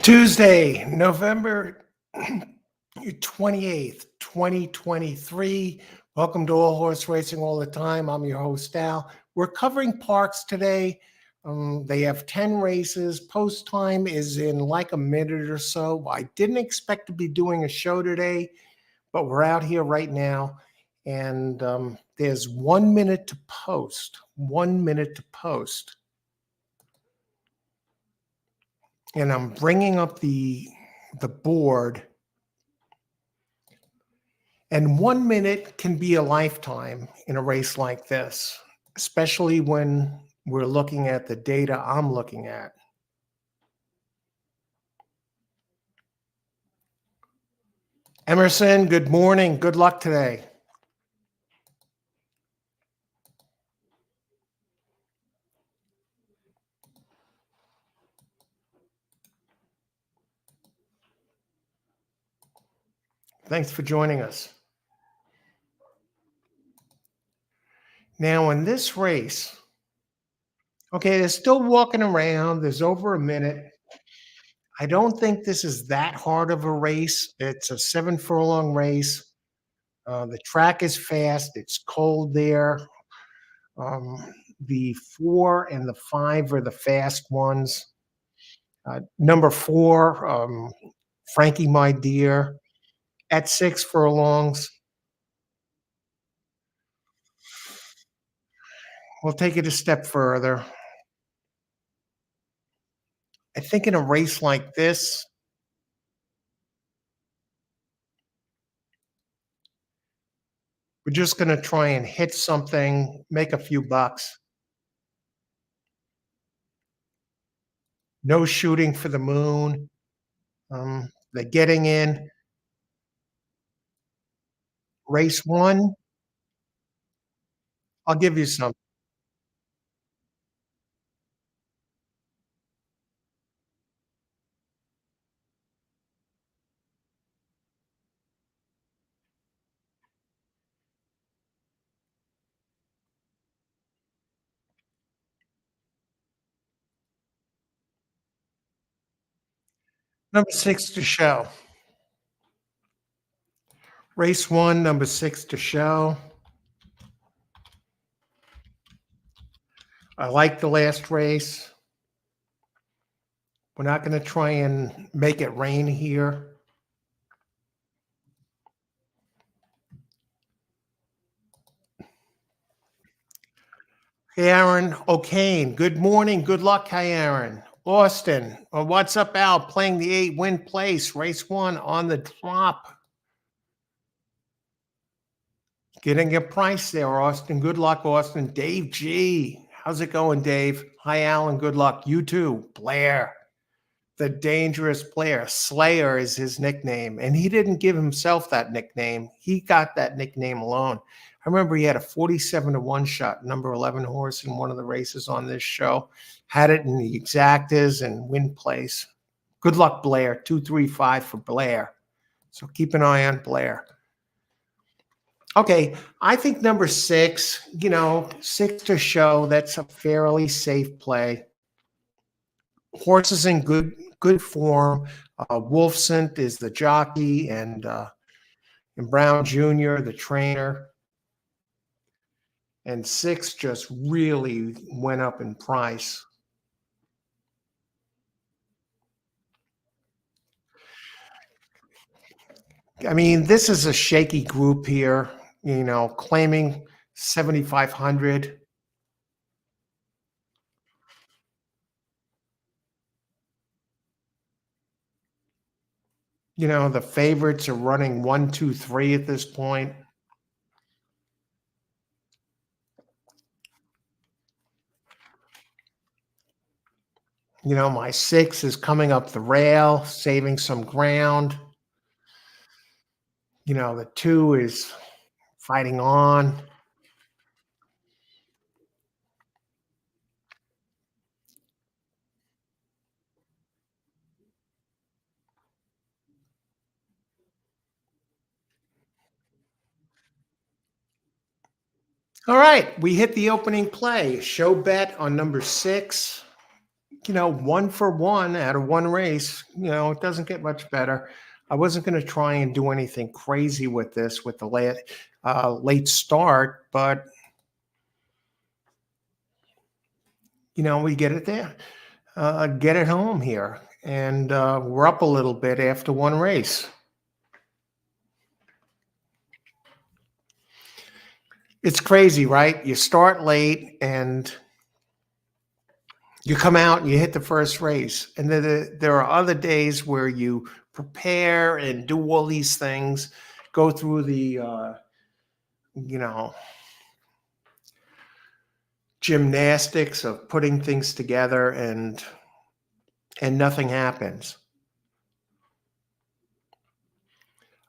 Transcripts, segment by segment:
Tuesday, November 28th, 2023. Welcome to All Horse Racing All the Time. I'm your host, Al. We're covering Parx today. They have 10 races. Post time is in like a minute or so. I didn't expect to be doing a show today, but we're out here right now. And there's 1 minute to post. 1 minute to post. And I'm bringing up the board. And 1 minute can be a lifetime in a race like this, especially when we're looking at the data I'm looking at. Emerson, good morning. Good luck today. Thanks for joining us. Now, in this race, okay, they're still walking around. There's over a minute. I don't think this is that hard of a race. It's a 7 furlong race. The track is fast. It's cold there. The 4 and the 5 are the fast ones. Number 4, Frankie, My Dear, at 6 furlongs. We'll take it a step further. I think in a race like this, we're just going to try and hit something, make a few bucks. No shooting for the moon. They're getting in. Race 1, I'll give you some. Number 6 to show. Race 1, number 6 to show. I like the last race. We're not going to try and make it rain here. Hey, Aaron O'Kane. Good morning. Good luck, hey, Aaron. Austin. What's up, Al? Playing the 8 win place. Race 1 on the drop. Getting a price there, Austin. Good luck, Austin. Dave G. How's it going, Dave? Hi, Alan. Good luck. You too. Blair. The dangerous Blair. Slayer is his nickname. And he didn't give himself that nickname. He got that nickname alone. I remember he had a 47-1 shot, number 11 horse in one of the races on this show. Had it in the exactas and win place. Good luck, Blair. 235 for Blair. So keep an eye on Blair. Okay, I think number 6, 6 to show. That's a fairly safe play. Horse is in good form. Wolfson is the jockey, and Brown Jr., the trainer. And 6 just really went up in price. I mean, this is a shaky group here, claiming 7,500. The favorites are running 1, 2, 3 at this point. My 6 is coming up the rail, saving some ground. The 2 is fighting on. All right, we hit the opening play. Show bet on number 6. one for one out of one race. It doesn't get much better. I wasn't going to try and do anything crazy with this with the late start, but we get it there, get it home here, and we're up a little bit after one race. It's crazy, right? You start late and you come out and you hit the first race. And then there are other days where you prepare and do all these things, go through the, you know, gymnastics of putting things together, and nothing happens.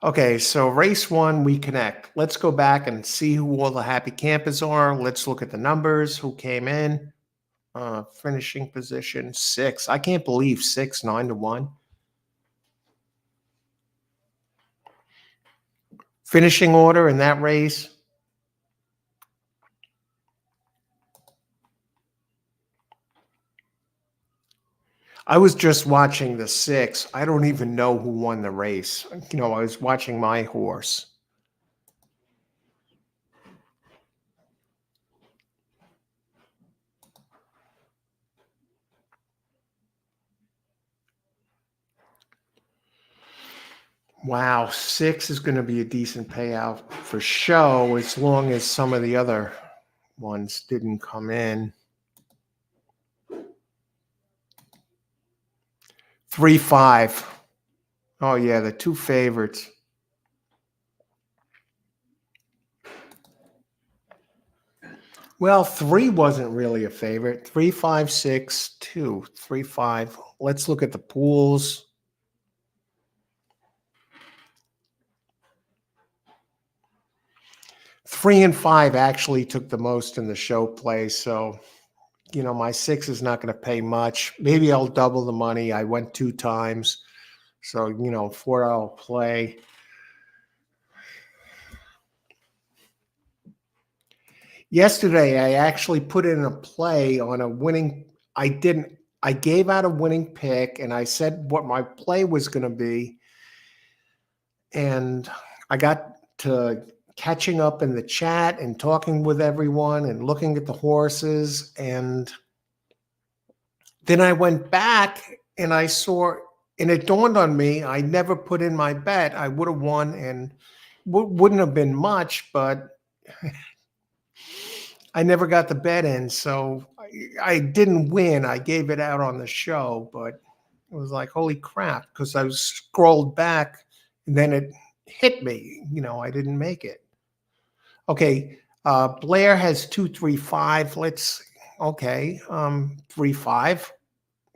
Okay, so race one, we connect. Let's go back and see who all the happy campers are. Let's look at the numbers, who came in. Finishing position 6. I can't believe 6, 9-1. Finishing order in that race. I was just watching the 6. I don't even know who won the race. I was watching my horse. Wow, 6 is going to be a decent payout for show, as long as some of the other ones didn't come in. 3, 5. Oh yeah, the two favorites. Well, 3 wasn't really a favorite. 3, 5, 6, 2, 3, 5. Let's look at the pools. 3 and 5 actually took the most in the show play. So, my 6 is not going to pay much. Maybe I'll double the money. I went 2 times. So, $4 play. Yesterday, I actually put in a play on a winning. I gave out a winning pick, and I said what my play was going to be. And I got to catching up in the chat and talking with everyone and looking at the horses. And then I went back and I saw, and it dawned on me, I never put in my bet. I would have won, and wouldn't have been much, but I never got the bet in. So I didn't win. I gave it out on the show, but it was like, holy crap, because I was scrolled back and then it hit me. I didn't make it. Okay, Blair has 2, 3, 5. Okay, 3, 5.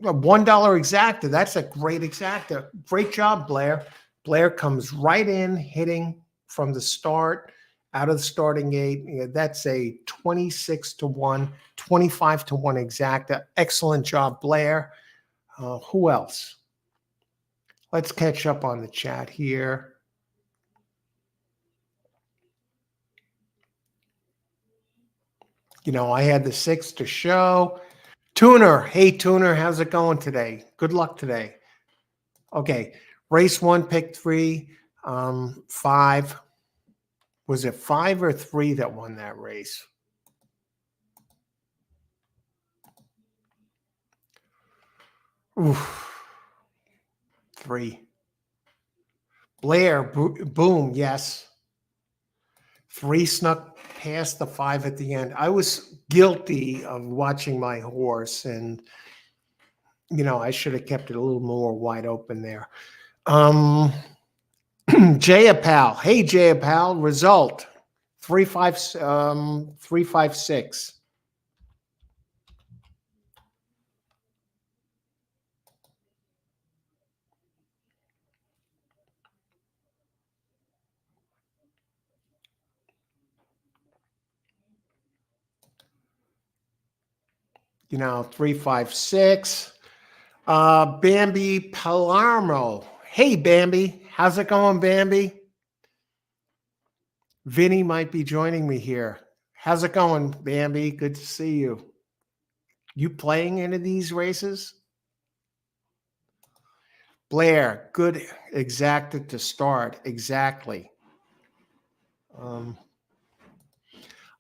$1 exacta. That's a great exacta. Great job, Blair. Blair comes right in, hitting from the start, out of the starting gate. That's a 26-1, 25-1 exacta. Excellent job, Blair. Who else? Let's catch up on the chat here. I had the 6 to show. Tuner. Hey, Tuner. How's it going today? Good luck today. Okay. Race 1, pick 3, 5. Was it 5 or 3 that won that race? Oof. 3. Blair. Boom. Yes. 3 snuck past the 5 at the end. I was guilty of watching my horse, and I should have kept it a little more wide open there. Jayapal. Hey, Jayapal. Result 3, 5, 3, 5, 6. you know, 356. Bambi Palermo. Hey, Bambi. How's it going, Bambi? Vinny might be joining me here. How's it going, Bambi? Good to see you. You playing any of these races? Blair, good exacted to start. Exactly. Um,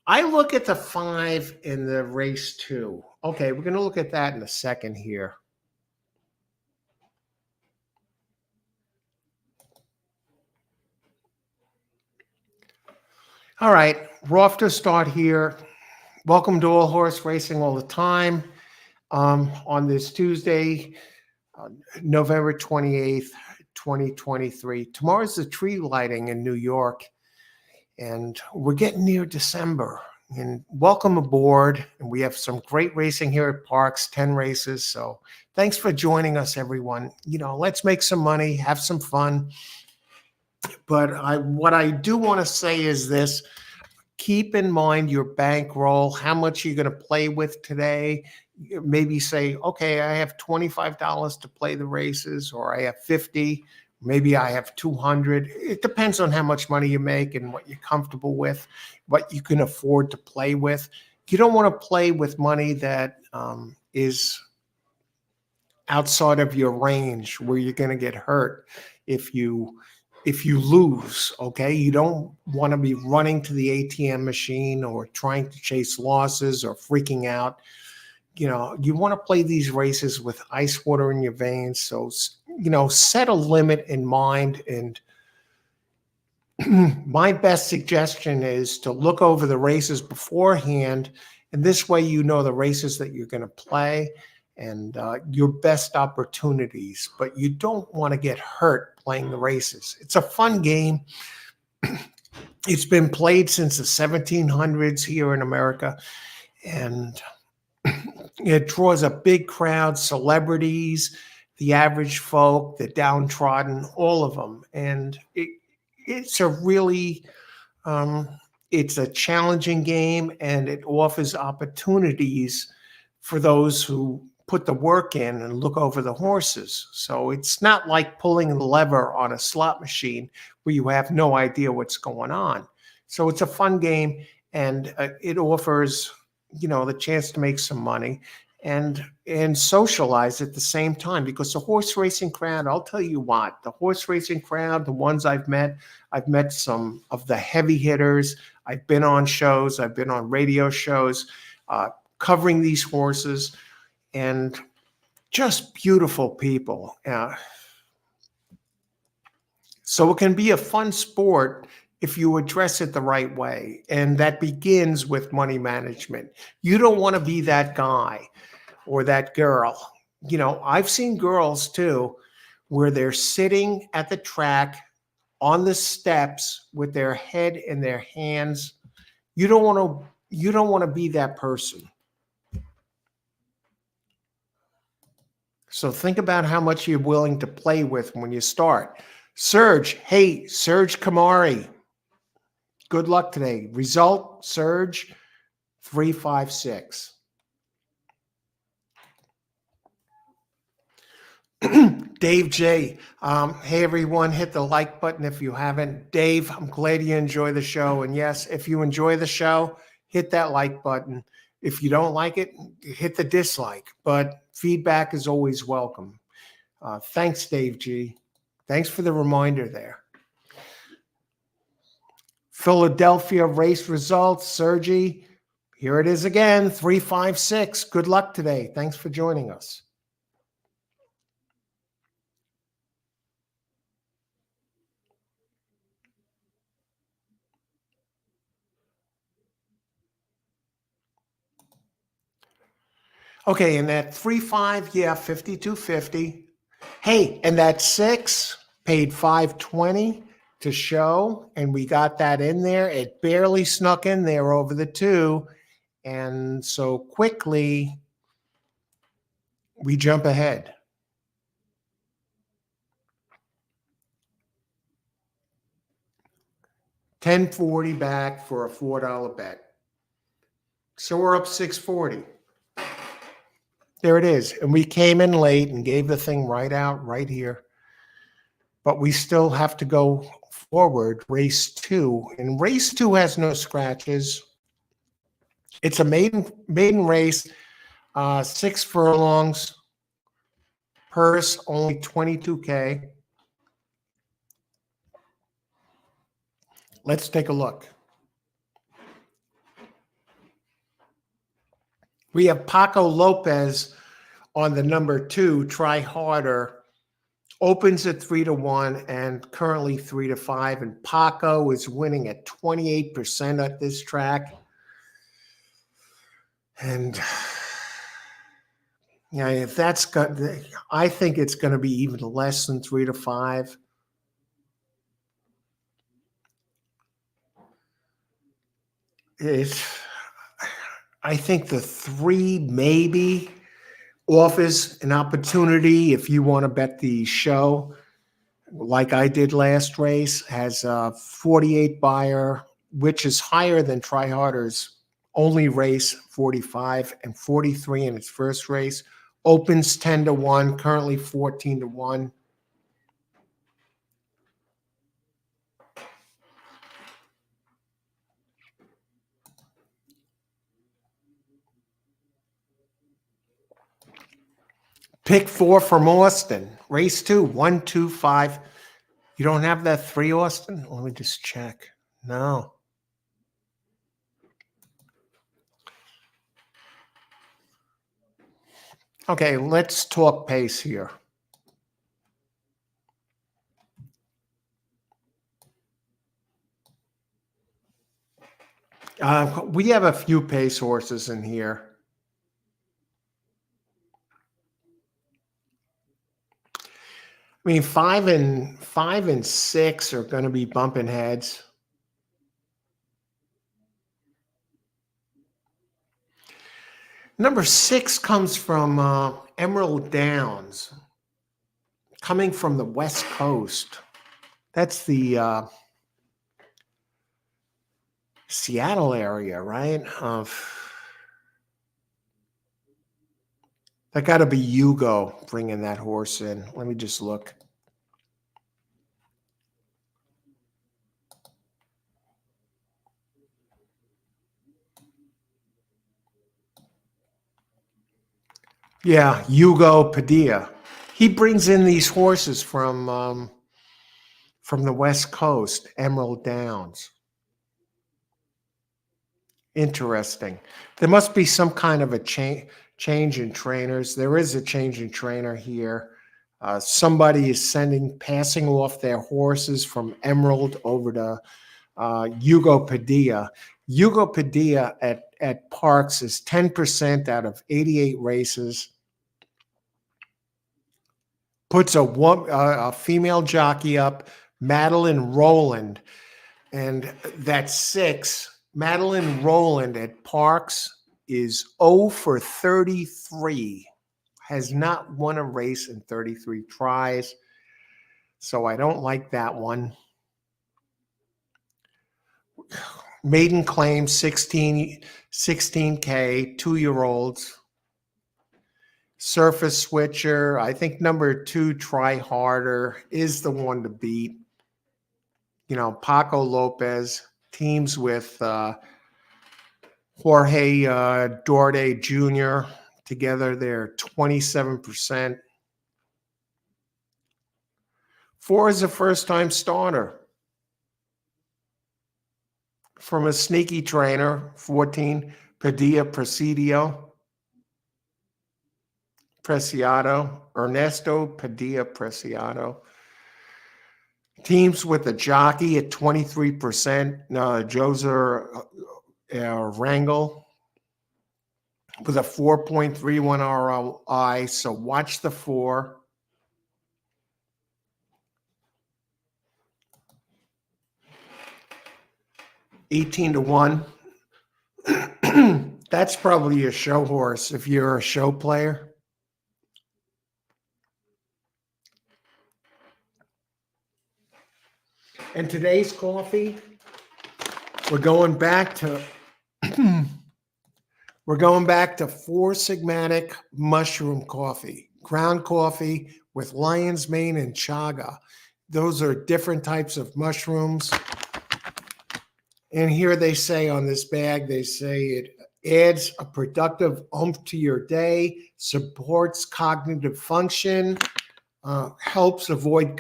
I look at the 5 in the race 2. Okay, we're going to look at that in a second here. All right, we're off to start here. Welcome to All Horse Racing All the Time on this Tuesday, November 28th, 2023. Tomorrow's the tree lighting in New York, and we're getting near December. And welcome aboard. And we have some great racing here at Parx, 10 races. So thanks for joining us, everyone. Let's make some money, have some fun. But what I do want to say is this. Keep in mind your bankroll, how much you're going to play with today. Maybe say, okay, I have $25 to play the races, or I have 50, maybe I have 200. It depends on how much money you make and what you're comfortable with, what you can afford to play with. You don't want to play with money that is outside of your range, where you're going to get hurt if you lose. Okay, you don't want to be running to the ATM machine or trying to chase losses or freaking out. You want to play these races with ice water in your veins. So set a limit in mind. And my best suggestion is to look over the races beforehand, and this way the races that you're going to play and your best opportunities. But you don't want to get hurt playing the races. It's a fun game. It's been played since the 1700s here in America, and it draws a big crowd, celebrities, the average folk, the downtrodden, all of them. And it's a really it's a challenging game, and it offers opportunities for those who put the work in and look over the horses. So it's not like pulling the lever on a slot machine where you have no idea what's going on. So it's a fun game, and it offers, the chance to make some money and socialize at the same time, because the horse racing crowd, I'll tell you what, the horse racing crowd, the ones I've met some of the heavy hitters. I've been on shows, I've been on radio shows covering these horses, and just beautiful people. So it can be a fun sport if you address it the right way. And that begins with money management. You don't want to be that guy or that girl. I've seen girls too, where they're sitting at the track on the steps with their head in their hands. You don't want to be that person. So think about how much you're willing to play with when you start. Serge Kamari. Good luck today. Result, Serge, 356. Dave J. Hey, everyone, hit the like button if you haven't. Dave, I'm glad you enjoy the show. And yes, if you enjoy the show, hit that like button. If you don't like it, hit the dislike. But feedback is always welcome. Thanks, Dave G. Thanks for the reminder there. Philadelphia race results, Sergi. Here it is again, 356. Good luck today. Thanks for joining us. Okay, and that 3-5, yeah, 52.50. Hey, and that 6 paid 520 to show, and we got that in there. It barely snuck in there over the 2, and so quickly we jump ahead. $10.40 back for a $4 bet. So we're up $6.40. There it is. And we came in late and gave the thing right out right here. But we still have to go forward, race 2. And race 2 has no scratches. It's a maiden race. 6 furlongs. Purse only 22K. Let's take a look. We have Paco Lopez on the number 2, Try Harder. Opens at 3-1 and currently 3-5. And Paco is winning at 28% at this track. And yeah, if that's got, I think it's going to be even less than 3-5. I think the 3 maybe offers an opportunity if you want to bet the show, like I did last race. Has a 48 buyer, which is higher than Try Harder's only race, 45, and 43 in its first race. Opens 10-1, currently 14-1. Pick 4 from Austin. Race 2, 1, 2, 5. You don't have that 3, Austin? Let me just check. No. Okay, let's talk pace here. We have a few pace horses in here. I mean, 5 and 6 are going to be bumping heads. Number 6 comes from Emerald Downs, coming from the West Coast. That's the Seattle area, right? That got to be Hugo bringing that horse in. Let me just look. Yeah, Hugo Padilla. He brings in these horses from the West Coast, Emerald Downs. Interesting. There must be some kind of a change in trainers. There is a change in trainer here. Somebody is passing off their horses from Emerald over to Hugo Padilla. Hugo Padilla at Parx is 10% out of 88 races. Puts a female jockey up, Madeline Rowland, and that's 6. Madeline Rowland at Parx is 0 for 33. Has not won a race in 33 tries, so I don't like that one. Maiden claim 16K, 2-year-olds. Surface switcher. I think number 2, Try Harder, is the one to beat. You know, Paco Lopez teams with Jorge Duarte Jr. Together, they're 27%. 4 is a first-time starter. From a sneaky trainer, 14, Padilla Preciado, Ernesto Padilla Preciado. Teams with a jockey at 23%, Joser Rangel with a 4.31 ROI. So watch the 4. $18-1. That's probably a show horse if you're a show player. And today's coffee, we're going back to Four Sigmatic mushroom coffee, ground coffee with lion's mane and chaga. Those are different types of mushrooms. And here they say on this bag, they say adds a productive oomph to your day, supports cognitive function, helps avoid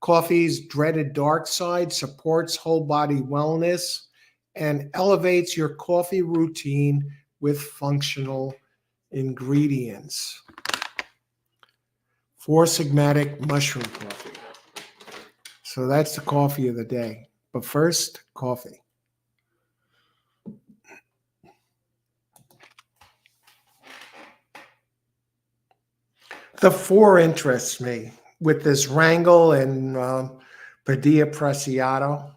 coffee's dreaded dark side, supports whole body wellness, and elevates your coffee routine with functional ingredients. Four Sigmatic mushroom coffee. So that's the coffee of the day. But first, coffee. The four interests me with this Wrangel and Padilla Preciado.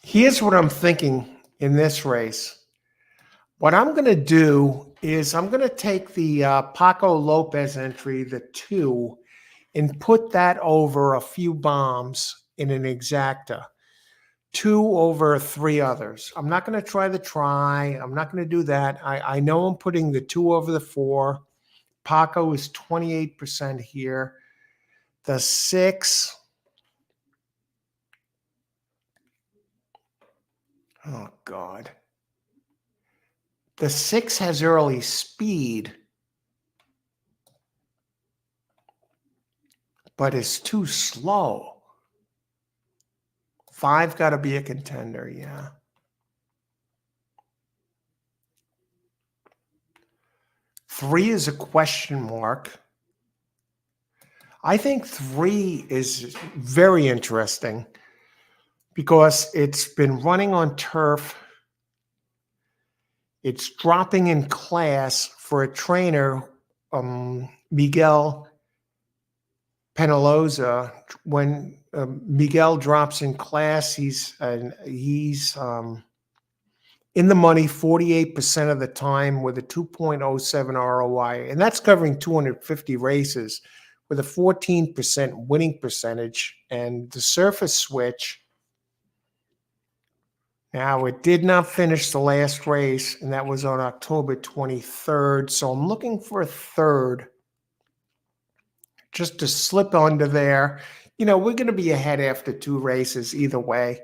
Here's what I'm thinking in this race. What I'm going to do is I'm going to take the Paco Lopez entry, the 2, and put that over a few bombs in an exacta. 2 over 3 others. I'm not going to try the try. I'm not going to do that. I know I'm putting the 2 over the 4. Paco is 28% here. The 6. Oh, God. The 6 has early speed, but is too slow. 5 got to be a contender, yeah. 3 is a question mark. I think 3 is very interesting because it's been running on turf. It's dropping in class for a trainer, Miguel Penaloza. When Miguel drops in class, he's in the money 48% of the time with a 2.07 ROI, and that's covering 250 races with a 14% winning percentage. And the surface switch, now it did not finish the last race, and that was on October 23rd. So I'm looking for a third just to slip under there. You know, we're going to be ahead after 2 races either way.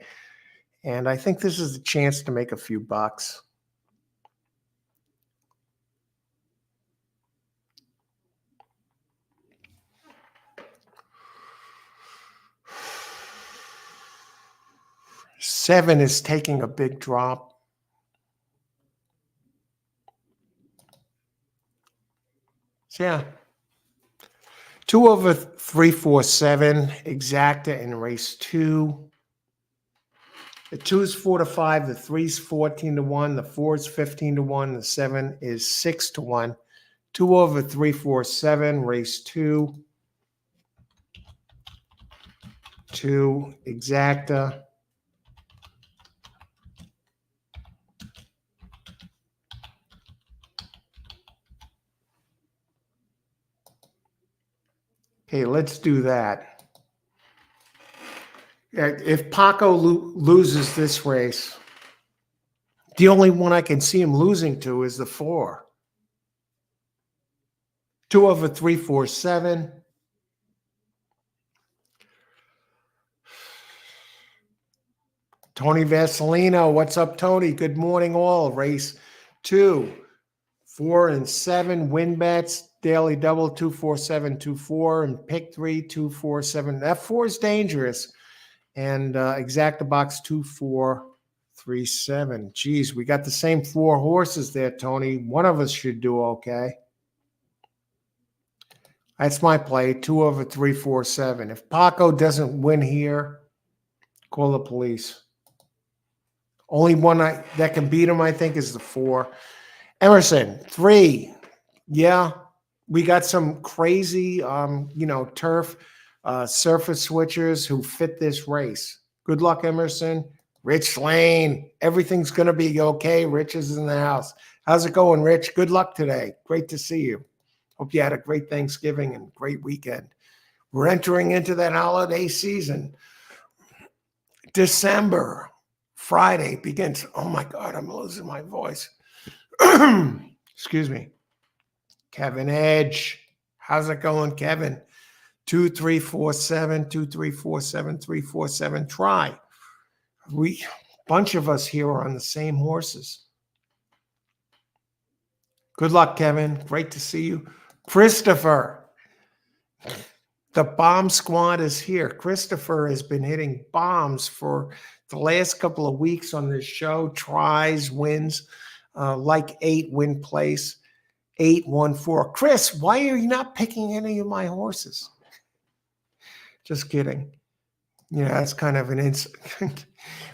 And I think this is a chance to make a few bucks. Seven is taking a big drop. So yeah. 2 over 347, exacta in race 2. The 2 is 4 to 5, the 3 is 14 to 1, the 4 is 15 to 1, the 7 is 6 to 1. 2 over 347, race 2. 2 exacta. Okay, let's do that. If Paco loses this race, the only one I can see him losing to is the 4. 2 over 347. Tony Vasilino, what's up, Tony? Good morning, all. Race 2, 4 and 7 win bets. Daily double 24724 and pick 3 247. That 4 is dangerous. And exacta box 2437. Geez, we got the same 4 horses there, Tony. One of us should do okay. That's my play. 2 over 347. If Paco doesn't win here, call the police. Only one that can beat him, I think, is the 4. Emerson, 3. Yeah, we got some crazy, turf surface switchers who fit this race. Good luck, Emerson. Rich Lane, everything's going to be okay. Rich is in the house. How's it going, Rich? Good luck today. Great to see you. Hope you had a great Thanksgiving and great weekend. We're entering into that holiday season. December, Friday begins. Oh, my God, I'm losing my voice. Excuse me. Kevin Edge. How's it going, Kevin? 2347, 2347, 347. Try. Bunch of us here are on the same horses. Good luck, Kevin. Great to see you. Christopher, the bomb squad is here. Christopher has been hitting bombs for the last couple of weeks on this show. Tries, wins, like 8 win place, 814. Chris, why are you not picking any of my horses? Just kidding. Yeah, that's kind of an inside.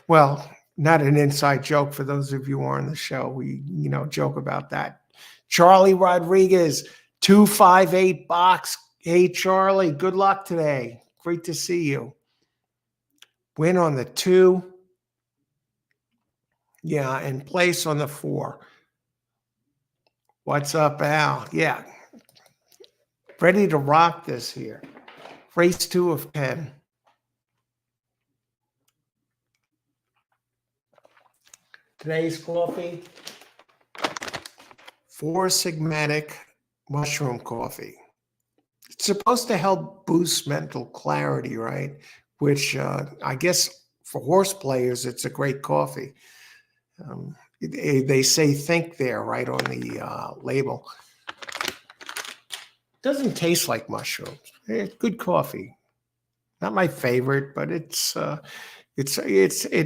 Well, not an inside joke for those of you who are on the show. We, joke about that. Charlie Rodriguez, 258 box. Hey, Charlie, good luck today. Great to see you. Win on the 2. Yeah, and place on the 4. What's up, Al? Yeah. Ready to rock this here. Race 2 of 10. Today's coffee, 4 Sigmatic mushroom coffee. It's supposed to help boost mental clarity, right? Which I guess for horse players, it's a great coffee. They say think there, right on the label. Doesn't taste like mushrooms. It's good coffee. Not my favorite, but it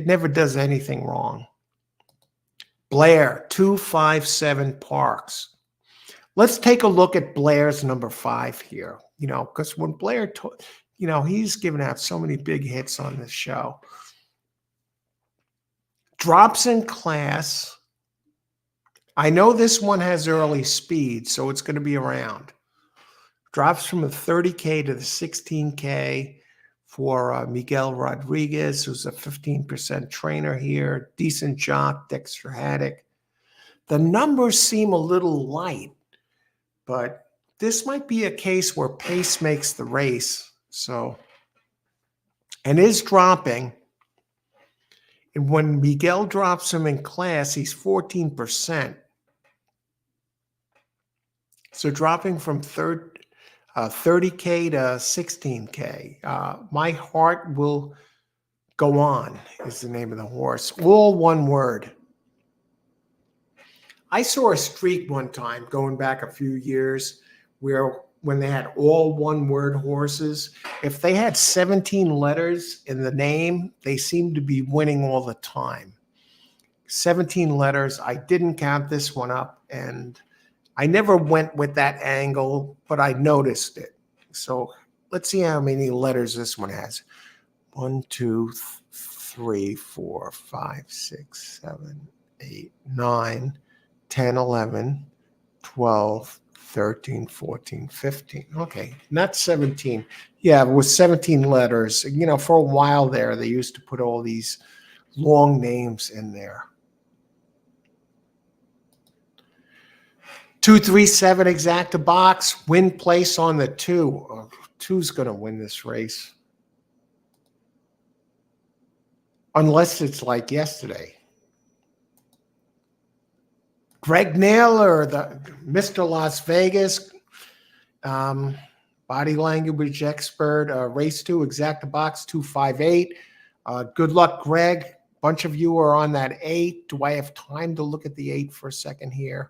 never does anything wrong. Blair, 257 Parx. Let's take a look at Blair's number 5 here, because when Blair, he's given out so many big hits on this show. Drops in class. I know this one has early speed, so it's going to be around. Drops from the 30K to the 16K for Miguel Rodriguez, who's a 15% trainer here. Decent jock, Dexter Haddock. The numbers seem a little light, but this might be a case where pace makes the race. So, and is dropping. And when Miguel drops him in class, he's 14%. So dropping from 30K to 16K. My Heart Will Go On is the name of the horse. All one word. I saw a streak one time going back a few years where when they had all one word horses, if they had 17 letters in the name, they seemed to be winning all the time. 17 letters. I didn't count this one up, and I never went with that angle, but I noticed it. So let's see how many letters this one has. 1, 2, 3, 4, 5, 6, 7, 8, 9, 10, 11, 12, 13, 14, 15. Okay, not 17. Yeah, it was 17 letters. For a while there, they used to put all these long names in there. 237 exacta box, win place on the 2. 2's going to win this race. Unless it's like yesterday. Greg Naylor, the Mr. Las Vegas, body language expert, race 2, exacta box 258. Good luck, Greg. Bunch of you are on that 8. Do I have time to look at the 8 for a second here?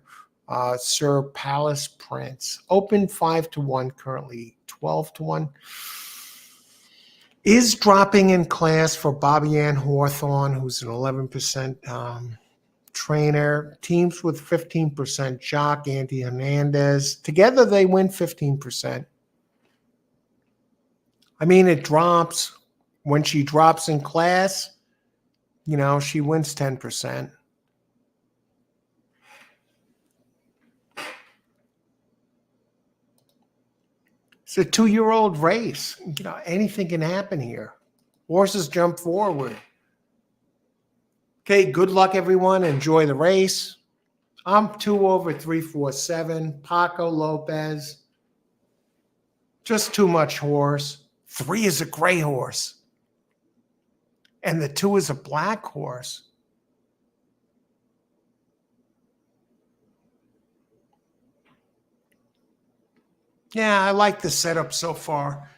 Sir Palace Prince. Open 5-1, currently 12-1. Is dropping in class for Bobby Ann Hawthorne, who's an 11% trainer. Teams with 15% jock, Andy Hernandez. Together they win 15%. I mean, it drops. When she drops in class, she wins 10%. It's a 2-year-old race. Anything can happen here. Horses jump forward. Okay, good luck, everyone. Enjoy the race. I'm 2 over 347. Paco Lopez. Just too much horse. 3 is a gray horse. And the 2 is a black horse. Yeah, I like the setup so far.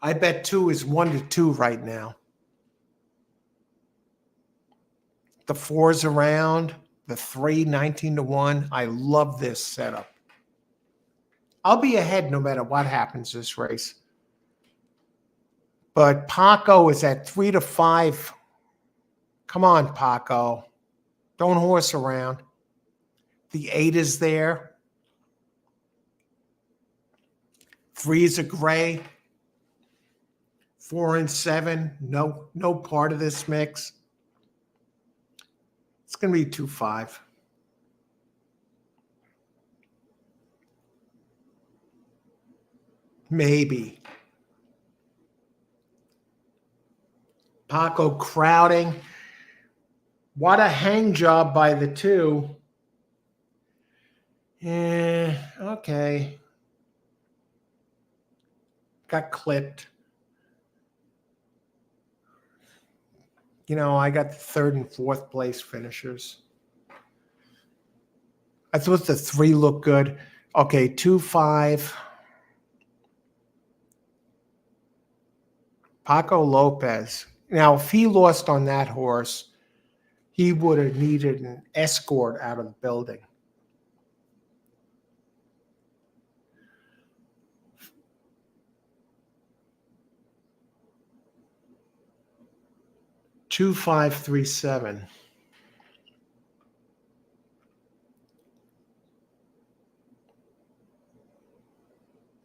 I bet 2 is 1-2 right now. The 4's around, the 3, 19-1. I love this setup. I'll be ahead no matter what happens this race. But Paco is at 3-5. Come on, Paco. Don't horse around. The 8 is there. 3 is a gray. 4 and 7. No part of this mix. It's going to be 2-5. Maybe. Paco crowding. What a hang job by the 2. Yeah, okay. Got clipped. You know, I got the 3rd and 4th place finishers. I thought the 3 looked good. Okay, 2-5. Paco Lopez. Now, if he lost on that horse, he would have needed an escort out of the building. Two, 5, 3, 7.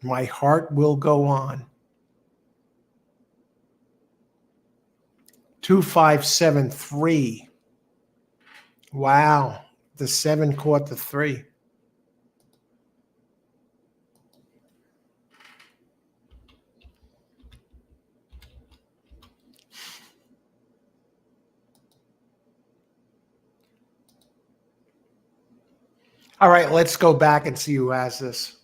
My heart will go on. 2, 5, 7, 3. Wow. The 7 caught the 3. All right, let's go back and see who has this.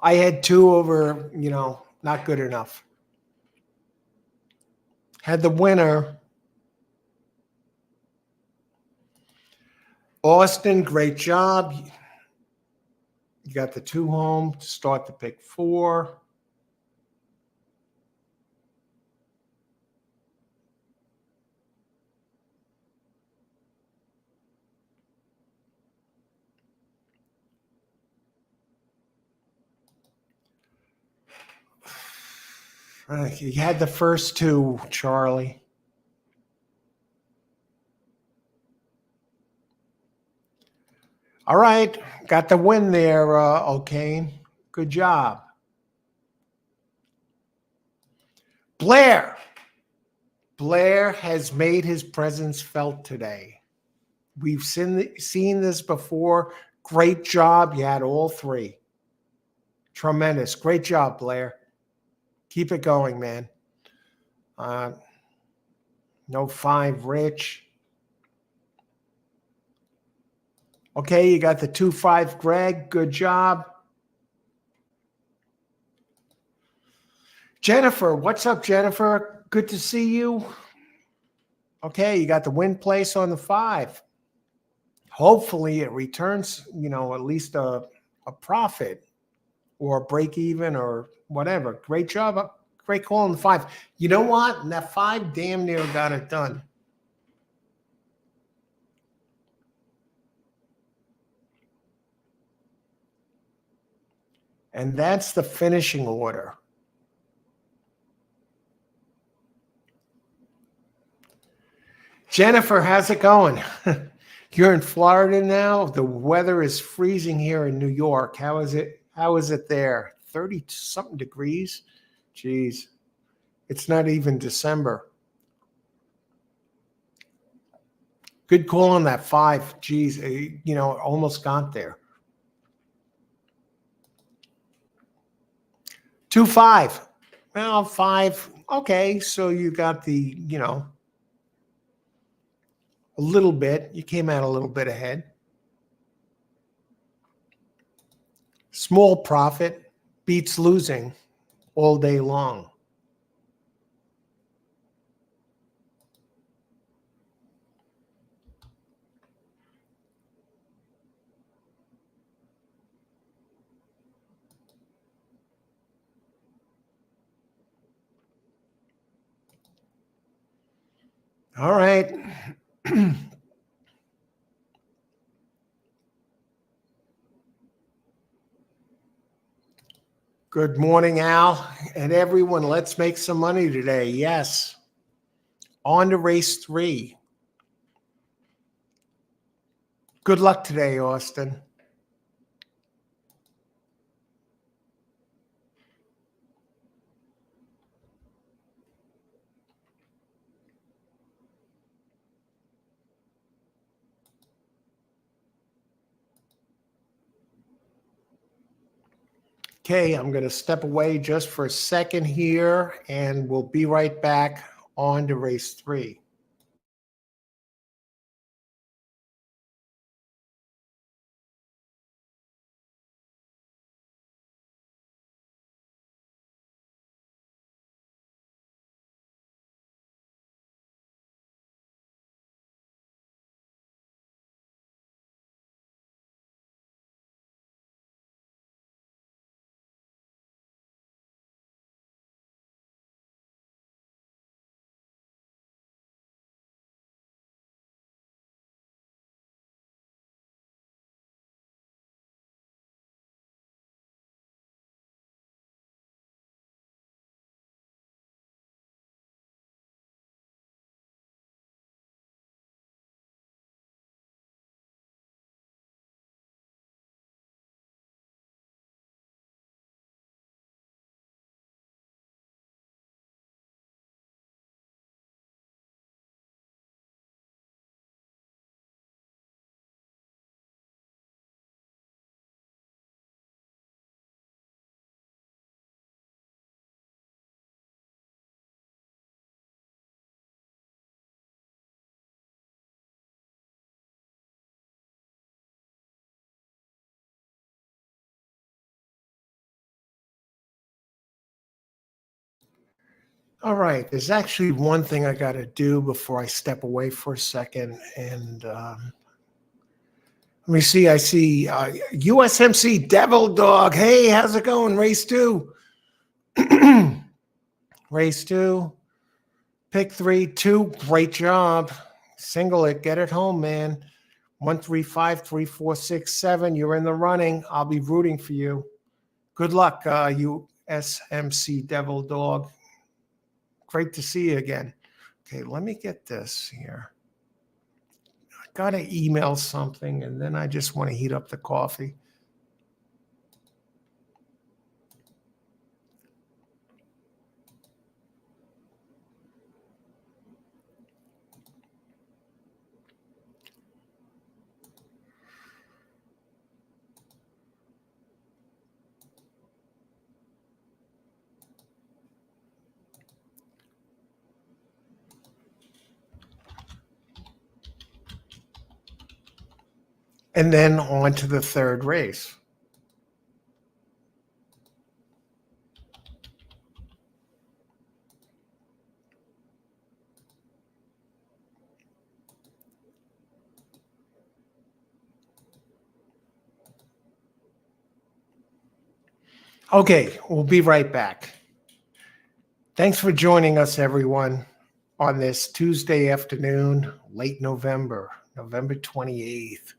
I had 2 over, not good enough. Had the winner. Austin, great job. You got the 2 home to start the pick 4. You had the first 2, Charlie. All right, got the win there, O'Kane. Good job. Blair. Blair has made his presence felt today. We've seen this before. Great job. You had all 3. Tremendous. Great job, Blair. Keep it going, man. No 5, Rich. Okay, you got the 2-5, Greg. Good job. Jennifer, what's up, Jennifer? Good to see you. Okay, you got the win place on the 5. Hopefully it returns, at least a profit or a break even or whatever. Great job. Great call on the 5. You know what? And that 5 damn near got it done. And that's the finishing order. Jennifer, how's it going? You're in Florida now. The weather is freezing here in New York. How is it? How is it there? 30-something degrees? Jeez. It's not even December. Good call on that 5. Geez, almost got there. 2-5. Well, 5. Okay, so you got the, a little bit. You came out a little bit ahead. Small profit beats losing all day long. All right. Good morning, Al, and everyone. Let's make some money today. Yes. On to race 3. Good luck today, Austin. Okay, I'm going to step away just for a second here, and we'll be right back on to race 3. All right, there's actually one thing I got to do before I step away for a second. And let me see. I see USMC Devil Dog. Hey, how's it going? Race 2. Race 2. Pick 3, 2. Great job. Single it. Get it home, man. 1, 3, 5, 3, 4, 6, 7. You're in the running. I'll be rooting for you. Good luck, USMC Devil Dog. Great to see you again. Okay, let me get this here. I got to email something, and then I just want to heat up the coffee. And then on to the third race. Okay, we'll be right back. Thanks for joining us, everyone, on this Tuesday afternoon, late November, November 28th.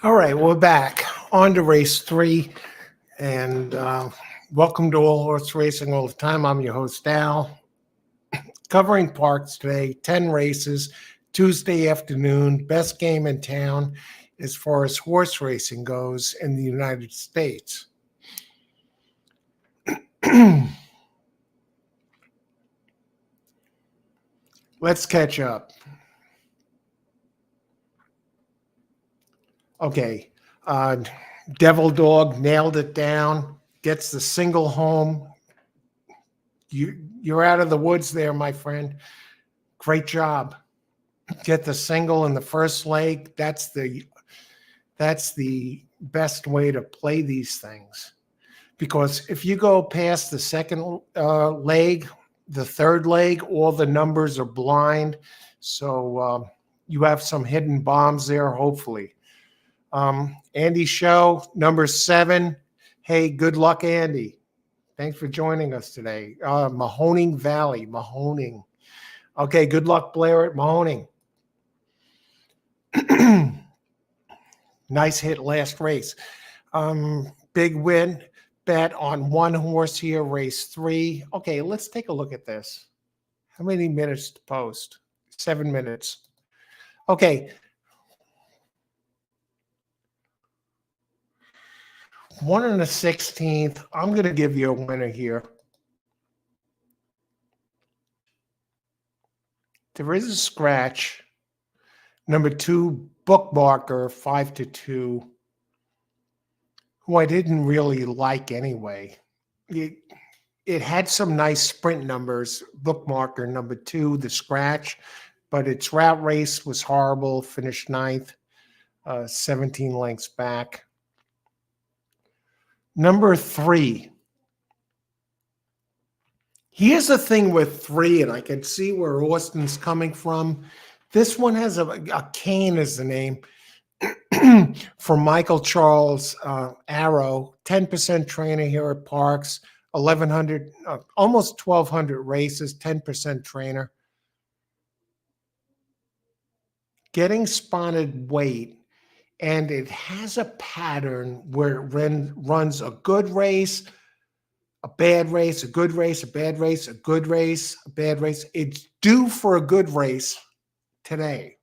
All right, we're back on to race 3, and welcome to All Horse Racing All the Time. I'm your host, Al, covering Parx today, 10 races, Tuesday afternoon, best game in town as far as horse racing goes in the United States. Let's catch up. Okay, Devil Dog nailed it down, gets the single home. You're out of the woods there, my friend. Great job. Get the single in the first leg. That's the best way to play these things, because if you go past the second leg, the third leg, all the numbers are blind. So you have some hidden bombs there, hopefully. Andy Show, number 7. Hey, good luck, Andy. Thanks for joining us today. Mahoning Valley, Mahoning. Okay, good luck, Blair, at Mahoning. Nice hit last race. Big win. Bet on one horse here, race 3. Okay, let's take a look at this. How many minutes to post? 7 minutes. Okay. 1 and a 16th. I'm going to give you a winner here. There is a scratch. Number 2, Bookmarker, 5-2, who I didn't really like anyway. It had some nice sprint numbers. Bookmarker, number 2, the scratch, but its route race was horrible. Finished 9th, 17 lengths back. Number 3. Here's the thing with 3, and I can see where Austin's coming from. This one has a Kane as the name. For Michael Charles Arrow, 10% trainer here at Parx, 1,100, almost 1,200 races, 10% trainer. Getting spotted weight, and it has a pattern where it runs a good race, a bad race, a good race, a bad race, a good race, a bad race. It's due for a good race today.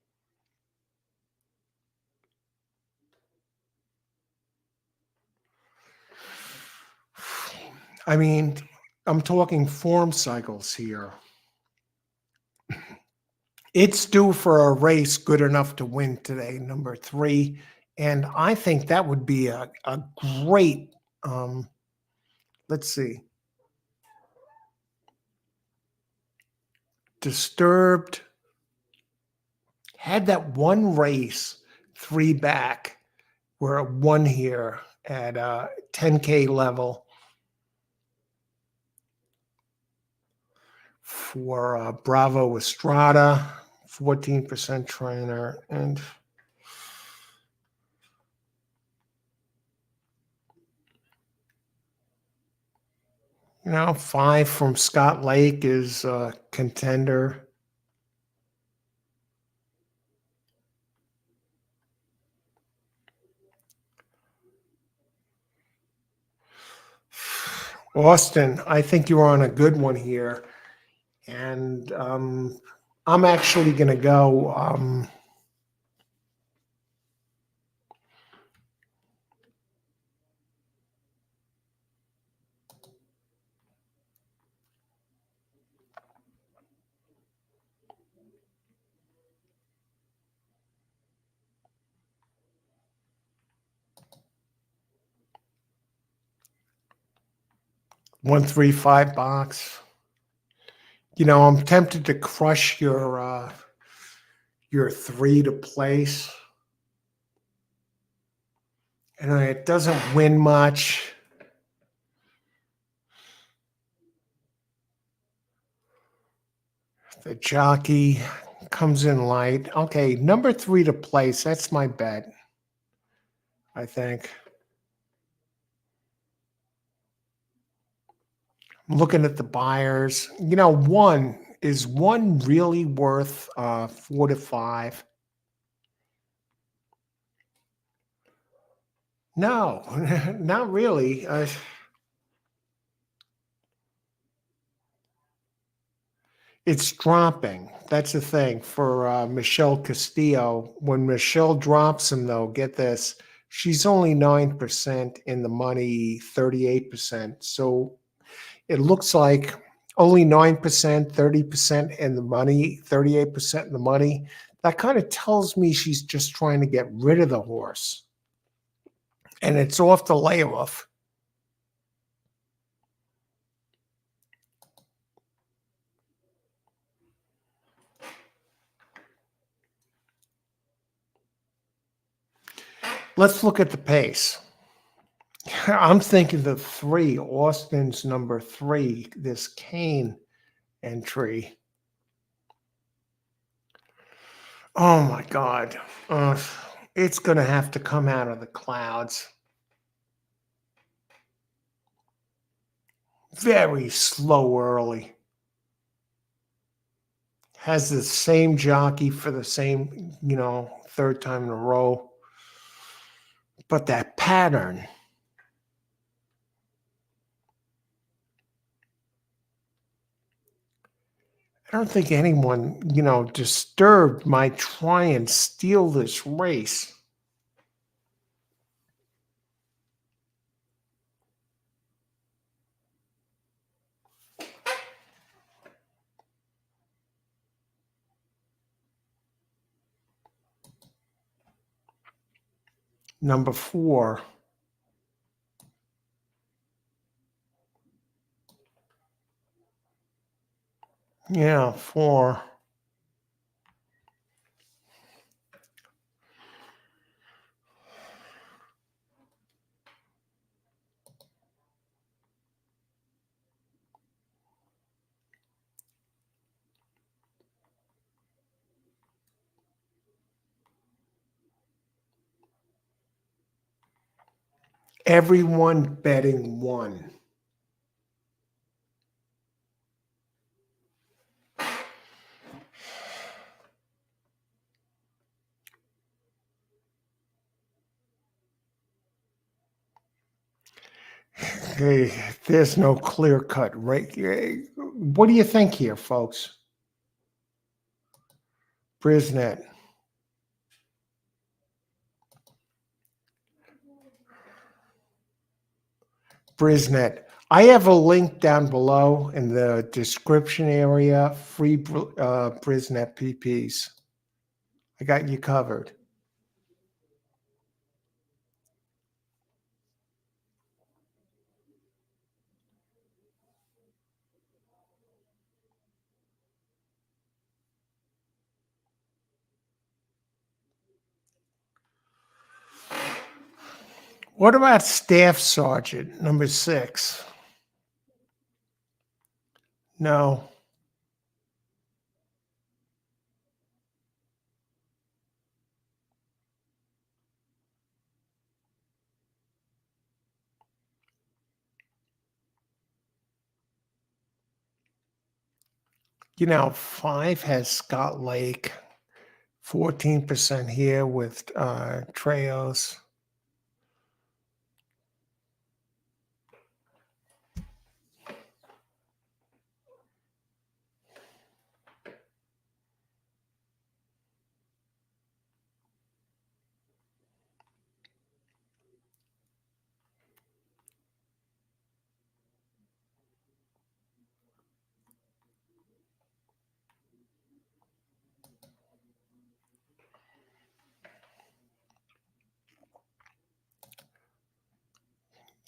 I mean, I'm talking form cycles here. It's due for a race good enough to win today, number 3. And I think that would be a great, let's see, Disturbed had that one race 3 back where it won here at 10K level for Bravo Estrada, 14% trainer, and you know, 5 from Scott Lake is a contender. Austin, I think you're on a good one here. And I'm actually going to go 135 box. You know, I'm tempted to crush your 3 to place. And it doesn't win much. The jockey comes in light. Okay, number 3 to place. That's my bet, I think. I'm looking at the buyers. You know, is one really worth 4 to 5? No, not really. It's dropping. That's the thing for Michelle Castillo. When Michelle drops him, though, get this, she's only 9% in the money, 38%. So it looks like only 9%, 30% in the money, 38% in the money. That kind of tells me she's just trying to get rid of the horse. And it's off the layoff. Let's look at the pace. I'm thinking the three, Austin's number three, this Kane entry. Oh my God. Uh, it's going to have to come out of the clouds. Very slow early. Has the same jockey for the same, third time in a row. But that pattern, I don't think anyone, disturbed might try and steal this race. Number four. Yeah, four. Everyone betting one. Hey, there's no clear cut right. What do you think here, folks? Brisnet. Brisnet. I have a link down below in the description area. Free Brisnet PPs. I got you covered. What about Staff Sergeant number 6? No. Five has Scott Lake, 14% here with Treos.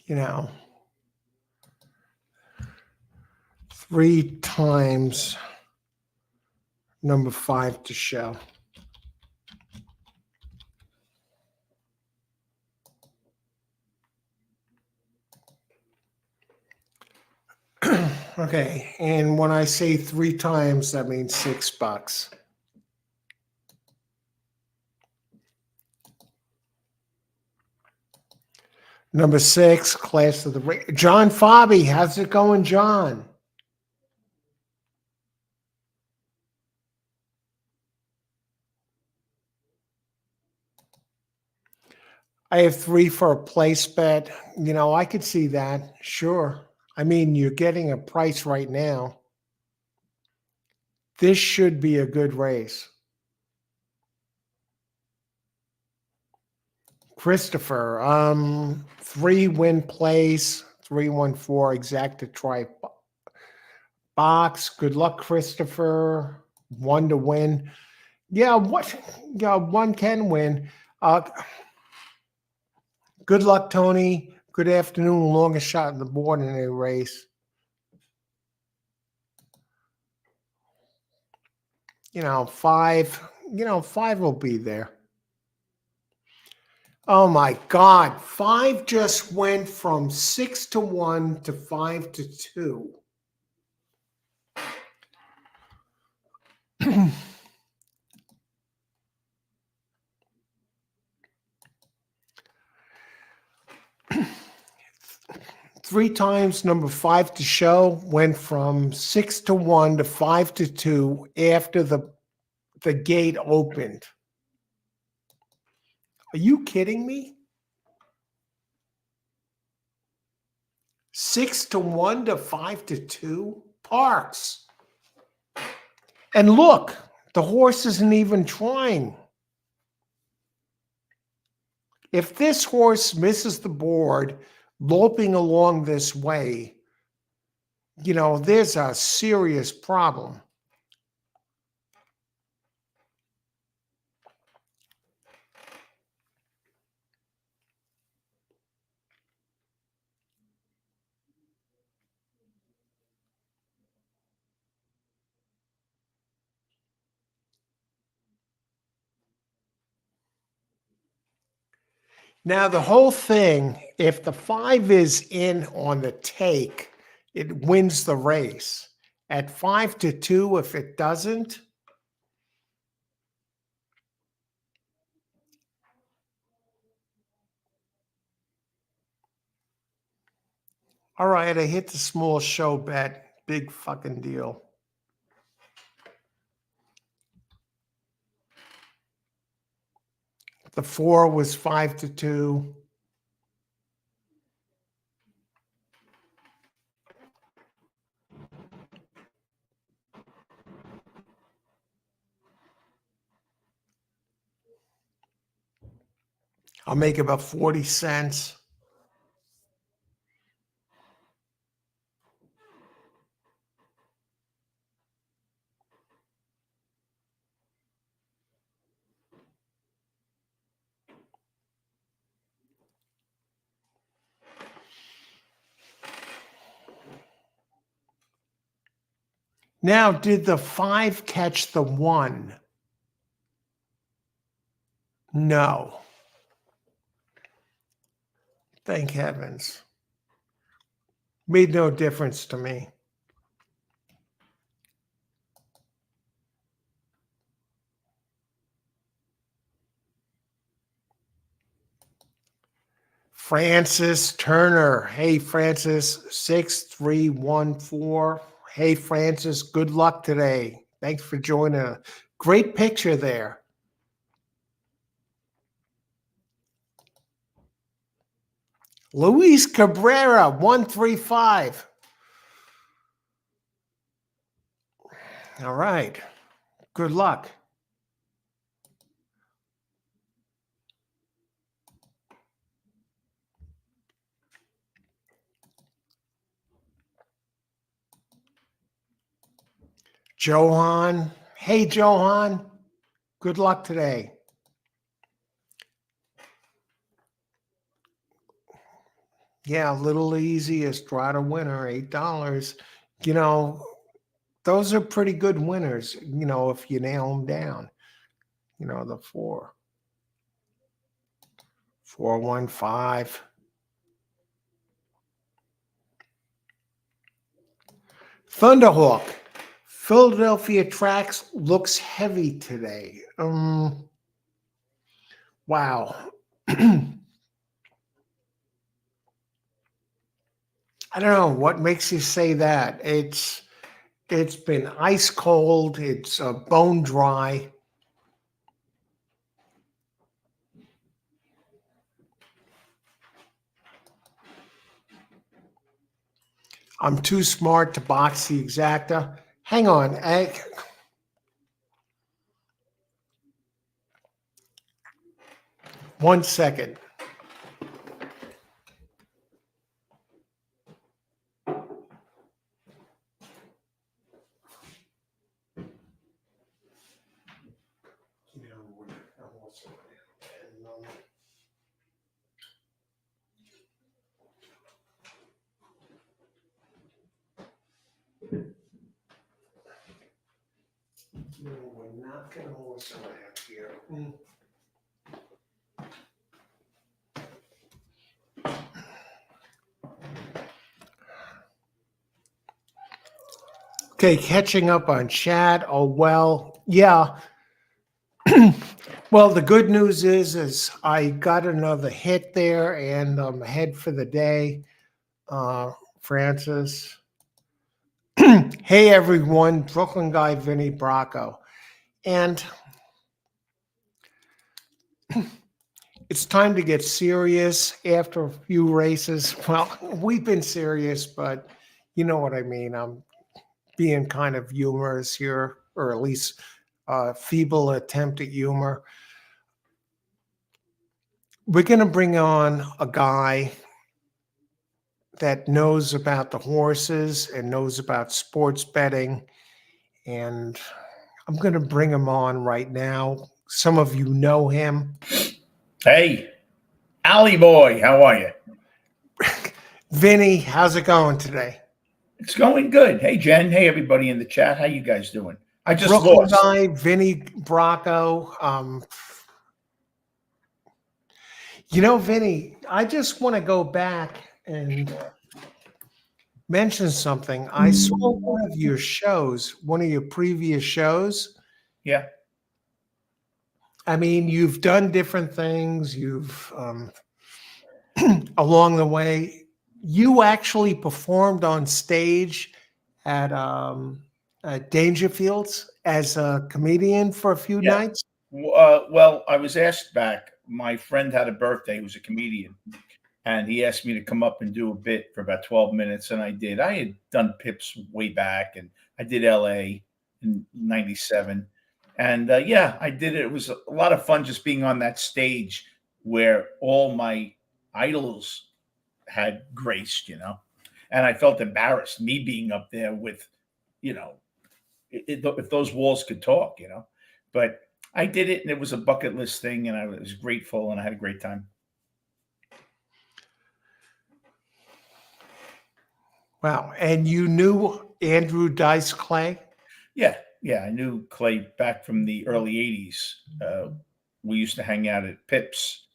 You know, 3 times number 5 to show. Okay, and when I say 3 times, that means $6. Number 6, class of the John Fabi, how's it going, John? I have 3 for a place bet. I could see that. Sure. I mean, you're getting a price right now. This should be a good race. Christopher, 3-win place, 314 exact to try box. Good luck, Christopher. 1 to win. Yeah, what? Yeah, 1 can win. Uh, Good luck, Tony. Good afternoon. Longest shot on the board in a race. 5. 5 will be there. Oh my God. 5 just went from 6 to 1 to 5 to 2. 3 times number 5 to show went from 6 to 1 to 5 to 2 after the gate opened. Are you kidding me? 6 to 1 to 5 to 2? Parx. And look, the horse isn't even trying. If this horse misses the board, loping along this way, there's a serious problem. Now, the whole thing, if the 5 is in on the take, it wins the race. At 5 to 2, if it doesn't, all right, I hit the small show bet. Big fucking deal. The 4 was 5 to 2. I'll make about 40 cents. Now, did the 5 catch the 1? No. Thank heavens. Made no difference to me. Francis Turner. Hey, Francis, 6314. Hey, Francis, good luck today. Thanks for joining. Great picture there. Luis Cabrera, 135. All right. Good luck. Johan. Hey, Johan. Good luck today. Yeah, Little Easy, Estrada winner, $8. Those are pretty good winners, if you nail them down. The 4. 415. Thunderhawk. Philadelphia Tracks looks heavy today. Wow. I don't know what makes you say that. It's been ice cold. It's bone dry. I'm too smart to box the exacta. Hang on. 1 second. No, we're not going to horse around here. Okay, catching up on chat. Oh, well, yeah. Well, the good news is I got another hit there, and I'm ahead for the day. Francis. Hey, everyone. Brooklyn guy, Vinny Bracco. And it's time to get serious after a few races. Well, we've been serious, but you know what I mean. I'm being kind of humorous here, or at least a feeble attempt at humor. We're going to bring on a guy that knows about the horses and knows about sports betting. And I'm going to bring him on right now. Some of you know him. Hey, Alley boy, how are you? Vinny, how's it going today? It's going good. Hey, Jen. Hey, everybody in the chat. How you guys doing? I just Brooklyn lost. guy, Vinny Bracco. Vinny, I just want to go back and mention something. I saw one of your shows, one of your previous shows. Yeah. I mean, you've done different things. You've, along the way, you actually performed on stage at Dangerfields as a comedian for a few Yeah. nights. Well, I was asked back. My friend had a birthday who's a comedian, and he asked me to come up and do a bit for about 12 minutes, and I did. I had done Pips way back, and I did LA in 97. And yeah, I did it. It was a lot of fun just being on that stage where all my idols had graced, and I felt embarrassed me being up there with, you know, if those walls could talk, but I did it and it was a bucket list thing and I was grateful and I had a great time. Wow. And you knew Andrew Dice Clay? Yeah. I knew Clay back from the early 80s. We used to hang out at Pips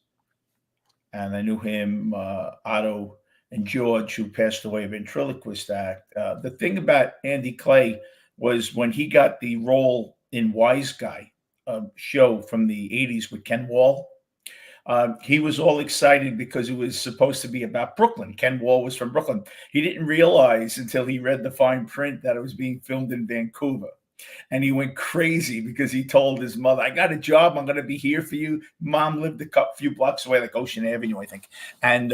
and I knew him, Otto and George, who passed away, ventriloquist act. The thing about Andy Clay was when he got the role in Wise Guy, show from the 80s with Ken Wall. He was all excited because it was supposed to be about Brooklyn. Ken Wall was from Brooklyn. He didn't realize until he read the fine print that it was being filmed in Vancouver. And he went crazy because he told his mother, I got a job. I'm going to be here for you. Mom lived a few blocks away, like Ocean Avenue, I think. And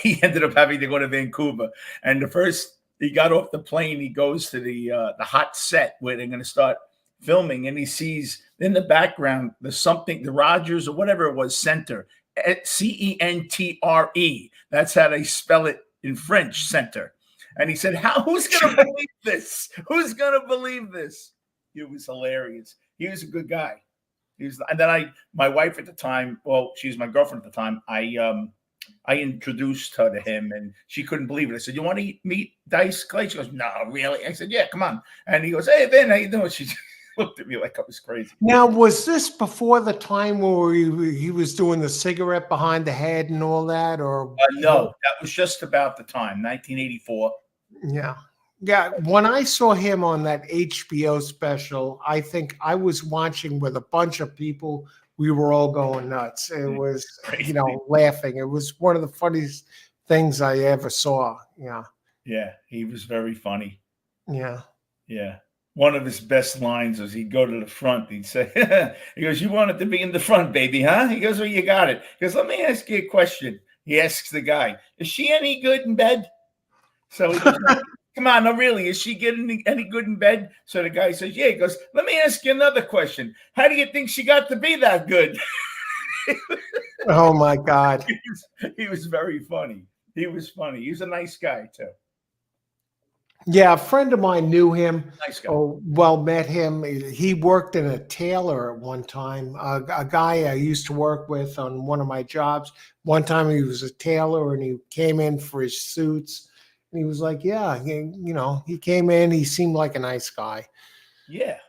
he ended up having to go to Vancouver. And the first he got off the plane, he goes to the hot set where they're going to start filming. And he sees in the background, the Rogers or whatever it was, Center, Centre. That's how they spell it in French, Center. And he said, who's going to believe this? Who's going to believe this? It was hilarious. He was a good guy. And then my wife at the time, well, she's my girlfriend at the time. I introduced her to him and she couldn't believe it. I said, you want to meet Dice Clay? She goes, no, really? I said, yeah, come on. And he goes, hey, Ben, how you doing? She looked at me like I was crazy. Now, was this before the time where he was doing the cigarette behind the head and all that? Or no, that was just about the time, 1984. Yeah. When I saw him on that HBO special, I think I was watching with a bunch of people. We were all going nuts. It was, laughing. It was one of the funniest things I ever saw. Yeah. Yeah, he was very funny. Yeah. Yeah. One of his best lines was he'd go to the front. He'd say, he goes, you wanted to be in the front, baby, huh? He goes, well, you got it. He goes, let me ask you a question. He asks the guy, is she any good in bed? So he goes, come on, no, really, is she getting any good in bed? So the guy says, yeah. He goes, let me ask you another question. How do you think she got to be that good? Oh my God. He was very funny. He was funny. He was a nice guy too. Yeah, a friend of mine knew him. Nice guy. Oh, well, met him. He worked in a tailor at one time. A guy I used to work with on one of my jobs. One time he was a tailor and he came in for his suits. And he was like, "Yeah, he came in. He seemed like a nice guy." Yeah,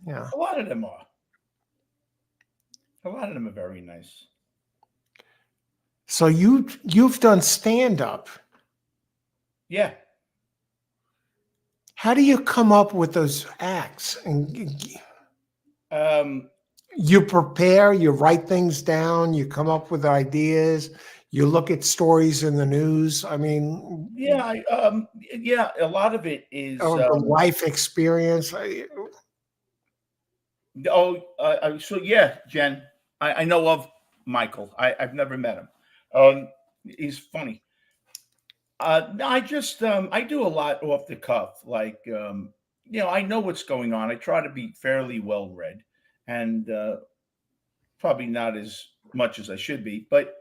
Yeah. a lot of them are. A lot of them are very nice. So you've done stand up. Yeah. How do you come up with those acts? And Um, you prepare, you write things down, you come up with ideas, you look at stories in the news. I mean, yeah, yeah, a lot of it is, or the life experience. so yeah, Jen, I know of Michael. I've never met him. He's funny. No, I do a lot off the cuff. Like, I know what's going on. I try to be fairly well read, and probably not as much as I should be, but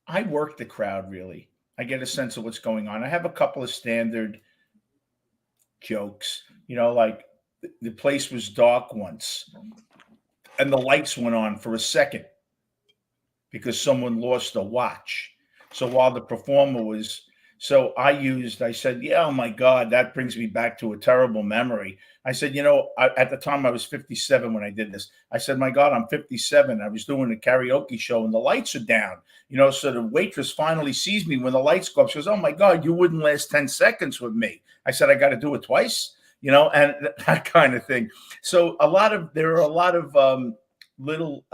I work the crowd really. I get a sense of what's going on. I have a couple of standard jokes, like the place was dark once and the lights went on for a second because someone lost a watch. So while the performer was, so I said, yeah, oh my God, that brings me back to a terrible memory. I said, at the time I was 57 when I did this. I said, my God, I'm 57. I was doing a karaoke show and the lights are down, so the waitress finally sees me when the lights go up. She goes, oh my God, you wouldn't last 10 seconds with me. I said, I got to do it twice, and that kind of thing. So there are a lot of, little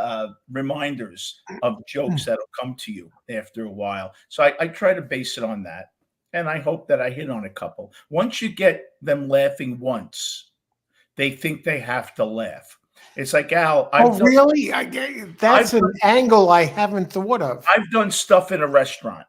reminders of jokes that'll come to you after a while. So I try to base it on that. And I hope that I hit on a couple. Once you get them laughing once, they think they have to laugh. It's like, Al, Oh, really? I've That's an done, angle I haven't thought of. I've done stuff in a restaurant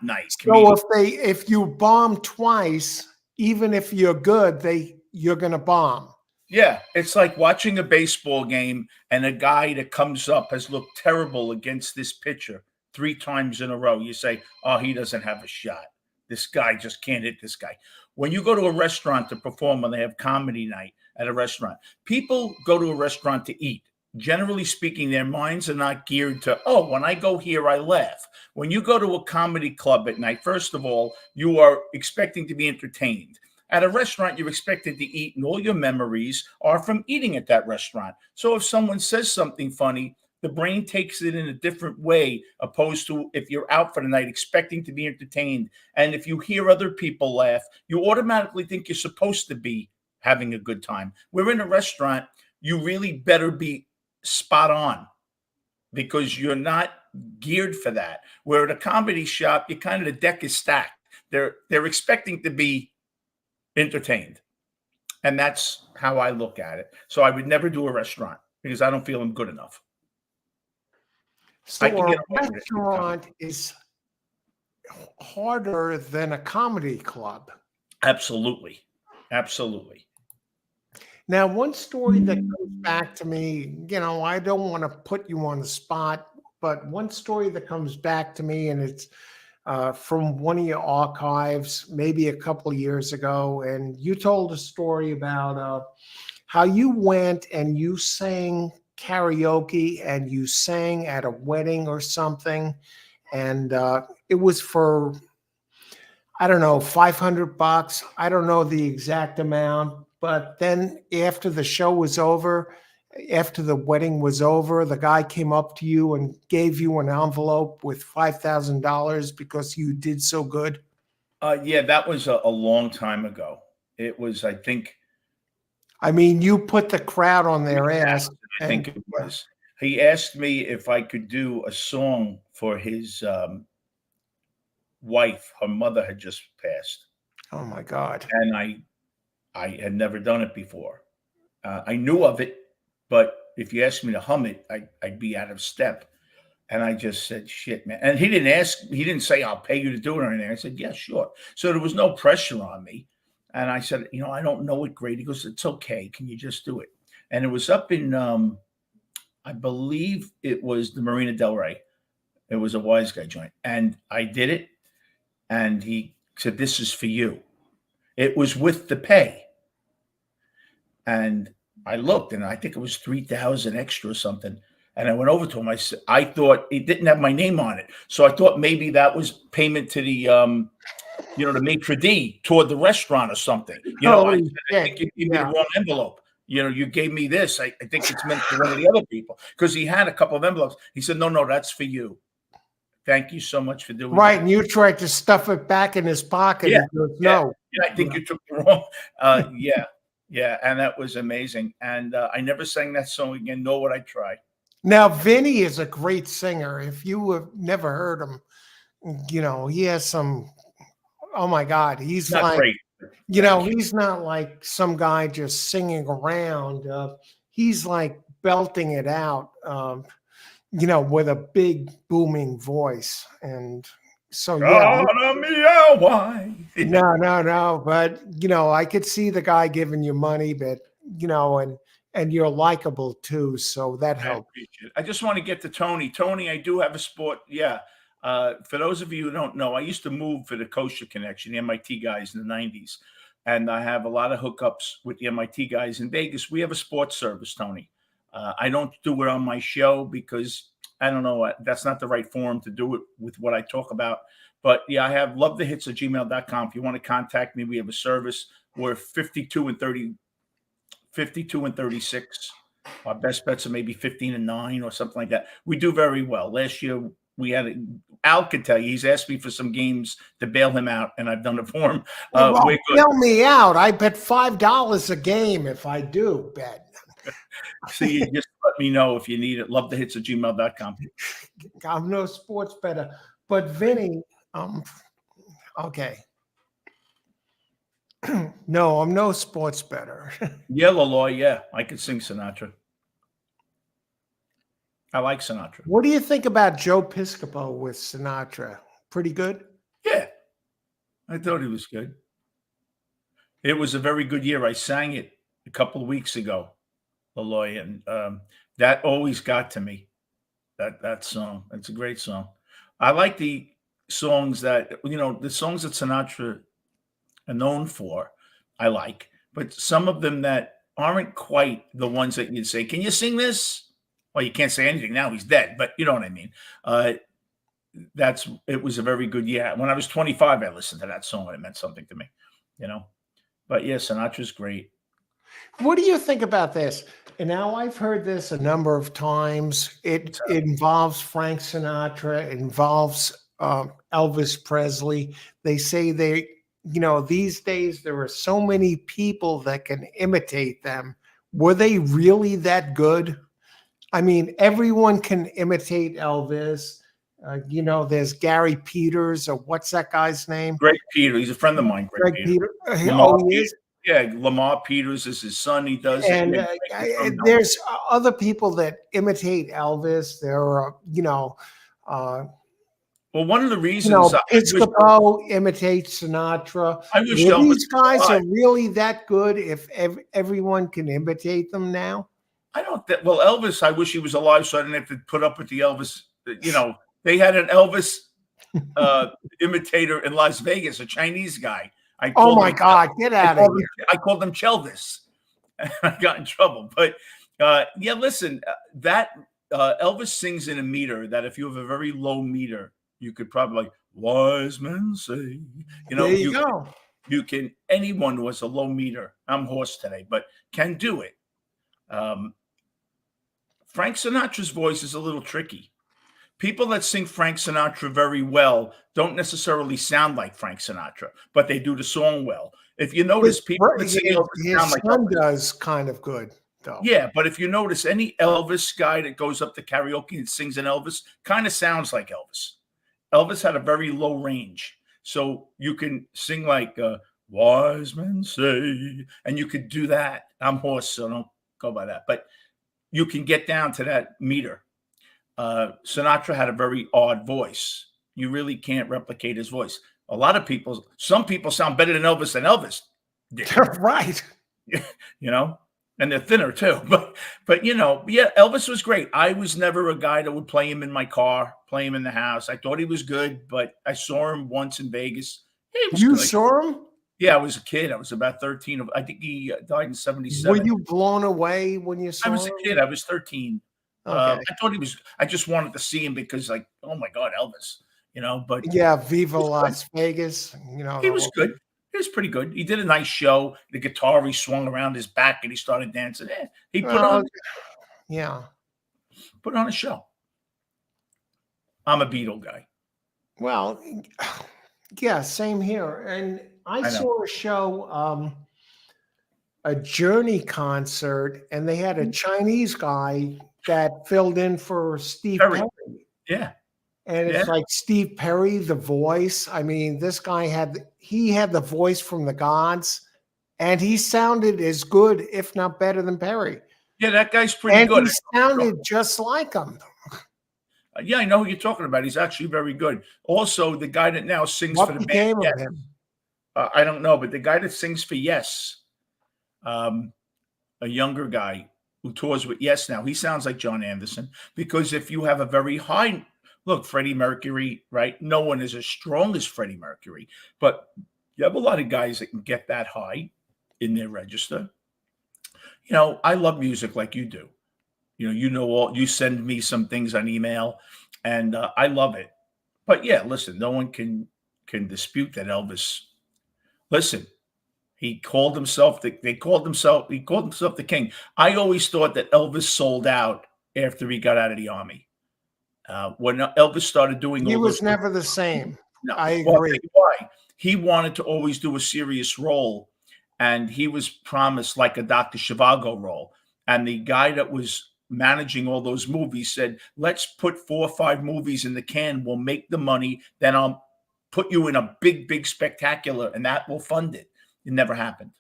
night. So Comedian. if you bomb twice, even if you're good, you're gonna bomb. Yeah, it's like watching a baseball game and a guy that comes up has looked terrible against this pitcher 3 times in a row. You say, oh, he doesn't have a shot. This guy just can't hit this guy. When you go to a restaurant to perform when they have comedy night at a restaurant, people go to a restaurant to eat. Generally speaking, their minds are not geared to, oh, when I go here, I laugh. When you go to a comedy club at night, first of all, you are expecting to be entertained. At a restaurant, you're expected to eat, and all your memories are from eating at that restaurant. So if someone says something funny, the brain takes it in a different way, opposed to if you're out for the night expecting to be entertained. And if you hear other people laugh, you automatically think you're supposed to be having a good time. We're in a restaurant, you really better be spot on because you're not geared for that. Where at a comedy shop, you kind of the deck is stacked. They're expecting to be entertained. And that's how I look at it. So I would never do a restaurant because I don't feel I'm good enough. I So can a get away with it. restaurant is harder than a comedy club. Absolutely. Absolutely. Now, one story that comes back to me, I don't want to put you on the spot, but one story that comes back to me, and it's from one of your archives, maybe a couple of years ago, and you told a story about how you went and you sang karaoke and you sang at a wedding or something, and it was for, I don't know, $500. I don't know the exact amount, but then after the show was over, after the wedding was over, the guy came up to you and gave you an envelope with $5,000 because you did so good. Yeah, that was a long time ago. It was, I think, I mean, you put the crowd on their 3,000, ass, I think and it was. He asked me if I could do a song for his wife. Her mother had just passed, oh my God. and I had never done it before. I knew of it, but if you asked me to hum it, I'd be out of step. And I just said, shit, man. And he didn't say, I'll pay you to do it or anything. I said, yeah, sure. So there was no pressure on me. And I said, I don't know it great. He goes, it's okay. Can you just do it? And it was up in, I believe it was the Marina Del Rey. It was a Wise Guy joint. And I did it. And he said, this is for you. It was with the pay. And I looked, and I think it was 3,000 extra or something. And I went over to him. I thought it didn't have my name on it, so I thought maybe that was payment to the the maitre d' toward the restaurant or something. I think you gave me the wrong envelope. You gave me this. I think it's meant for one of the other people, because he had a couple of envelopes. He said, no, that's for you. Thank you so much for doing right. that. And you tried to stuff it back in his pocket. Yeah, he goes, no. Yeah, I think you took the wrong. Yeah, and that was amazing. And I never sang that song again, nor would I try. Now, Vinny is a great singer. If you have never heard him, he has some, oh my God, he's Not like, great. he's not like some guy just singing around. He's like belting it out, with a big booming voice. And so, yeah. No. But, I could see the guy giving you money, but, and you're likable too. So that helps. I just want to get to Tony. Tony, I do have a sport. Yeah. For those of you who don't know, I used to move for the Kosher Connection, the MIT guys in the 90s. And I have a lot of hookups with the MIT guys in Vegas. We have a sports service, Tony. I don't do it on my show because I don't know, that's not the right forum to do it with what I talk about. But yeah, I have lovethehits@gmail.com. If you want to contact me, we have a service. We're 52 and 36. Our best bets are maybe 15-9 or something like that. We do very well. Last year we had Al could tell you, he's asked me for some games to bail him out, and I've done it for him. Bail me out. I bet $5 a game if I do bet. So you just let me know if you need it. Lovethehits@gmail.com. I'm no sports bettor, but Vinny, okay. No, I'm no sports bettor. Yeah, Laloy, yeah, I could sing Sinatra. I like Sinatra. What do you think about Joe Piscopo with Sinatra? Pretty good? Yeah, I thought he was good. It was a very good year. I sang it a couple of weeks ago, Laloy, and that always got to me. That song. It's a great song. I like the songs that the songs that Sinatra are known for. I like, but some of them that aren't quite the ones that you'd say, "Can you sing this?" Well, you can't say anything now; he's dead. But you know what I mean. It was a very good year. When I was 25, I listened to that song, and it meant something to me. But yeah, Sinatra's great. What do you think about this? And now I've heard this a number of times. It involves Frank Sinatra, it involves Elvis Presley. They say these days there are so many people that can imitate them. Were they really that good? I mean, everyone can imitate Elvis. There's Gary Peters, or what's that guy's name? Greg Peters. He's a friend of mine. Greg Peters. He is? Yeah, Lamar Peters is his son. He does. And there's other people that imitate Elvis. There are, well, one of the reasons Piscopo imitates Sinatra. These guys are really that good if everyone can imitate them now? I don't think. Well, Elvis, I wish he was alive so I didn't have to put up with the Elvis. They had an Elvis imitator in Las Vegas, a Chinese guy. Oh my God, get out of here. I called him Chelvis. I got in trouble. But yeah, listen, that Elvis sings in a meter that if you have a very low meter, you could probably, like, wise men say, there you go. You can, anyone who has a low meter, I'm hoarse today, but can do it. Frank Sinatra's voice is a little tricky. People that sing Frank Sinatra very well don't necessarily sound like Frank Sinatra, but they do the song well. If you notice, people that sing Elvis sound like Elvis. Does kind of good, though. Yeah, but if you notice, any Elvis guy that goes up to karaoke and sings an Elvis kind of sounds like Elvis. Elvis had a very low range, so you can sing like wise men say, and you could do that. I'm hoarse, so don't go by that. But you can get down to that meter. Sinatra had a very odd voice. You really can't replicate his voice. Some people sound better than Elvis did. Right. You know, and they're thinner too. But yeah, Elvis was great. I was never a guy that would play him in my car, play him in the house. I thought he was good, but I saw him once in Vegas. He was You good. saw him? Yeah, I was a kid. I was about 13. I think he died in Were 77. you blown away when you I saw was a him? kid. I was 13. Okay. I thought he was. I just wanted to see him because, like, oh my God, Elvis. But Yeah, Viva he was good. Las Vegas. He was good. He was pretty good. He did a nice show. The guitar he swung around his back and he started dancing. He Well, yeah. put on a show. I'm a Beatle guy. Well, yeah, same here. And I I know. saw a show, a Journey concert, and they had a Chinese guy that filled in for Steve Perry. Perry. Yeah. And Yeah. it's like Steve Perry, the voice. I mean, this guy had the voice from the gods, and he sounded as good, if not better, than Perry. Yeah, that guy's pretty And good. he sounded just like him. Yeah, I know who you're talking about. He's actually very good. Also, the guy that now sings What for the band, became Yes. of him? I don't know, but the guy that sings for Yes, a younger guy who tours with Yes now, he sounds like John Anderson. Because if you have a very high look, Freddie Mercury, right? No one is as strong as Freddie Mercury, but you have a lot of guys that can get that high in their register. I love music like you do. You send me some things on email, and I love it. But yeah, listen, no one can dispute that Elvis. Listen, he called himself he called himself the king. I always thought that Elvis sold out after he got out of the army. When Elvis started doing He all was those, never the same. no, I well, I'll agree. tell you why. He wanted to always do a serious role, and he was promised like a Dr. Zhivago role. And the guy that was managing all those movies said, "Let's put 4 or 5 movies in the can. We'll make the money. Then I'll put you in a big, big spectacular, and that will fund it." It never happened.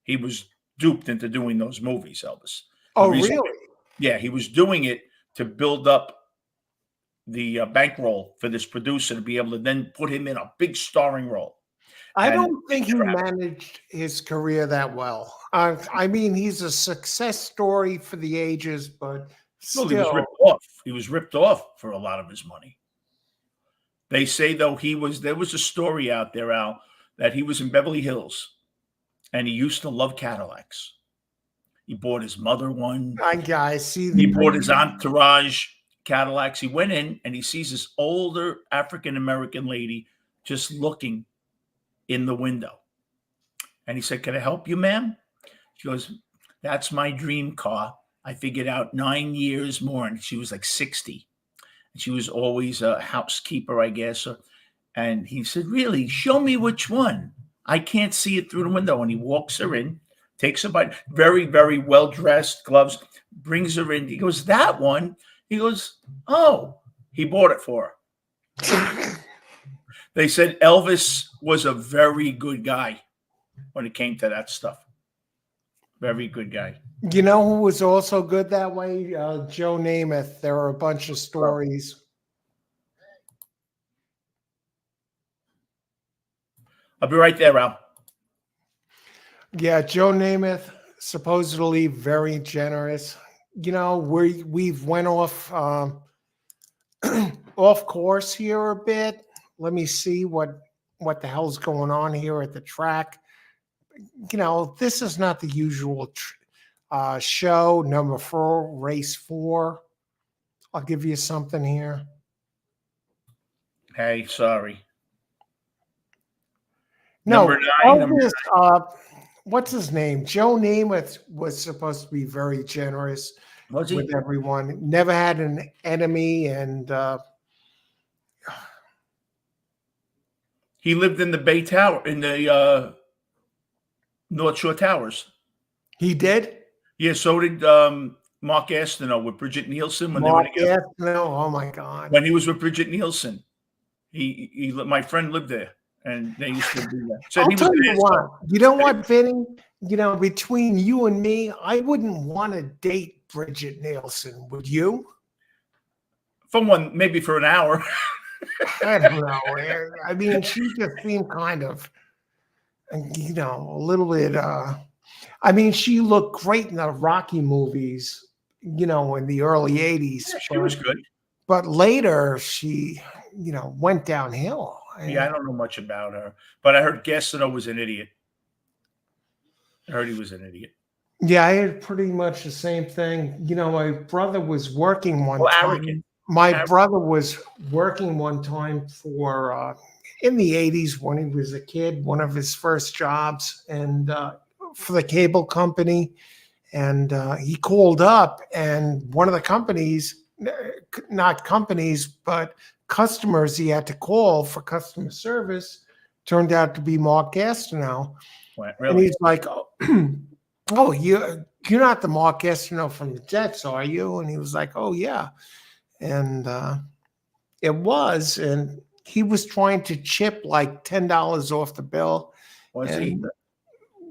He was duped into doing those movies, Elvis. The Oh, reason- really? Yeah, he was doing it to build up the bankroll for this producer to be able to then put him in a big starring role. I And don't think he never happened. managed his career that well. I mean, he's a success story for the ages, but Well, he was still, ripped off. He was ripped off for a lot of his money. They say, though, there was a story out there, Al, that he was in Beverly Hills and he used to love Cadillacs. He bought his mother one. I see He the bought his entourage Cadillacs. He went in and he sees this older African-American lady just looking in the window. And he said, "Can I help you, ma'am?" She goes, "That's my dream car. I figured out 9 years more." And she was like 60. And she was always a housekeeper, I guess. And he said, "Really? Show me which one. I can't see it through the window." And he walks her in, takes her by, very, very well dressed, gloves, brings her in. He goes, "That one?" He goes, "Oh," he bought it for her. They said Elvis was a very good guy when it came to that stuff. Very good guy. You know who was also good that way? Joe Namath. There are a bunch of stories. I'll be right there, Al. Yeah, Joe Namath, supposedly very generous. We've went off off course here a bit. Let me see what the hell's going on here at the track. This is not the usual show. Number 4, race 4. I'll give you something here. Hey, sorry. No, Number 9. what's his name? Joe Namath was supposed to be very generous Was he? with everyone. Never had an enemy, and He lived in the Bay Tower, in the North Shore Towers. he did. Yeah, so did Mark Astanow with Bridget Nielsen when they were Mark together. Astanow, oh my God. When he was with Bridget Nielsen, my friend lived there, and they used to do that. Said I'll he was tell an you asshole. what. You know what, Vinny? Between you and me, I wouldn't want to date Bridget Nielsen. Would you? maybe for an hour. I don't know. I mean, she just seemed kind of, a little bit. I mean, she looked great in the Rocky movies, in the early '80s. Yeah, she was good. But later, she, went downhill. Yeah, I don't know much about her, but I heard Gastineau was an idiot. I heard he was an idiot. Yeah, I had pretty much the same thing. My brother was working one Well, time. arrogant. My brother was working one time for in the '80s when he was a kid, one of his first jobs, and for the cable company. And he called up, and one of the companies, not companies, but customers he had to call for customer service, turned out to be Mark Gastineau. What, And really? he's like, "Oh, you're not the Mark Gastineau from the Jets, are you?" And he was like, "Oh, yeah." And it was, and he was trying to chip like $10 off the bill. Was he? And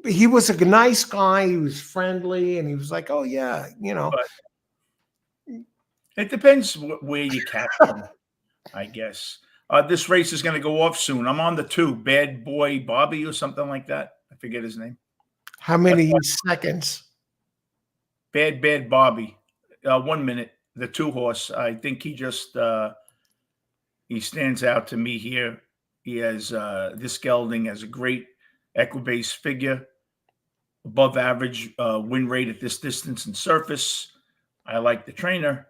he was a nice guy. He was friendly, and he was like, "Oh yeah, But it depends where you catch them, I guess. This race is going to go off soon. I'm on the 2, Bad Boy Bobby or something like that. I forget his name. how many seconds?" Bad Bobby. 1 minute. The 2 horse. I think he just he stands out to me here. He has this gelding has a great equibase figure, above average win rate at this distance and surface. I like the trainer,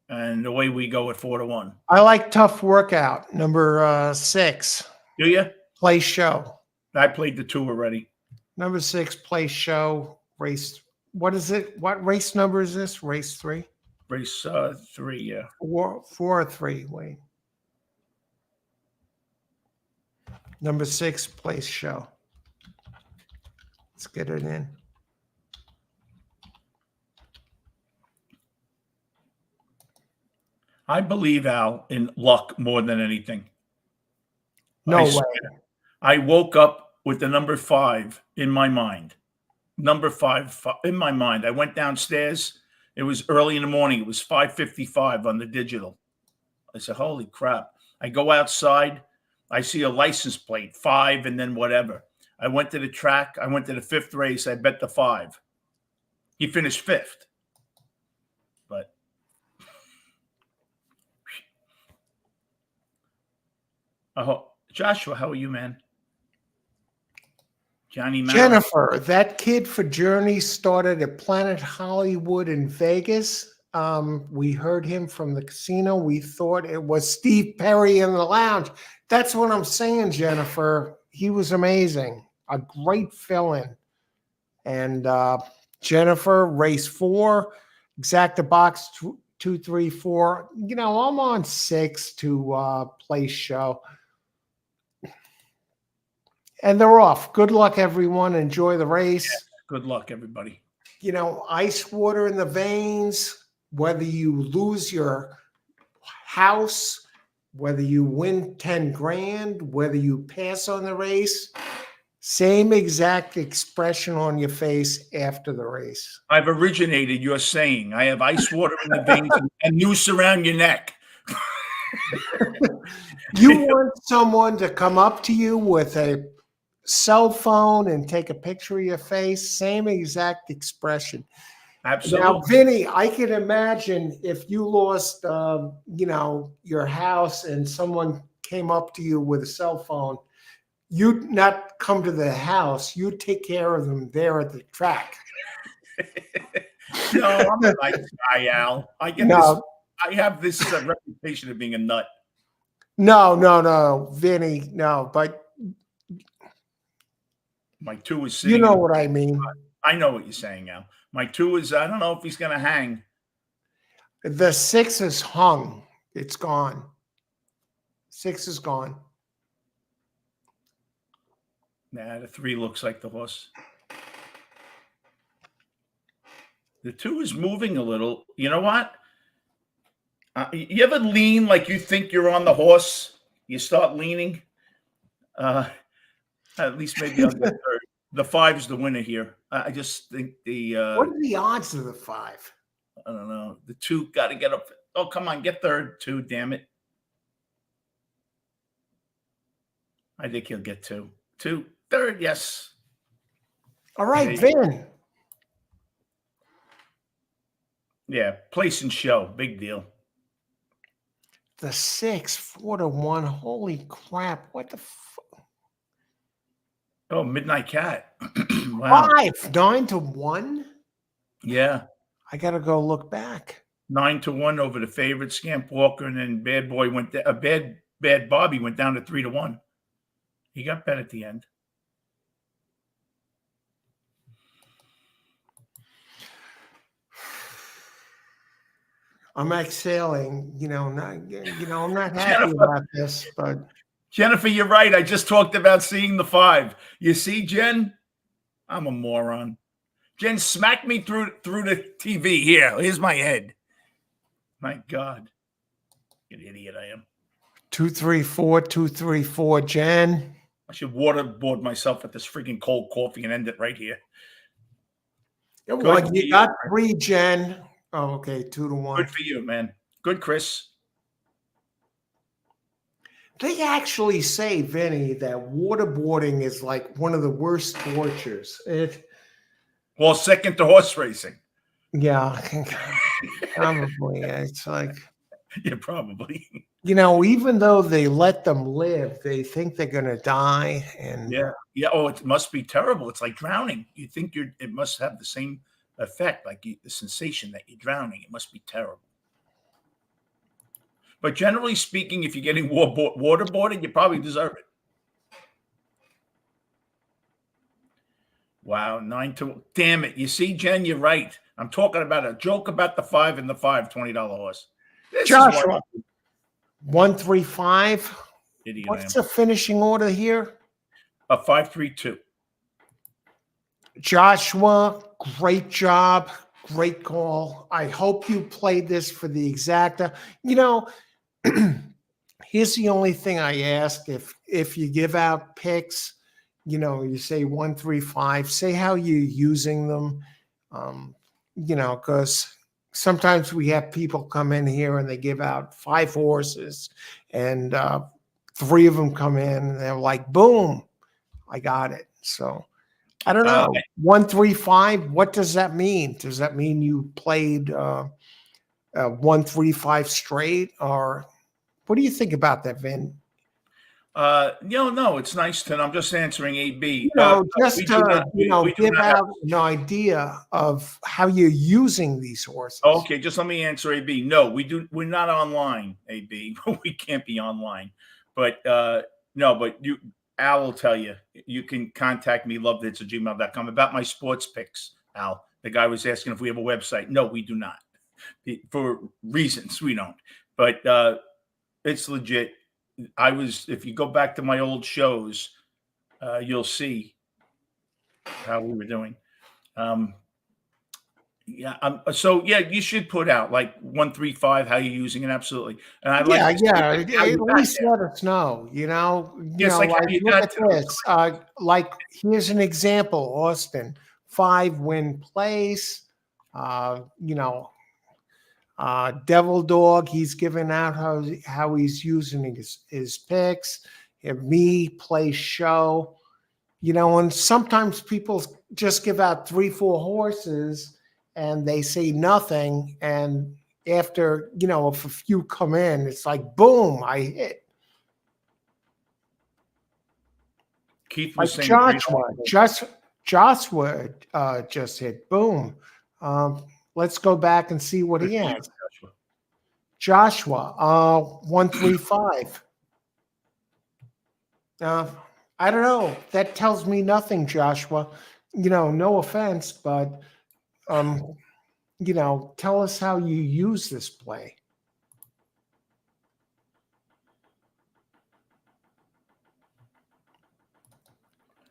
and away we go at 4-1. I like Tough Workout, number 6, Do you? Place Show. I played the 2 already. Number 6, Place Show, race. What is it? What race number is this? Race 3? Race 3, yeah. 4 or 3, wait. Number 6, Place Show. Let's get it in. I believe, Al, in luck more than anything. No way. I woke up with the number 5 in my mind. Number 5 in my mind. I went downstairs. It was early in the morning. It was 5:55 on the digital. I said, holy crap. I go outside. I see a license plate, 5 and then whatever. I went to the track. I went to the 5th race. I bet the 5. He finished 5th. But Joshua, how are you, man? Johnny Mauer. Jennifer, that kid for Journey started at Planet Hollywood in Vegas. We heard him from the casino. We thought it was Steve Perry in the lounge. That's what I'm saying, Jennifer. He was amazing. A great fill-in. And Jennifer, race 4, exacta box 2, 3, 4. I'm on 6 to Place Show. And they're off. Good luck, everyone. Enjoy the race. Yes, good luck, everybody. Ice water in the veins, whether you lose your house, whether you win 10 grand, whether you pass on the race, same exact expression on your face after the race. I've originated your saying. I have ice water in the veins and noose around your neck. You want someone to come up to you with a cell phone and take a picture of your face, same exact expression. Absolutely. Now, Vinny, I can imagine if you lost, your house and someone came up to you with a cell phone, you'd not come to the house. You'd take care of them there at the track. No, I'm a nice guy, Al. I have this reputation of being a nut. No, Vinny, no, but my 2 is sitting. You know what I mean. I know what you're saying, Al. My 2 is, I don't know if he's going to hang. The 6 is hung. It's gone. 6 is gone. Nah, the 3 looks like the horse. The 2 is moving a little. You know what? You ever lean like you think you're on the horse? You start leaning. At least maybe on the 3rd. The 5 is the winner here. I just think the. What are the odds of the 5? I don't know. The 2 got to get up. Oh, come on, get third too, damn it. I think he'll get two. Third, yes. All right, Hey. Vin. Yeah, place and show, big deal. The 6, 4-1. Holy crap. What the Oh, Midnight Cat. Wow. 5, 9-1? Yeah. I got to go look back. 9-1 over the favorite, Scamp Walker, and then Bad Boy went Bad Bobby went down to 3-1. He got bet at the end. I'm exhaling, I'm not happy about this, but Jennifer, you're right. I just talked about seeing the 5. You see, Jen? I'm a moron. Jen smacked me through the TV. Here's my head. My God. What an idiot I am. 234, Jen. I should waterboard myself with this freaking cold coffee and end it right here. Well, you got 3, Jen. Oh, okay, 2-1. Good for you, man. Good, Chris. They actually say, Vinny, that waterboarding is like one of the worst tortures. Well, second to horse racing. Yeah, probably. It's like, yeah, probably. Even though they let them live, they think they're going to die. And yeah. Oh, it must be terrible. It's like drowning. You think it must have the same effect, like the sensation that you're drowning. It must be terrible. But generally speaking, if you're getting waterboarded, you probably deserve it. Wow, 9-2. Damn it. You see, Jen, you're right. I'm talking about a joke about the 5 and the $5 $20 horse. Joshua, 135. Idiot. What's the finishing order here? 5-3-2. Joshua, great job. Great call. I hope you played this for the exacta. Here's the only thing I ask. If you give out picks, you say 1, 3, 5, say how you're using them. Because sometimes we have people come in here and they give out 5 horses and 3 of them come in and they're like, boom, I got it. So I don't know. 1, 3, 5. What does that mean? Does that mean you played 1, 3, 5 straight, or what do you think about that, Vin? No, it's nice to. I'm just answering AB. Just to give out an idea of how you're using these horses. Okay, just let me answer AB. No, we're not online, AB. We can't be online. But no, but Al will tell you. You can contact me, lovethits@gmail.com, about my sports picks, Al. The guy was asking if we have a website. No, we do not. For reasons we don't. But it's legit. If you go back to my old shows, you'll see how we were doing. You should put out like 1, 3, 5, how you're using it. Absolutely. And I like, at least let us know, look at this. Like, here's an example, Austin, 5 win place, Devil Dog, he's giving out how he's using his picks. Me play show, and sometimes people just give out 3, 4 horses and they say nothing. And after, if a few come in, it's like, boom, I hit. Keith was saying Joshua just hit, boom. Let's go back and see what he has. Joshua, 1, 3, 5. I don't know. That tells me nothing, Joshua. No offense, but tell us how you use this play.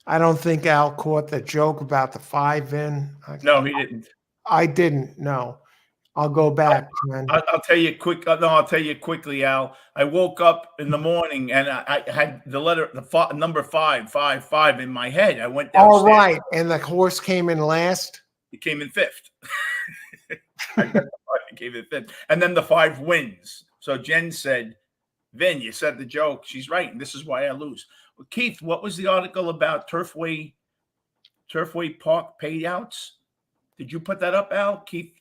I don't think Al caught the joke about the 5 in. No, he didn't. I didn't. No. I'll go back, man. I'll tell you quick. No, I'll tell you quickly, Al. I woke up in the morning and I had the number 5, 5, 5 in my head. I went downstairs. All right, and the horse came in last. It came in 5th. I got gave it 5th. And then the 5 wins. So Jen said, Vin, you said the joke. She's right. And this is why I lose. Well, Keith, what was the article about Turfway Park payouts? Did you put that up, Al? Keith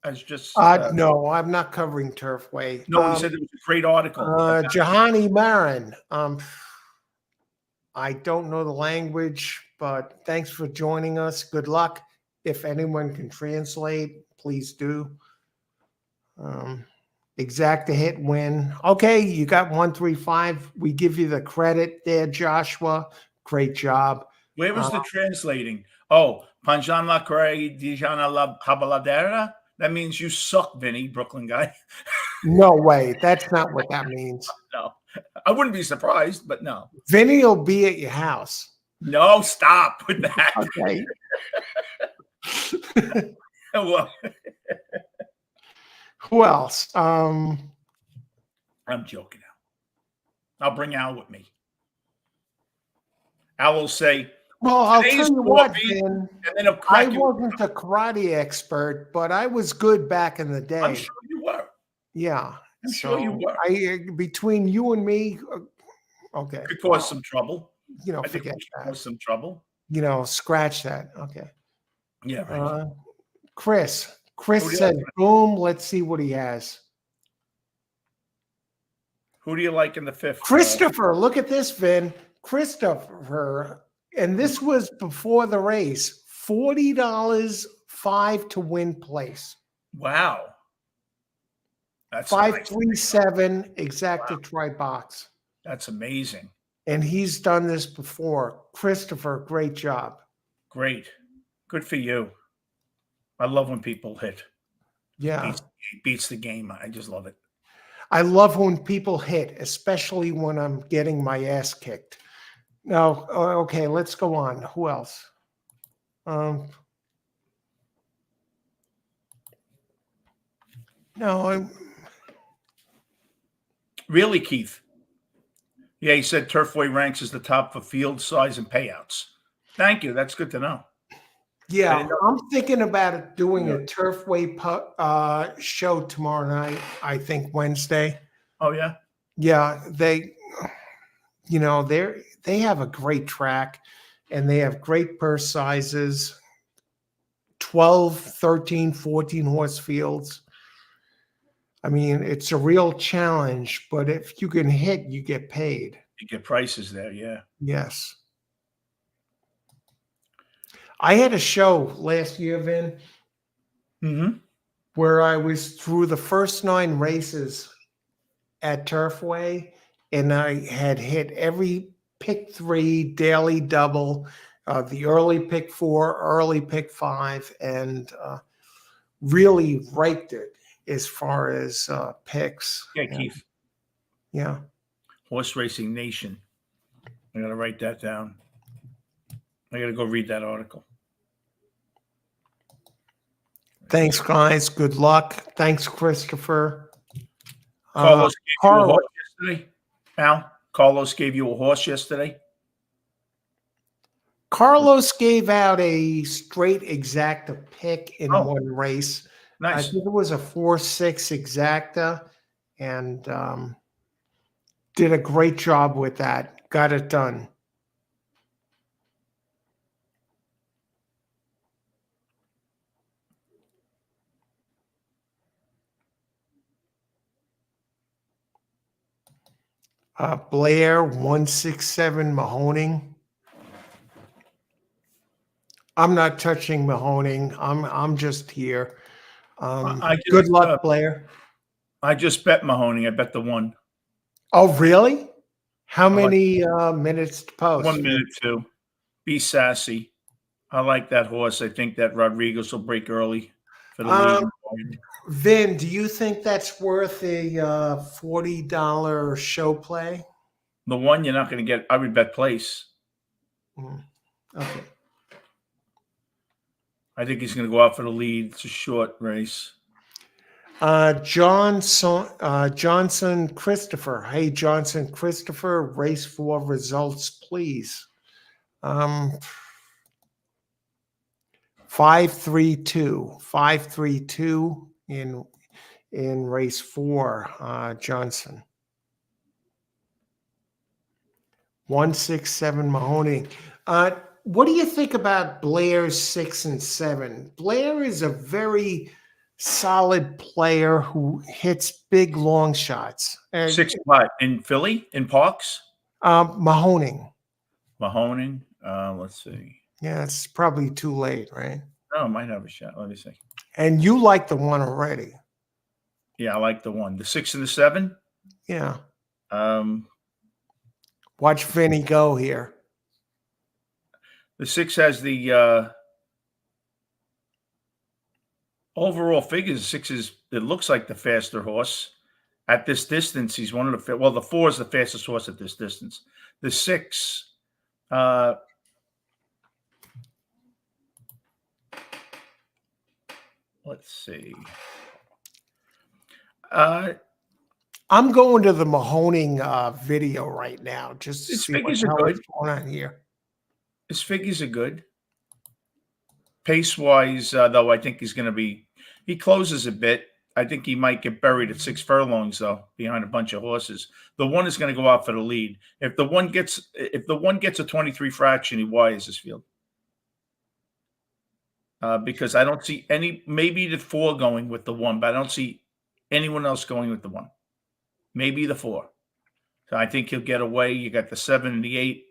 has just No, I'm not covering Turfway. no, he said it was a great article. Jahani Marin. I don't know the language, but thanks for joining us. Good luck. If anyone can translate, please do. Exact a hit win. Okay, you got 135. We give you the credit there, Joshua. Great job. Where was the translating? Oh, Panjan la Correa Dijana la Habaladera? That means you suck, Vinny, Brooklyn guy. No way. That's not what that means. No, I wouldn't be surprised, but no. Vinny will be at your house. No, stop with that. Okay. Well, Who else? I'm joking now. I'll bring Al with me. Al will say, well, I'll tell you what, Vin, Ben, and then I wasn't a karate expert, but I was good back in the day. I'm sure you were. Yeah. I'm sure you were. Between you and me, okay. Could cause some trouble. You know, I think forget we could that. cause some trouble. You know, scratch that. Okay. Yeah, right. Chris said, boom, let's see what he has. Who do you like in the 5th? Christopher, look at this, Vin. Christopher, and this was before the race, $40, 5 to win place. Wow. That's 537 exacta try box. That's amazing. And he's done this before. Christopher, great job. Great. Good for you. I love when people hit. Yeah. Beats the game. I just love it. I love when people hit, especially when I'm getting my ass kicked. Now, okay, let's go on. Who else? No, really, Keith. Yeah, he said Turfway ranks as the top for field size and payouts. Thank you. That's good to know. Yeah, I'm thinking about doing a Turfway show tomorrow night. I think Wednesday. Oh yeah. Yeah, they have a great track, and they have great purse sizes. 12, 13, 14 horse fields. I mean, it's a real challenge, but if you can hit, you get paid. You get prices there, yeah. Yes. I had a show last year, Vin, where I was through the first 9 races at Turfway, and I had hit every pick 3, daily double, the early pick 4, early pick 5, and really raked it as far as picks. Yeah, Keith. Yeah. Horse Racing Nation. I got to write that down. I got to go read that article. Thanks, guys. Good luck. Thanks, Christopher. Carlos gave you a horse yesterday. Al, Carlos gave you a horse yesterday. Carlos gave out a straight exacta pick in one race. Nice. I think it was a 4-6 exacta, and did a great job with that. Got it done. Blair 167 Mahoning. I'm not touching Mahoning. I'm just here. Good luck, Blair. I just bet Mahoning. I bet the 1. Oh, really? How many minutes to post? 1 minute, 2. Be sassy. I like that horse. I think that Rodriguez will break early for the lead. Vin, do you think that's worth a $40 show play? The 1 you're not going to get. I would bet place. Okay. I think he's going to go out for the lead. It's a short race. Johnson Christopher. Hey, Johnson Christopher, race 4 results, please. 532 in in race 4, Johnson. 167 Mahoney. What do you think about Blair's 6 and 7? Blair is a very solid player who hits big long shots. 6 what? In Philly? In Parx? Mahoning. Mahoning? Let's see. Yeah, it's probably too late, right? Oh, might have a shot. Let me see. And you like the one already. Yeah, I like the 1. The 6 and the 7? Yeah. Um, Watch Vinny go here. the 6 has the overall figures. 6 is, it looks like the faster horse. At this distance, he's one of the, well, the 4 is the fastest horse at this distance. The 6, let's see. I'm going to the Mahoning video right now just to His see what figures the are hell good. is going on here. His figures are good. Pace-wise, though, I think he's going to be, he closes a bit. I think he might get buried at 6 furlongs, though, behind a bunch of horses. The 1 is going to go out for the lead. If the 1 gets a 23 fraction, he wires his field. Because I don't see any, maybe the 4 going with the 1, but I don't see anyone else going with the 1. Maybe the 4. So I think he'll get away. You got the 7 and the 8.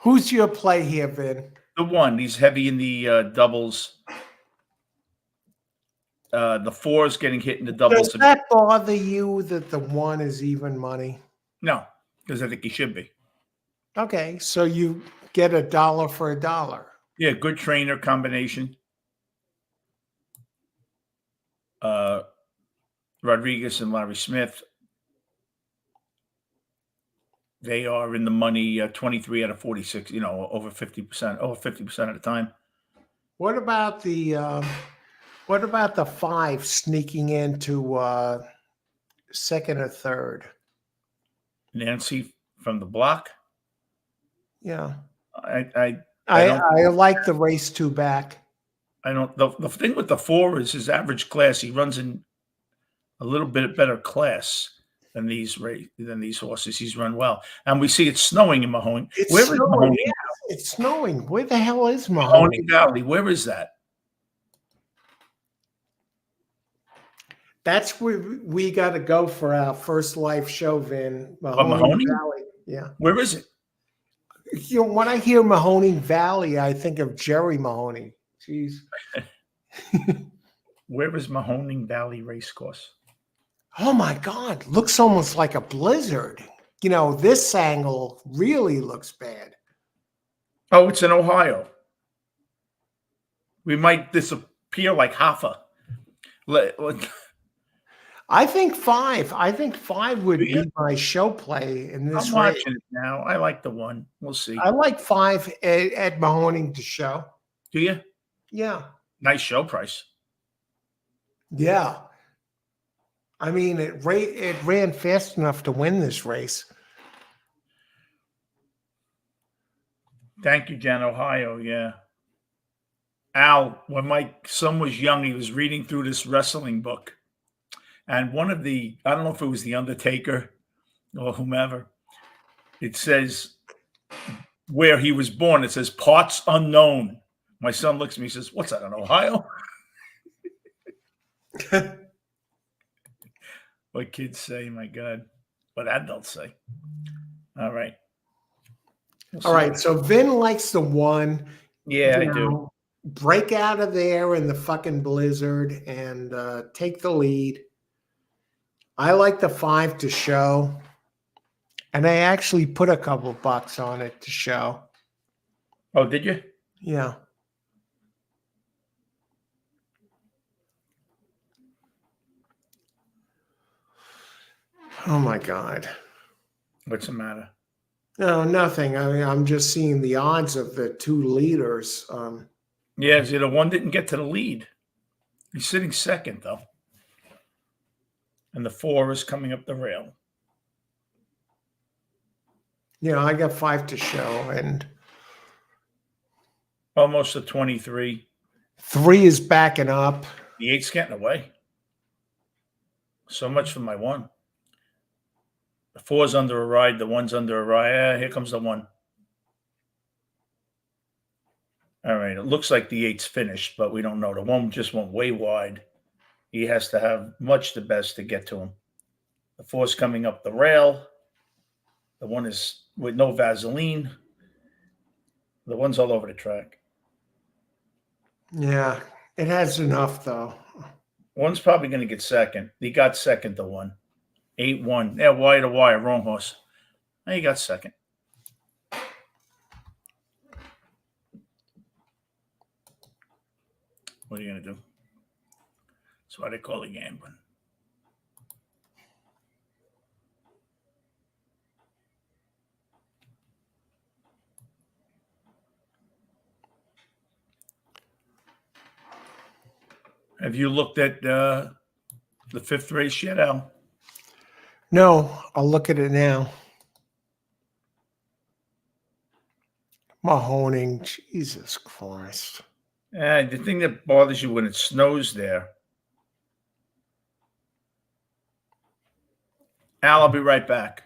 Who's your play here, Vin? The 1, he's heavy in the doubles. The 4 is getting hit in the doubles. Does that bother you that the 1 is even money? No, because I think he should be. Okay, so you get $1 for $1. Yeah, good trainer combination. Rodriguez and Larry Smith. They are in the money 23 out of 46, over 50%, over 50% of the time. What about the 5 sneaking into second or third? Nancy from the block. Yeah. I like the race 2 back. I don't. The thing with the 4 is his average class. He runs in a little bit better class than these horses. He's run well, and we see it's snowing in Mahoning. Where is Mahoning? Yeah, it's snowing. Where the hell is Mahoning? Mahoning Valley. Where is that? That's where we got to go for our first live show, Vin. Mahoning Valley. Yeah. Where is it? When I hear Mahoning Valley, I think of Jerry Mahoney. Jeez. Where is Mahoning Valley Racecourse? Oh my God. Looks almost like a blizzard. This angle really looks bad. Oh, it's in Ohio. We might disappear like Hoffa. I think 5. I think 5 would be my show play in this I'm watching it now. I like the 1. We'll see. I like 5 at Mahoning to show. Do you? Yeah. Nice show price. Yeah. I mean, it ran fast enough to win this race. Thank you, Jen. Ohio. Yeah. Al, when my son was young, he was reading through this wrestling book. And one of I don't know if it was The Undertaker or whomever, it says where he was born. It says parts unknown. My son looks at me and says, "What's that, in Ohio?" What kids say, my God. What adults say. All right. All right. So Vin likes the 1. Yeah, I do. Break out of there in the fucking blizzard and take the lead. I like the 5 to show. And I actually put a couple bucks on it to show. Oh, did you? Yeah. Oh my God. What's the matter? No, nothing. I mean, I'm just seeing the odds of the 2 leaders. Yeah, the 1 didn't get to the lead. He's sitting second, though. And the 4 is coming up the rail. I got 5 to show and almost a 23. 3 is backing up. The 8's getting away. So much for my 1. The 4's under a ride. The 1's under a ride. Here comes the 1. All right. It looks like the 8's finished, but we don't know. The 1 just went way wide. He has to have much the best to get to him. The 4's coming up the rail. The 1 is with no Vaseline. The 1's all over the track. Yeah, it has enough though. 1's probably going to get second. He got second to 1. 8-1. Yeah, wire to wire. Wrong horse. He got second. What are you going to do? That's why they call it gambling. Have you looked at the 5th race yet, Al? No, I'll look at it now. Mahoning, Jesus Christ. The thing that bothers you when it snows there. Al, I'll be right back.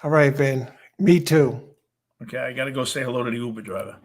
All right, Vin. Me too. Okay, I got to go say hello to the Uber driver.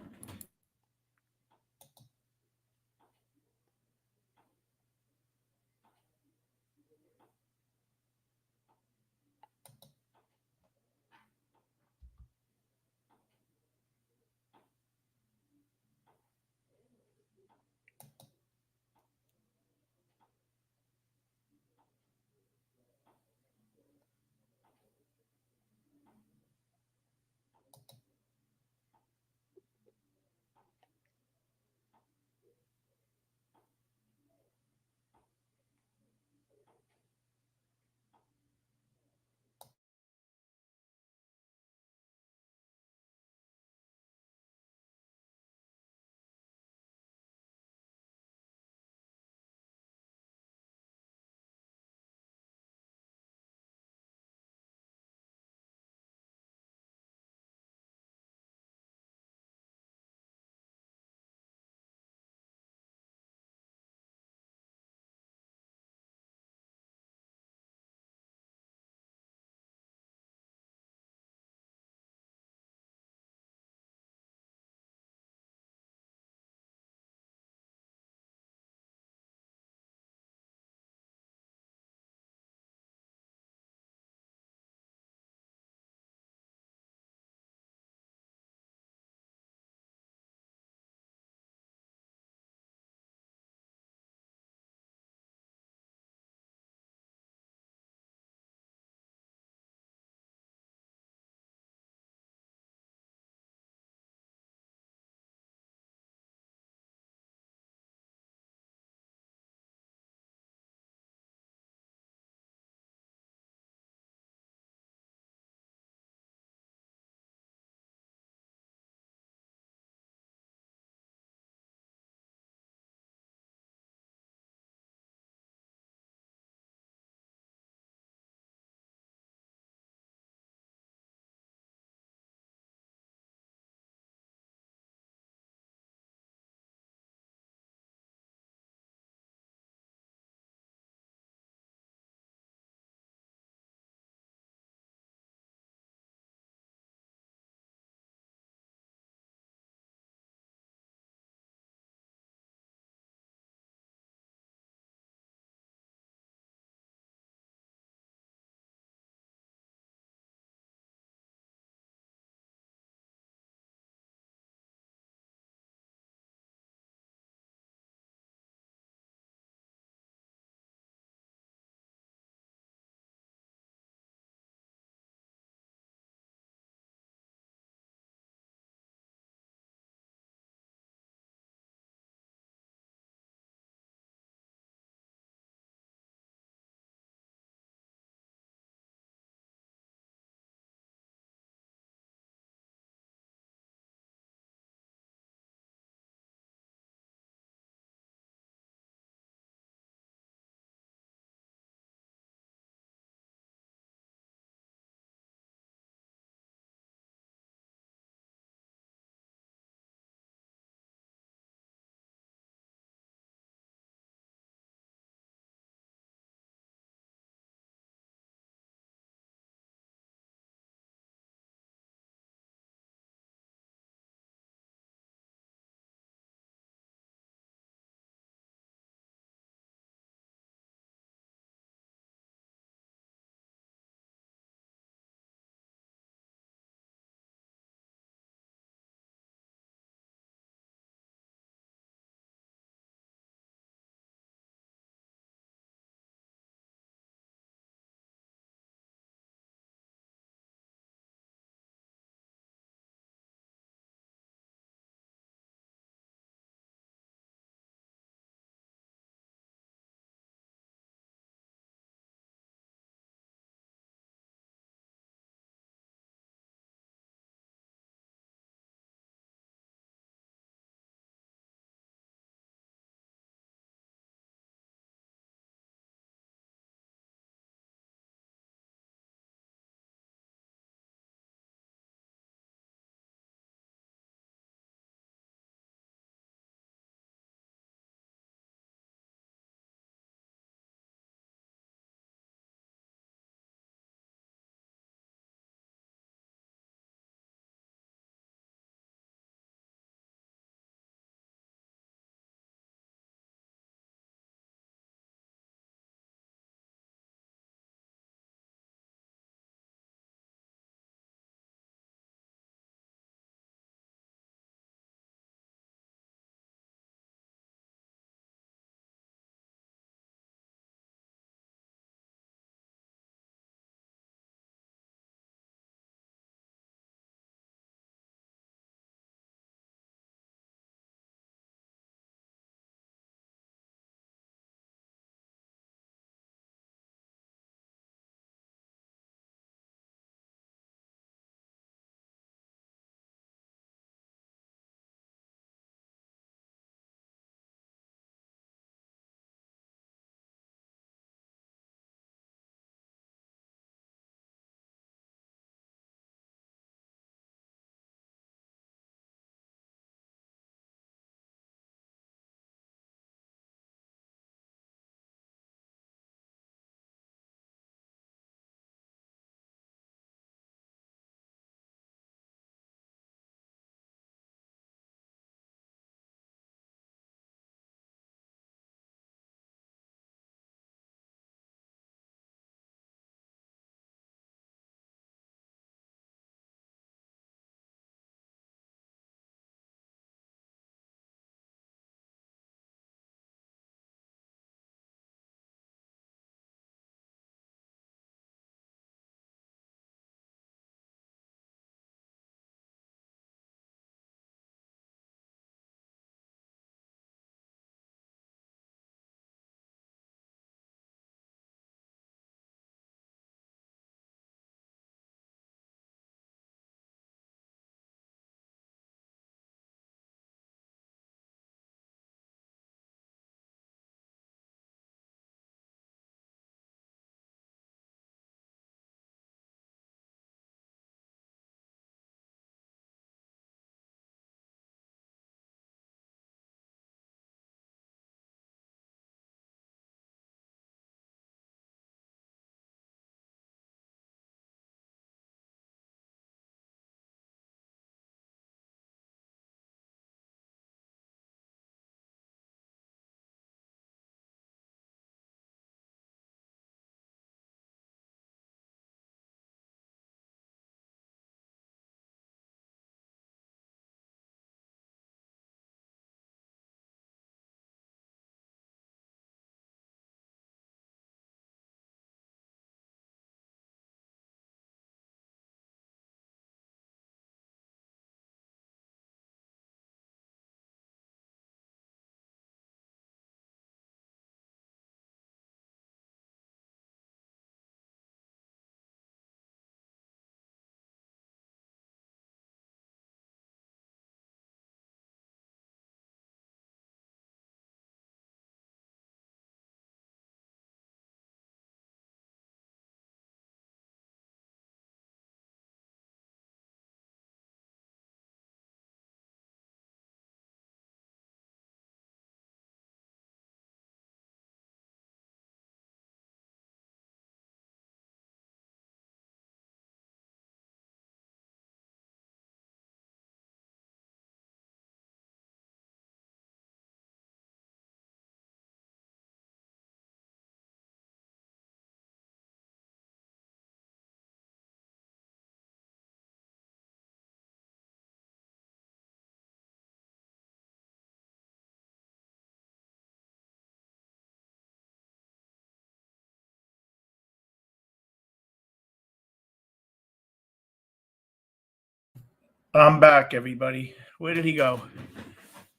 I'm back, everybody. Where did he go?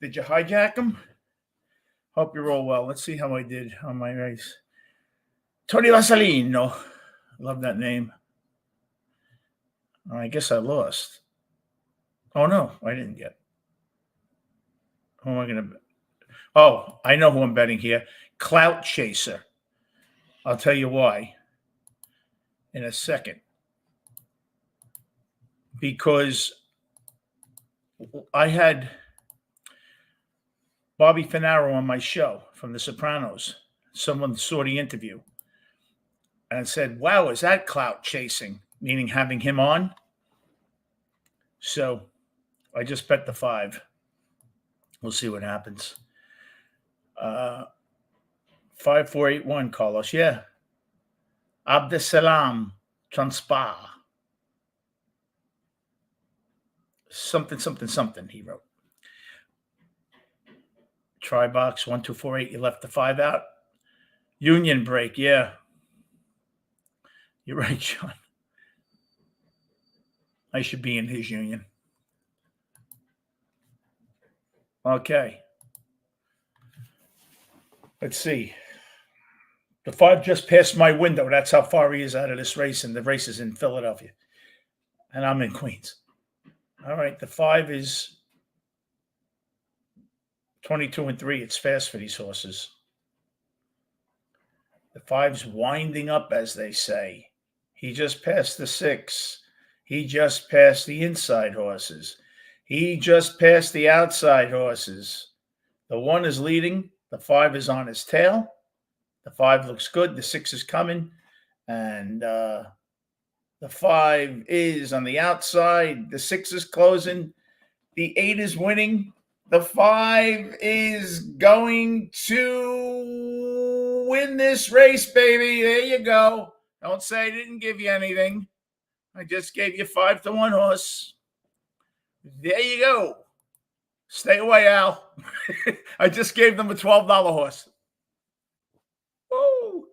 Did you hijack him? Hope you're all well. Let's see how I did on my race. Tony Vasalino. Love that name. I guess I lost. Oh, no, I didn't get. Who am I going to? Oh, I know who I'm betting here. Clout Chaser. I'll tell you why in a second. Because I had Bobby Finaro on my show from The Sopranos. Someone saw the interview and said, wow, is that clout chasing? Meaning having him on. So I just bet the 5. We'll see what happens. 5481, Carlos. Yeah. Abdesalam Transpar. Something, he wrote. Try box 1248. You left the 5 out. Union break. Yeah. You're right, Sean. I should be in his union. Okay. Let's see. The 5 just passed my window. That's how far he is out of this race, and the race is in Philadelphia. And I'm in Queens. All right. The 5 is 22-3. It's fast for these horses. The 5's winding up, as they say. He just passed the 6. He just passed the inside horses. He just passed the outside horses. The 1 is leading. The 5 is on his tail. The 5 looks good. The 6 is coming. And the 5 is on the outside. The 6 is closing. The 8 is winning. The 5 is going to win this race, baby. There you go. Don't say I didn't give you anything. I just gave you 5-1 horse. There you go. Stay away, Al. I just gave them a $12 horse. Oh.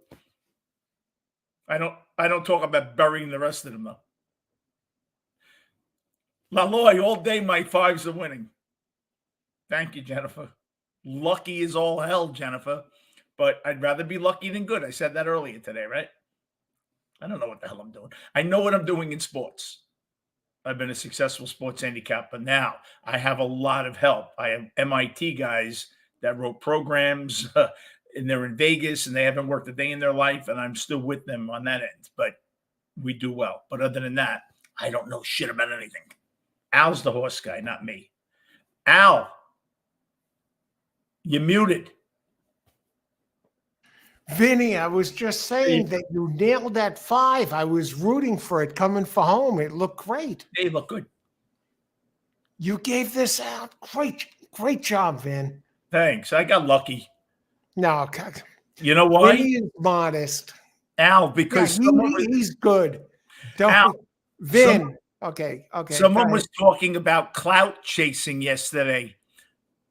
I don't talk about burying the rest of them, though. Laloy, all day my 5s are winning. Thank you, Jennifer. Lucky is all hell, Jennifer. But I'd rather be lucky than good. I said that earlier today, right? I don't know what the hell I'm doing. I know what I'm doing in sports. I've been a successful sports handicapper. Now I have a lot of help. I have MIT guys that wrote programs, and they're in Vegas, and they haven't worked a day in their life, and I'm still with them on that end. But we do well. But other than that, I don't know shit about anything. Al's the horse guy, not me. Al, you're muted. Vinny, I was just saying that you nailed that 5. I was rooting for it coming for home. It looked great. They look good. You gave this out. Great job, Vin. Thanks. I got lucky. No, you know why? Vinny is modest. Al, because he's good. Don't Al, Vin. Okay. Someone was talking about clout chasing yesterday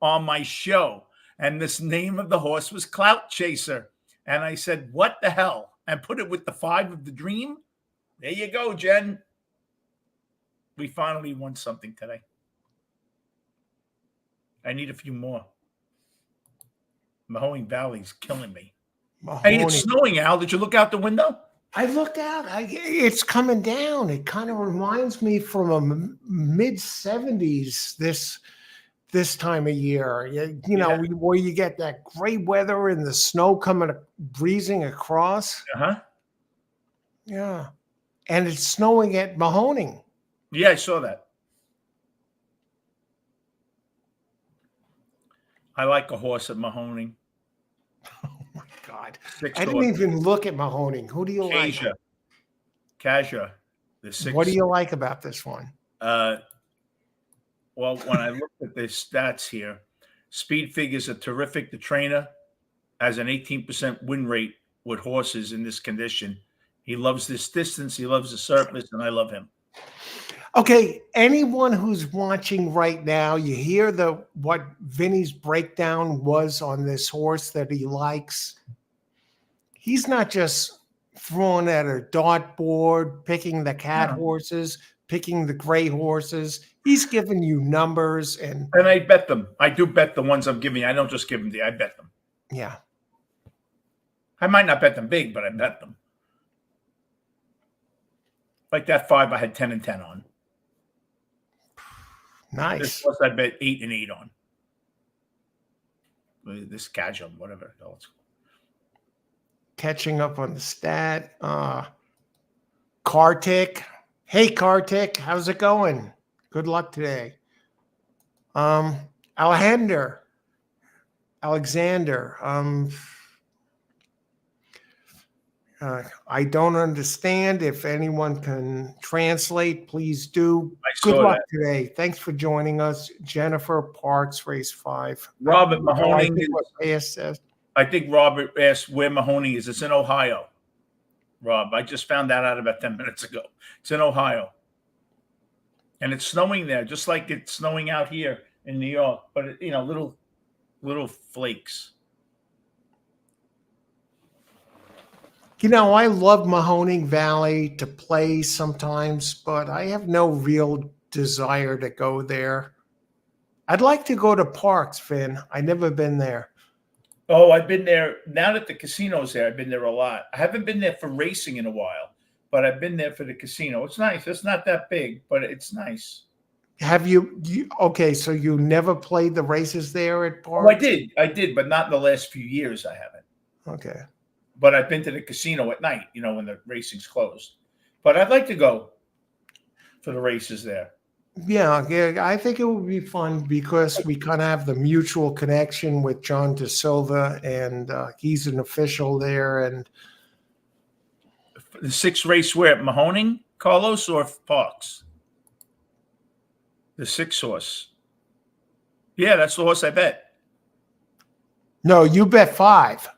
on my show, and this name of the horse was Clout Chaser. And I said, what the hell? And put it with the 5 of the dream. There you go, Jen. We finally won something today. I need a few more. Mahoning Valley's killing me. Hey, it's snowing, Al. Did you look out the window? I looked out. It's coming down. It kind of reminds me from a mid-70s this time of year, you know, where you get that great weather and the snow breezing across. Yeah. And it's snowing at Mahoning. Yeah, I saw that. I like a horse at Mahoning. Oh, my God. 6 I didn't even look at Mahoning. Who do you like? Kaja. The 6. What do you like about this one? Well, when I looked at the stats here, Speed Figures are terrific. The trainer has an 18% win rate with horses in this condition. He loves this distance. He loves the surface, and I love him. Okay, anyone who's watching right now, you hear what Vinny's breakdown was on this horse that he likes. He's not just throwing at a dartboard, picking the cat horses. picking the gray horses. He's giving you numbers and I bet them. I do bet the ones I'm giving you. I don't just give them I bet them. yeah. I might not bet them big, but I bet them. Like that 5 I had 10 and 10 on. Nice. This was I bet 8 and 8 on. This casual, whatever else. Catching up on the stat. Kartik. Hey Kartik, how's it going? Good luck today. Alexander. I don't understand. If anyone can translate, please do. Good luck today. Thanks for joining us. Jennifer, Parx, race 5. Robert Mahoning. I think Robert asked where Mahoning is. It's in Ohio. Rob, I just found that out about 10 minutes ago. It's in Ohio. And it's snowing there, just like it's snowing out here in New York. But, little flakes. I love Mahoning Valley to play sometimes, but I have no real desire to go there. I'd like to go to Parx, Finn. I've never been there. Oh, I've been there. Now that the casino's there, I've been there a lot. I haven't been there for racing in a while, but I've been there for the casino. It's nice. It's not that big, but it's nice. Have you okay, so you never played the races there at Parx? Oh, I did, but not in the last few years I haven't. Okay. But I've been to the casino at night, when the racing's closed. But I'd like to go for the races there. Yeah, I think it would be fun because we kind of have the mutual connection with John De Silva, and he's an official there. And the 6th race where? Mahoning, Carlos, or Parx? The 6th horse. Yeah, that's the horse I bet. No, you bet 5.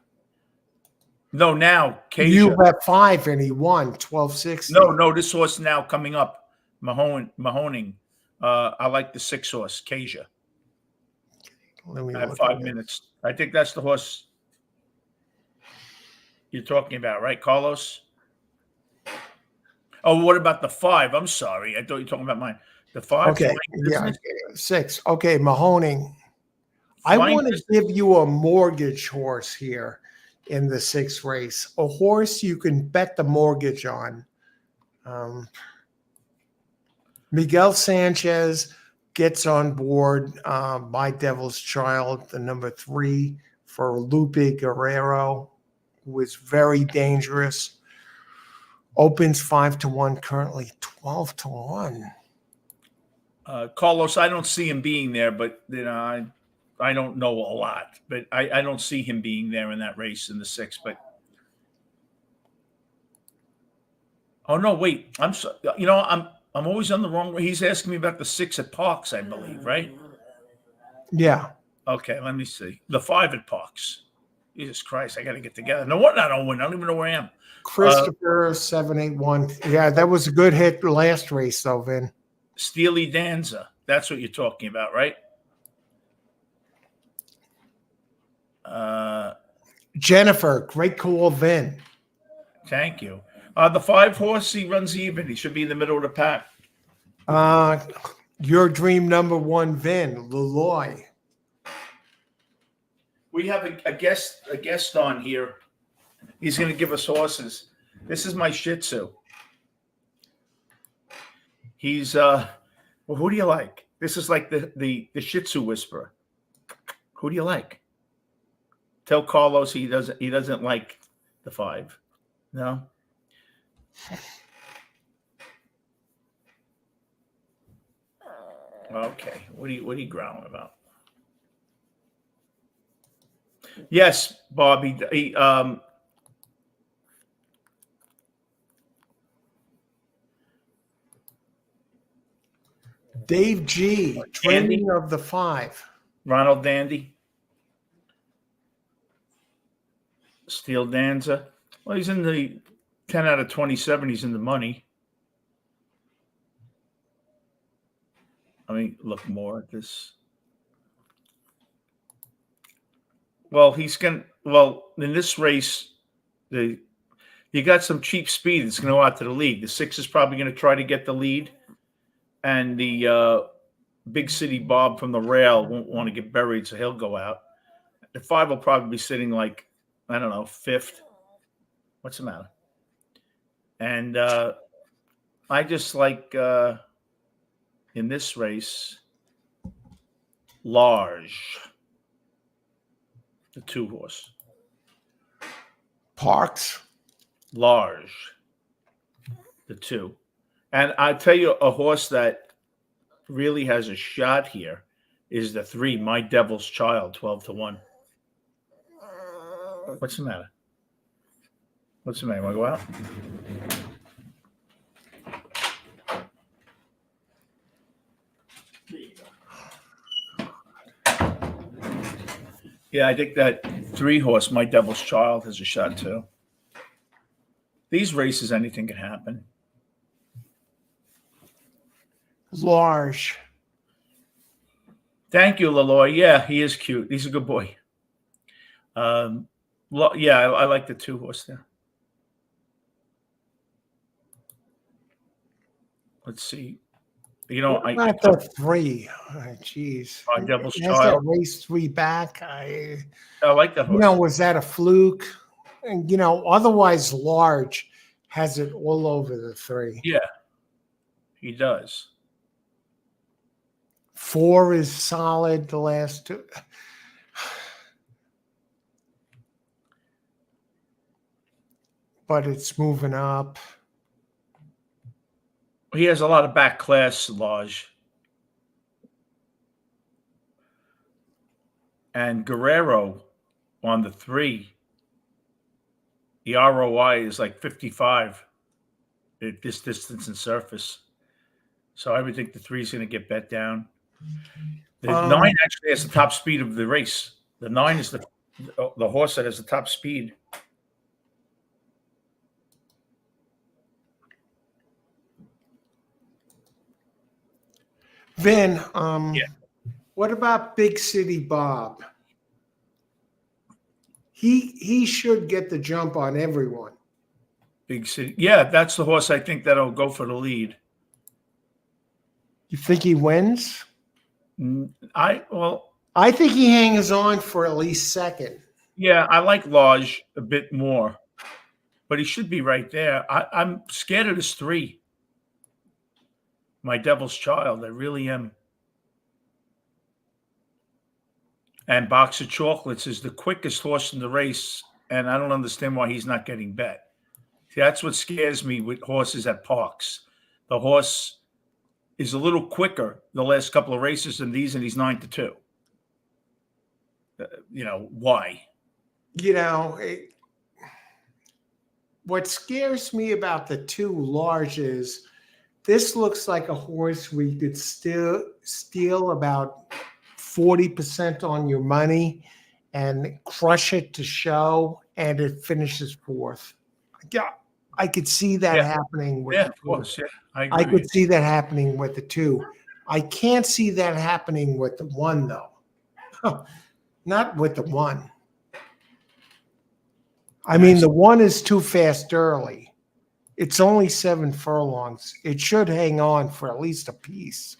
No, now Kasia. You bet 5 and he won 1260. No, this horse now coming up, Mahoning. I like the 6 horse, Kasia. I have 5 minutes. I think that's the horse you're talking about, right, Carlos? Oh, what about the 5? I'm sorry. I thought you were talking about mine. The 5? Okay, yeah, 6. Okay, Mahoning. I want to give you a mortgage horse here in the 6th race. A horse you can bet the mortgage on. Miguel Sanchez gets on board My Devil's Child, the number 3 for Lupe Guerrero, who is very dangerous. Opens 5-1, currently 12-1. Carlos, I don't see him being there, but I don't know a lot, but I don't see him being there in that race in the 6th. But oh no, wait, I'm so, I'm always on the wrong way. He's asking me about the 6 at Parx, I believe, right? Yeah. Okay, let me see. The 5 at Parx. Jesus Christ, I got to get together. No, what? I don't win. I don't even know where I am. Christopher 781. Yeah, that was a good hit last race, though, Vin. Steely Danza. That's what you're talking about, right? Jennifer, great call, Vin. Thank you. The 5 horse, he runs even. He should be in the middle of the pack. Your dream number 1, Vin, Leloy. We have a guest on here. He's going to give us horses. This is my Shih Tzu. He's well, who do you like? This is like the Shih Tzu whisperer. Who do you like? Tell Carlos he doesn't like the 5. No. Okay. What are you growling about? Yes, Bob. Dave G, trending of the 5. Ronald Dandy. Steel Danza. Well, he's in the 10 out of 27. He's in the money. Let me look more at this. Well, in this race, you got some cheap speed that's going to go out to the lead. The 6 is probably going to try to get the lead. and the Big City Bob from the rail won't want to get buried, so he'll go out. The 5 will probably be sitting like, I don't know, 5th. What's the matter? And I just like in this race, Large, the 2 horse. Parx. Large, the 2. And I tell you, a horse that really has a shot here is the 3, My Devil's Child, 12-1. What's the matter? What's the matter? Want to go out? Yeah, I think that 3 horse, My Devil's Child, has a shot too. These races, anything can happen. Large. Thank you, Laloy. Yeah, he is cute. He's a good boy. Yeah, I like the 2 horse there. Let's see. You know, What about the 3? Jeez. My Devil's Has that Child. race 3 back? I like that horse. You know, was that a fluke? And you know, otherwise, Large has it all over the 3. Yeah, he does. 4 is solid. The last 2. But it's moving up. He has a lot of back class, Lodge. And Guerrero on the 3, the ROI is like 55 at this distance and surface. So I would think the 3 is going to get bet down. The 9 actually has the top speed of the race. The 9 is the horse that has the top speed. Vin, Yeah. What about Big City Bob? He should get the jump on everyone. Big City. Yeah, that's the horse I think that'll go for the lead. You think he wins? I think he hangs on for at least second. Yeah, I like Lodge a bit more, but he should be right there. I'm scared of this 3. My Devil's Child. I really am. And Box of Chocolates is the quickest horse in the race, and I don't understand why he's not getting bet. See, that's what scares me with horses at Parx. The horse is a little quicker the last couple of races than these, and he's 9-2. You know, why? You know, what scares me about the 2 Large is this looks like a horse we could still steal about 40% on your money and crush it to show, and it finishes 4th. Yeah, I could see that happening with the 2. Of course. Yeah, I agree. I could see that happening with the 2. I can't see that happening with the 1, though. Not with the 1. I mean, the 1 is too fast early. It's only 7 furlongs. It should hang on for at least a piece.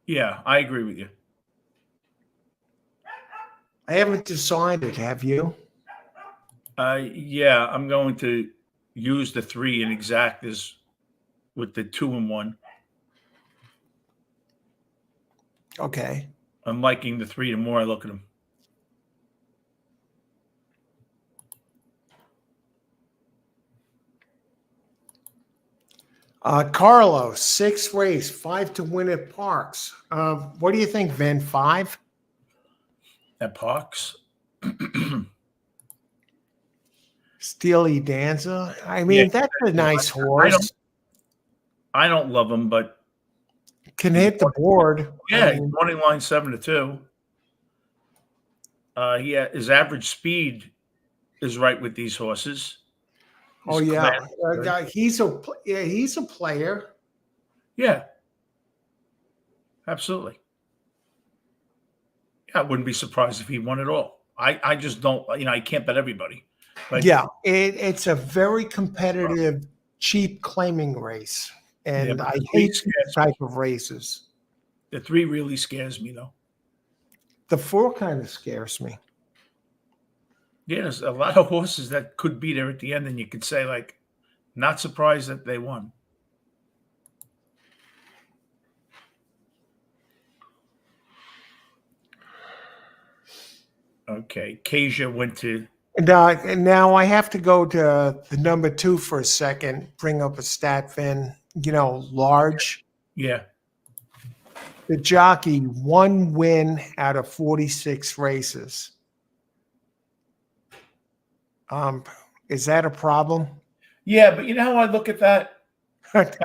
Yeah, I agree with you. I haven't decided. Have you? Yeah, I'm going to use the 3 in exactas with the 2 and 1. Okay. I'm liking the 3 the more I look at them. Carlos, 6th race, 5 to win at Parx. What do you think, Vin? 5? At Parx? Steely Danza. I mean, that's a nice horse. I don't love him, but can hit the board. Yeah, he's running line 7-2. His average speed is right with these horses. Oh yeah, he's a player. Yeah, absolutely. Yeah, I wouldn't be surprised if he won it all. I just don't. I can't bet everybody. But yeah, it's a very competitive, cheap claiming race, and but I the three hate these scares type of races. the three really scares me though. The 4 kind of scares me. Yeah, there's a lot of horses that could be there at the end, and you could say like, not surprised that they won. Okay, Kasia went to And now I have to go to the number 2 for a second. Bring up a stat, Vin. Large. yeah. The jockey, 1 win out of 46 races. Is that a problem? Yeah, but you know how I look at that?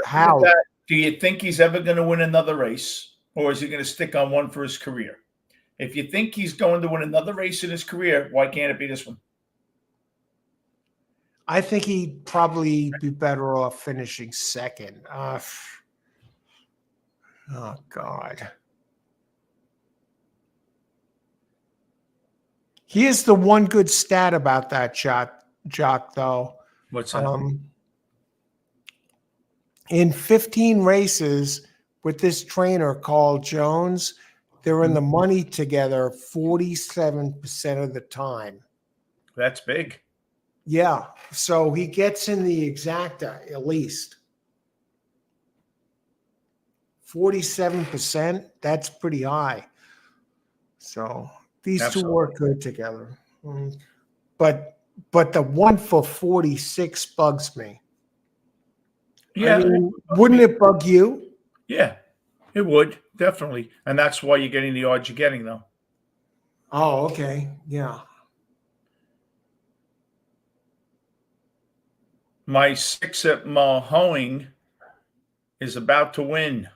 How? Do you think he's ever going to win another race, or is he going to stick on one for his career? If you think he's going to win another race in his career, why can't it be this one? I think he'd probably be better off finishing second. Oh, God. Here's the one good stat about that jock, though. What's that? In 15 races with this trainer called Jones, they're in the money together 47% of the time. That's big. Yeah. So he gets in the exacta at least. 47%, that's pretty high. So these Absolutely. two work good together. But the 1 for 46 bugs me. Yeah. I mean, wouldn't it bug you? Yeah, it would. Definitely. And that's why you're getting the odds you're getting, though. Oh, okay. Yeah. My 6 at Mahoing is about to win.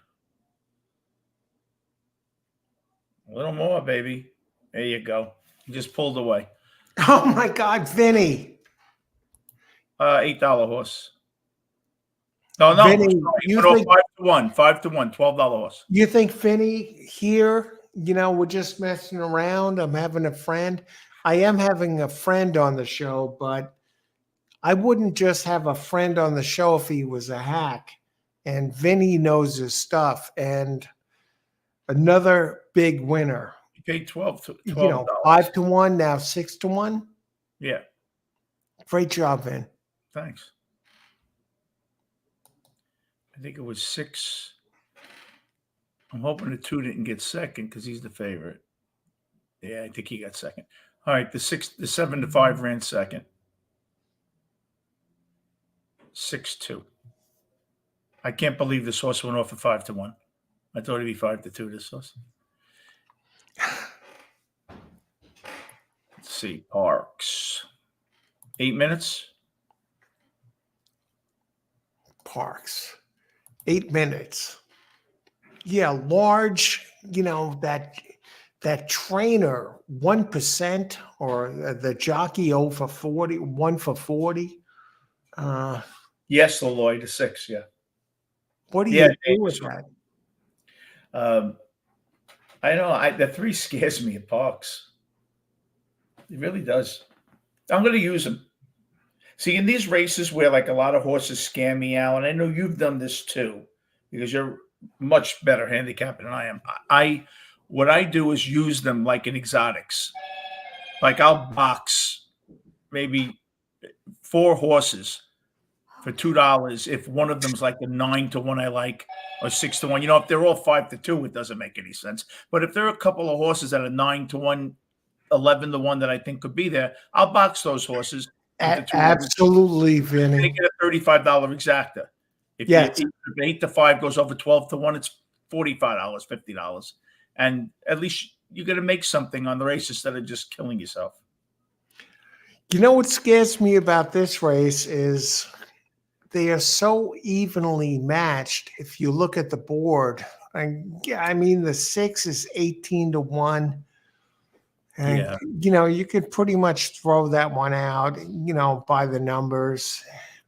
A little more, baby. There you go. You just pulled away. Oh my God, Vinny. $8 horse. No, Vinny, sorry. you No, think 5-1. 5-1. $12 horse. Vinny here, we're just messing around. I'm having a friend. I am having a friend on the show, but I wouldn't just have a friend on the show if he was a hack. And Vinny knows his stuff. And another big winner. You paid $12. 5-1, now 6-1. Yeah. Great job, Vin. Thanks. I think it was 6. I'm hoping the 2 didn't get second because he's the favorite. Yeah, I think he got second. All right, the 7-5 ran second. 6-2. I can't believe this horse went off at 5-1. I thought it'd be 5-2. This horse. Let's see, Parx. 8 minutes. Parx. 8 minutes. Yeah, large. That trainer 1% or the jockey over 40, 1 for 40. Yes, Lloyd, a 6. Yeah. What do you do with that? I know. The 3 scares me at Parx. It really does. I'm going to use them. See, in these races where like a lot of horses scare me out, and I know you've done this too, because you're much better handicapper than I am. What I do is use them like in exotics. Like I'll box maybe 4 horses for $2 if one of them's like a 9-1 I like, or 6-1. If they're all 5-2, it doesn't make any sense. But if there are a couple of horses that are 9-1, 11-1 that I think could be there, I'll box those horses. Absolutely, Vinny. They get a $35 exacta. If yes. If 8-5 goes over 12-1, it's $45, $50. And at least you're going to make something on the race instead of just killing yourself. What scares me about this race is they are so evenly matched. If you look at the board, I mean, the 6 is 18-1. And, you could pretty much throw that one out, by the numbers.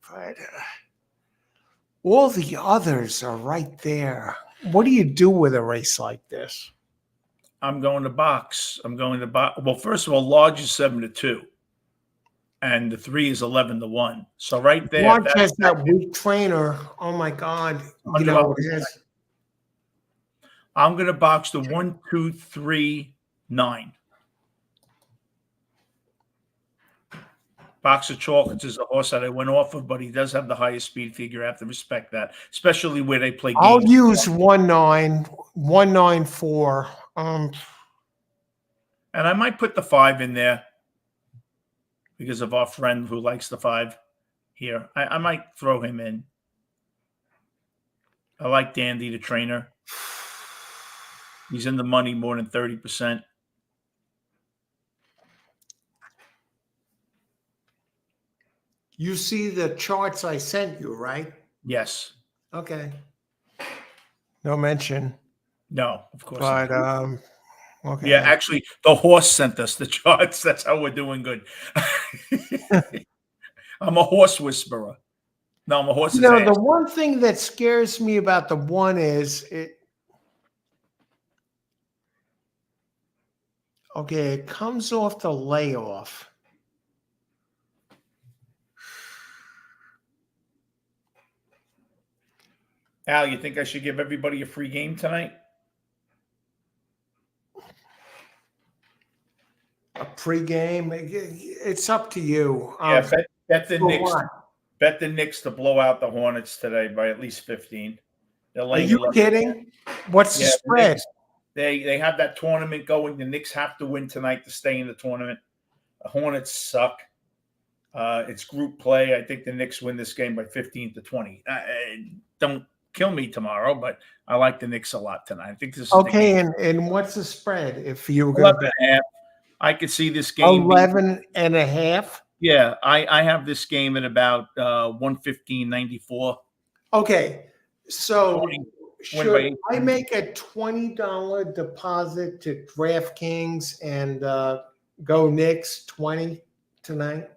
But all the others are right there. What do you do with a race like this? I'm going to box. Well, first of all, large is 7-2. and the 3 is 11-1. So right there, March has that weak trainer. Oh my God. You know, it has. I'm going to box the 1, 2, 3, 9. Box of Chocolates is a horse that I went off of, but he does have the highest speed figure. I have to respect that, especially where they play games. I'll use 194. And I might put the 5 in there because of our friend who likes the 5 here. I might throw him in. I like Dandy, the trainer. He's in the money more than 30%. You see the charts I sent you, right? Yes. Okay. No mention. No, of course But not. okay. Yeah, actually, the horse sent us the charts. That's how we're doing good. I'm a horse whisperer. No, I'm a horse's ass. The one thing that scares me about the 1 is it comes off the layoff. Al, you think I should give everybody a free game tonight? A pregame? It's up to you. Yeah, bet the Knicks. Bet the Knicks to blow out the Hornets today by at least 15. Are you kidding? What's the spread? They have that tournament going. The Knicks have to win tonight to stay in the tournament. The Hornets suck. It's group play. I think the Knicks win this game by 15-20. Don't kill me tomorrow, but I like the Knicks a lot tonight. I think this is okay. And what's the spread? If you were 11.5, I could see this game 11.5. Yeah, I have this game at about 115.94. Okay, so should I make a $20 deposit to DraftKings and go Knicks 20 tonight?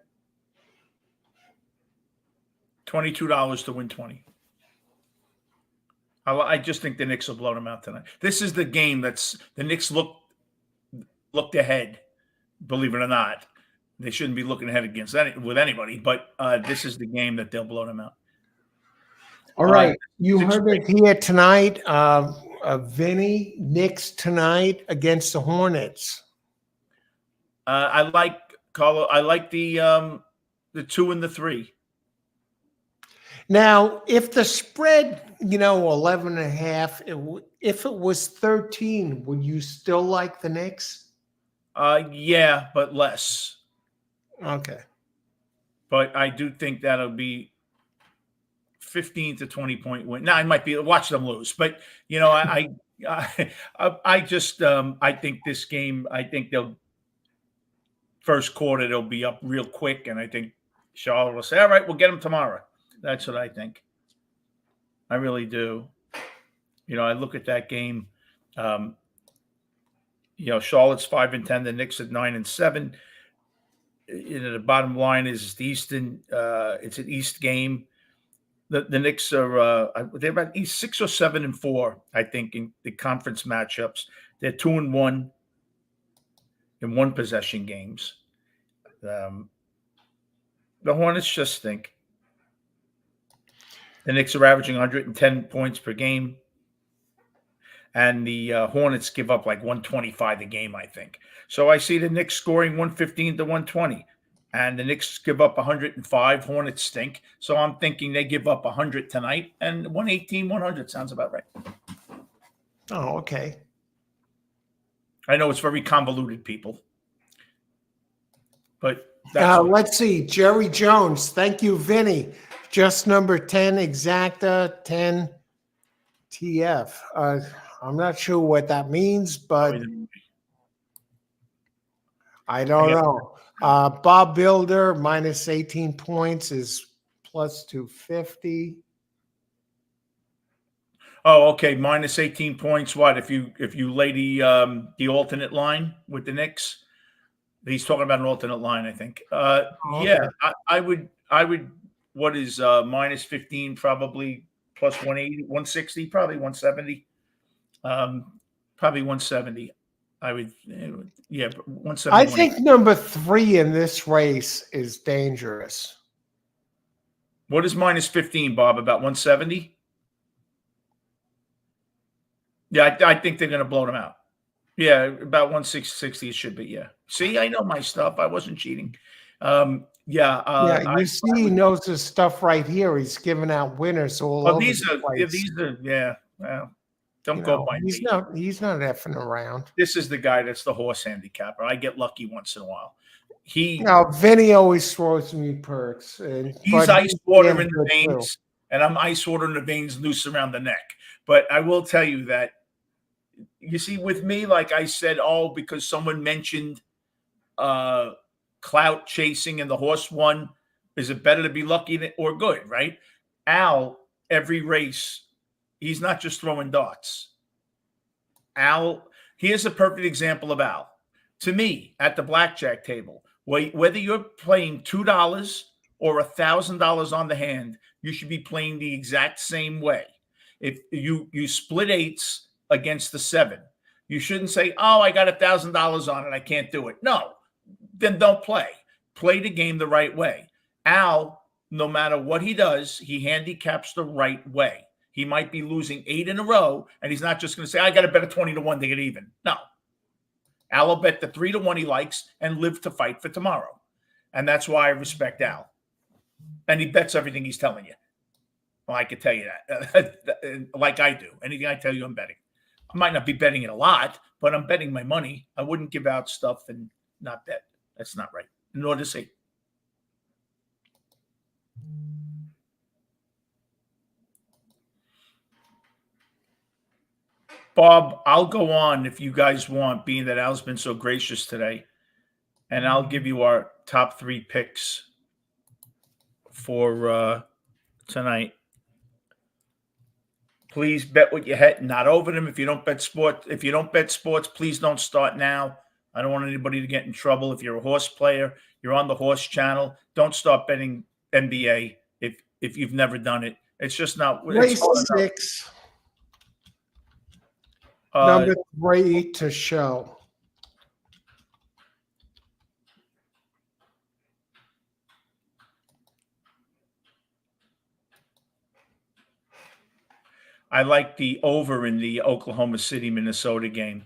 $22 to win 20. I just think the Knicks will blow them out tonight. This is the game that's the Knicks looked ahead. Believe it or not, they shouldn't be looking ahead with anybody. But this is the game that they'll blow them out. All right, you heard it here tonight. Vinny, Knicks tonight against the Hornets. I like Carlo. I like the 2 and the 3. Now, if the spread, 11.5, if it was 13, would you still like the Knicks? Yeah, but less. Okay. But I do think that'll be 15 to 20 point win. Now I might be watch them lose, but I think this game. I think they'll first quarter they'll be up real quick, and I think Charlotte will say, "All right, we'll get them tomorrow." That's what I think. I really do. I look at that game. Charlotte's 5-10, the Knicks at 9-7. The bottom line is the Eastern. It's an East game. The Knicks are they're about 6 or 7-4, I think, in the conference matchups. They're 2-1 in one possession games. The Hornets just stink. The Knicks are averaging 110 points per game. And the Hornets give up like 125 a game, I think. So I see the Knicks scoring 115 to 120. And the Knicks give up 105. Hornets stink. So I'm thinking they give up 100 tonight. And 118, 100 sounds about right. Oh, okay. I know it's very convoluted, people. But let's see. Jerry Jones. Thank you, Vinny. Just number 10 exacta 10 TF. I'm not sure what that means, but I don't know. Bob Builder minus 18 points is plus 250. Oh, okay. Minus 18 points. What if you lay the alternate line with the Knicks? He's talking about an alternate line, I think. Okay. Yeah, I would. What is minus 15? Probably plus 180, 160, probably 170. Probably 170. I would, yeah, but I 171. think number 3 in this race is dangerous. What is minus 15, Bob? About 170? Yeah, I think they're going to blow them out. Yeah, about 160 it should be. Yeah. See, I know my stuff. I wasn't cheating. Yeah. Yeah, I you see, he would, knows his stuff right here. He's giving out winners all well, over these the are, yeah, place. yeah. Well, don't You go know, by he's me. not effing around. This is the guy that's the horse handicapper. I get lucky once in a while. He Now, Vinny always throws me perks, He's but ice he's water damn in the good too. veins, and I'm ice water in the veins, noose around the neck. But I will tell you that, you see, with me, like I said, because someone mentioned clout chasing and the horse won. Is it better to be lucky or good, right? Al, every race, he's not just throwing darts. Al, here's a perfect example of Al. To me, at the blackjack table, whether you're playing $2 or $1,000 on the hand, you should be playing the exact same way. If you split eights against the 7, you shouldn't say, "Oh, I got $1,000 on it, I can't do it." No, then don't play. Play the game the right way. Al, no matter what he does, he handicaps the right way. He might be losing 8 in a row, and he's not just going to say, "I got to bet a 20-1 to get even." No. Al will bet the 3-1 he likes and live to fight for tomorrow. And that's why I respect Al. And he bets everything he's telling you. Well, I can tell you that. Like I do. Anything I tell you, I'm betting. I might not be betting it a lot, but I'm betting my money. I wouldn't give out stuff and not bet. That's not right. Nor to say. Bob, I'll go on if you guys want, being that Al's been so gracious today. And I'll give you our top 3 picks for tonight. Please bet what you hit, not over them. If you don't bet sports, please don't start now. I don't want anybody to get in trouble. If you're a horse player, you're on the horse channel, don't start betting NBA if you've never done it. It's just not. Race 6, number 3 to show. I like the over in the Oklahoma City, Minnesota game.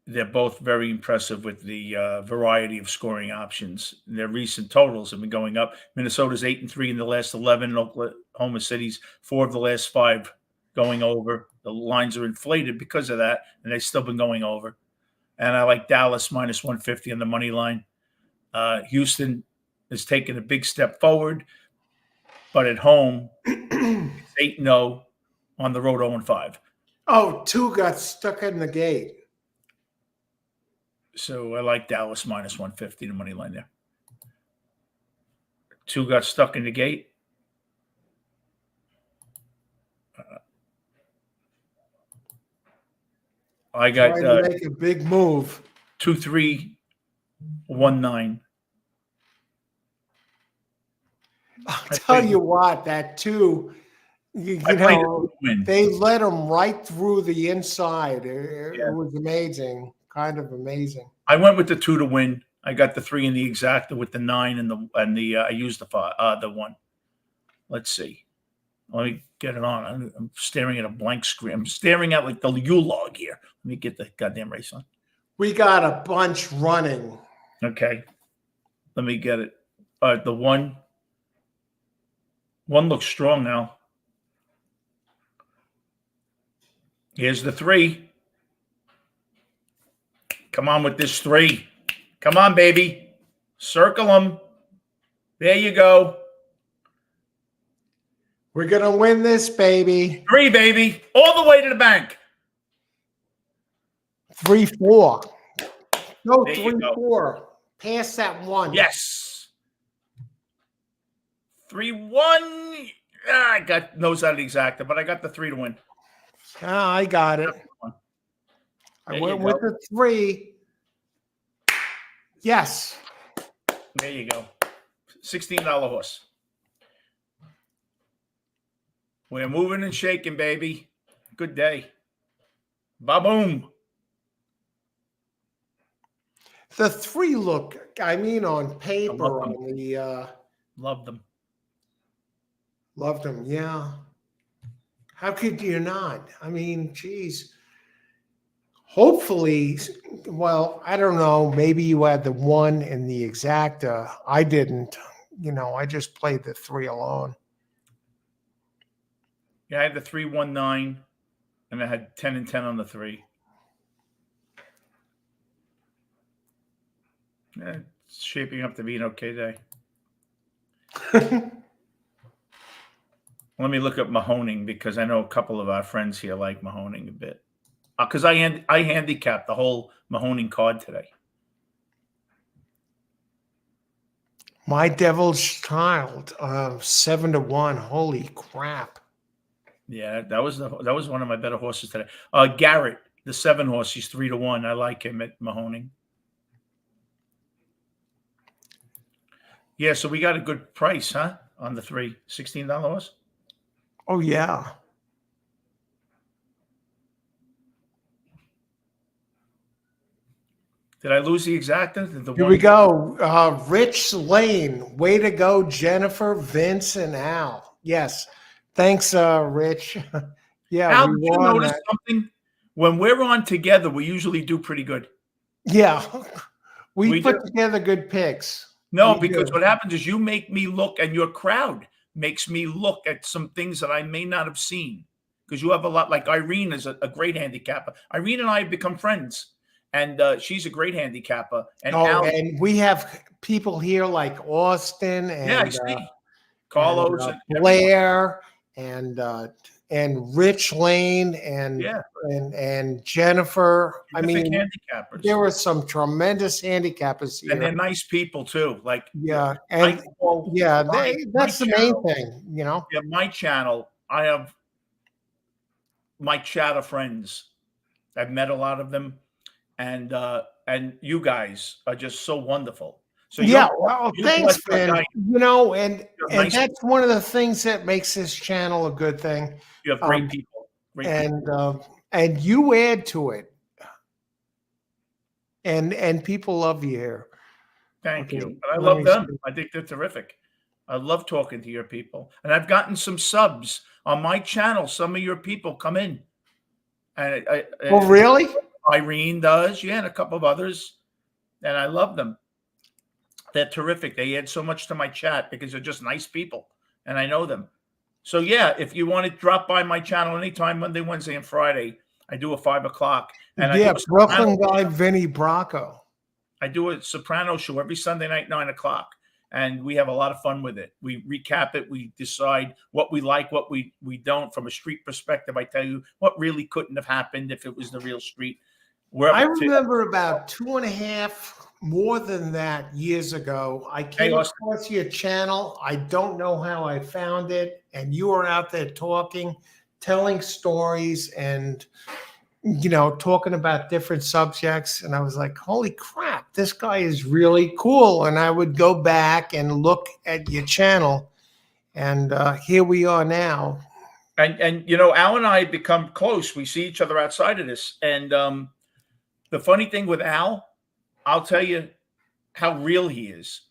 They're both very impressive with the variety of scoring options. Their recent totals have been going up. Minnesota's 8-3 in the last 11. And Oklahoma City's 4 of the last 5 going over. The lines are inflated because of that, and they've still been going over. And I like Dallas minus 150 on the money line. Houston has taken a big step forward, but at home, it's 8-0, on the road 0-5. Oh, 2 got stuck in the gate. So I like Dallas minus 150, the money line there. 2 got stuck in the gate. I got trying to make a big move. 2-3-1-9. I'll tell you what, that 2, you know, they let him right through the inside. It was amazing, kind of amazing. I went with the 2 to win. I got the 3 in the exacta with the 9 and the I used the 1. Let's see. Let me get it on. I'm staring at a blank screen. I'm staring at like the U-log here. Let me get the goddamn race on. We got a bunch running. Okay. Let me get it. The 1 looks strong now. Here's the 3. Come on with this 3. Come on, baby. Circle them. There you go. We're going to win this, baby. 3, baby. All the way to the bank. 3-4. No, 3-4. Pass that 1. Yes. 3-1. I got nose out of the exacta, but I got the 3 to win. I got it. I went with the 3. Yes. There you go. $16 horse. We're moving and shaking, baby. Good day. Ba-boom. The three look, I mean, on I paper, love them. on the Love them. loved them. Yeah. How could you not? I mean, geez. Hopefully, well, I don't know. Maybe you had the one in the exacta. I didn't. I just played the three alone. Yeah, I had the 319, and I had 10 and 10 on the 3. Yeah, it's shaping up to be an okay day. Let me look up Mahoning because I know a couple of our friends here like Mahoning a bit. Because I handicapped the whole Mahoning card today. My Devil's Child, 7-1. Holy crap! Yeah, that was one of my better horses today. Garrett, the 7 horse, he's 3-1. I like him at Mahoning. Yeah, so we got a good price, huh? On the 3, $16 horse. Oh yeah. Did I lose the exacta? The Here we go. Rich Lane. Way to go, Jennifer, Vince, and Al. Yes. Thanks, Rich. Yeah, Al, we did you won notice that. something? When we're on together, we usually do pretty good. Yeah. We We do. put together good picks. No, We because do. what happens is you make me look, and your crowd makes me look at some things that I may not have seen. Because you have a lot, like Irene is a great handicapper. Irene and I have become friends, and she's a great handicapper. And Oh, Al, and we have people here like Austin yeah, I and see Carlos and everyone. Blair and Rich Lane and Yeah, and Jennifer. I terrific mean, there handicappers, were some tremendous handicappers and here. they're nice people too. Like, Yeah, I and call yeah, my that's the main channel. thing. Yeah, my channel. I have my chatter friends. I've met a lot of them, and you guys are just so wonderful. So Yeah, well, you're thanks, blessed like Ben. I am. You have And nice that's one of the things that makes this channel a good thing. you have great Um, people. Great people. and you add to it, and people love you here. Thank Okay, you. And I let love me see. them. I think they're terrific. I love talking to your people. And I've gotten some subs on my channel. Some of your people come in. And Oh, really? Irene does, yeah, and a couple of others. And I love them. They're terrific. They add so much to my chat because they're just nice people. And I know them. So yeah, if you want to drop by my channel anytime, Monday, Wednesday, and Friday, I do a 5 o'clock. And I do Yeah, a Brooklyn guy, Vinny Bracco. I do a soprano show every Sunday night, 9 o'clock, and we have a lot of fun with it. We recap it. We decide what we like, what we don't. From a street perspective, I tell you what really couldn't have happened if it was the real street. I remember about 2.5, more than that, years ago. I came across your channel. I don't know how I found it, and you were out there talking, telling stories, and talking about different subjects. And I was like, holy crap, this guy is really cool. And I would go back and look at your channel. And here we are now. And Al and I have become close. We see each other outside of this. And the funny thing with Al, I'll tell you how real he is.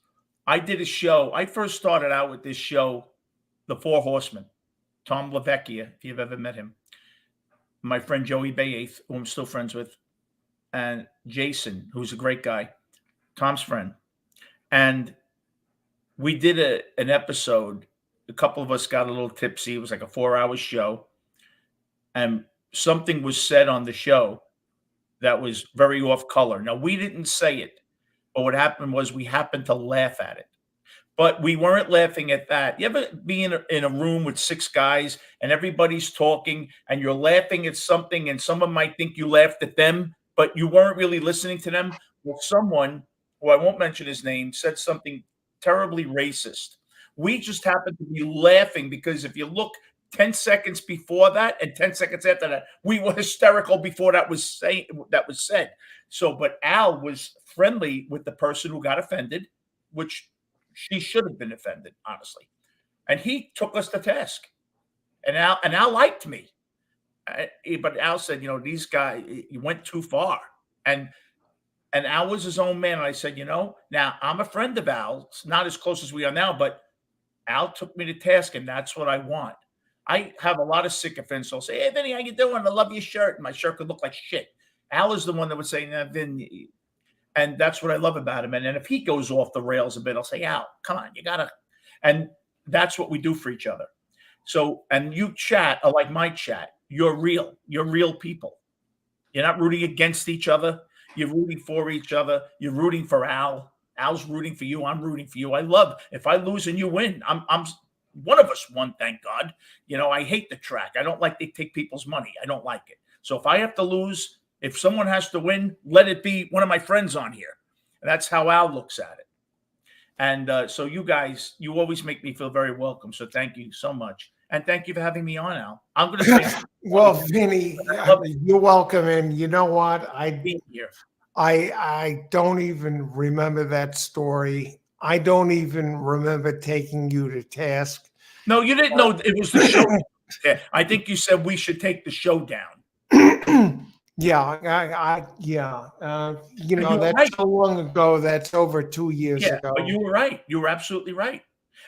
I did a show. I first started out with this show, The Four Horsemen. Tom LaVecchia, if you've ever met him. My friend Joey Bayath, who I'm still friends with, and Jason, who's a great guy, Tom's friend. And we did an episode. A couple of us got a little tipsy. It was like a 4-hour show. And something was said on the show that was very off color. Now, we didn't say it, but what happened was we happened to laugh at it. But we weren't laughing at that. You ever be in a room with 6 guys and everybody's talking and you're laughing at something and someone might think you laughed at them, but you weren't really listening to them? Well, someone, who I won't mention his name, said something terribly racist. We just happened to be laughing because if you look 10 seconds before that and 10 seconds after that, we were hysterical before that was said. So, but Al was friendly with the person who got offended, which she should have been offended, honestly. And he took us to task. And Al liked me. But Al said, these guys, you went too far. And Al was his own man. And I said, now I'm a friend of Al's, not as close as we are now, but Al took me to task, and that's what I want. I have a lot of sycophants who'll say, "Hey, Vinny, how you doing? I love your shirt." And my shirt could look like shit. Al is the one that would say, "Nah, Vin," and that's what I love about him. And then if he goes off the rails a bit, I'll say, "Al, come on, you gotta." And that's what we do for each other. So, and you chat are like my chat. You're real. You're real people. You're not rooting against each other. You're rooting for each other. You're rooting for Al. Al's rooting for you. I'm rooting for you. I love if I lose and you win. I'm one of us won, thank God. I hate the track. I don't like they take people's money. I don't like it. So if I have to lose, if someone has to win, let it be one of my friends on here. And that's how Al looks at it. And so you guys, you always make me feel very welcome. So thank you so much. And thank you for having me on, Al. I'm going to say, well, Vinny, you're welcome. And you know what? I don't even remember that story. I don't even remember taking you to task. No, you didn't know it was the show. I think you said we should take the show down. Yeah, that's right. so long ago. That's over 2 years ago. But you were right. You were absolutely right.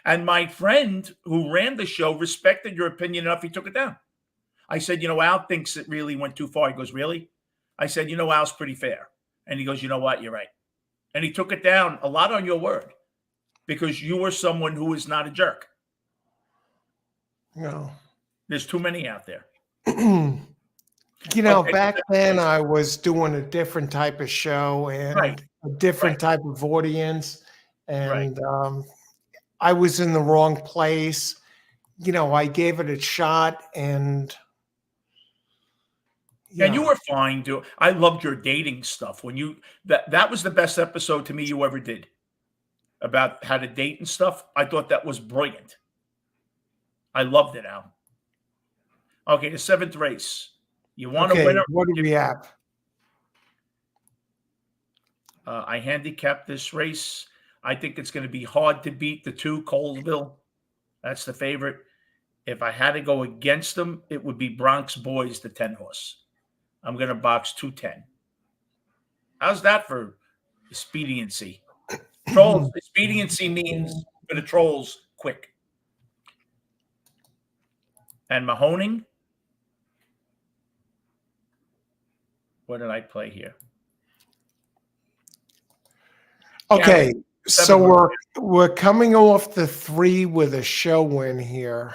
And my friend who ran the show respected your opinion enough. He took it down. I said, Al thinks it really went too far. He goes, really? I said, Al's pretty fair. And he goes, you know what? You're right. And he took it down a lot on your word because you were someone who is not a jerk. No. There's too many out there. Back then I was doing a different type of show and a different type of audience. And I was in the wrong place. I gave it a shot and and you were fine, dude. I loved your dating stuff. When that was the best episode to me you ever did about how to date and stuff. I thought that was brilliant. I loved it, Al. Okay, the 7th race. You want to win? What do we have? I handicapped this race. I think it's going to be hard to beat the 2 Colesville. That's the favorite. If I had to go against them, it would be Bronx Boys, the 10 horse. I'm going to box 210. How's that for expediency? Trolls. Expediency means for the trolls, quick. And Mahoning. What did I play here? Okay, so we're coming off the 3 with a show win here.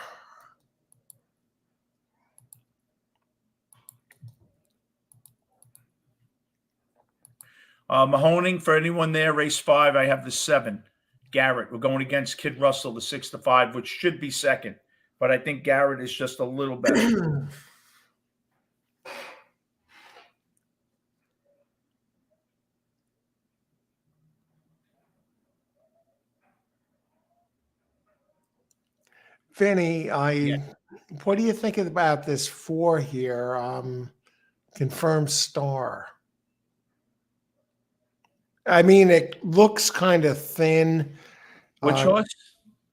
Mahoning, for anyone there, race 5, I have the 7. Garrett. We're going against Kid Russell, the 6-5, which should be second. But I think Garrett is just a little better. Vinny, what do you think about this 4 here? Confirmed star. I mean, it looks kind of thin. Which horse?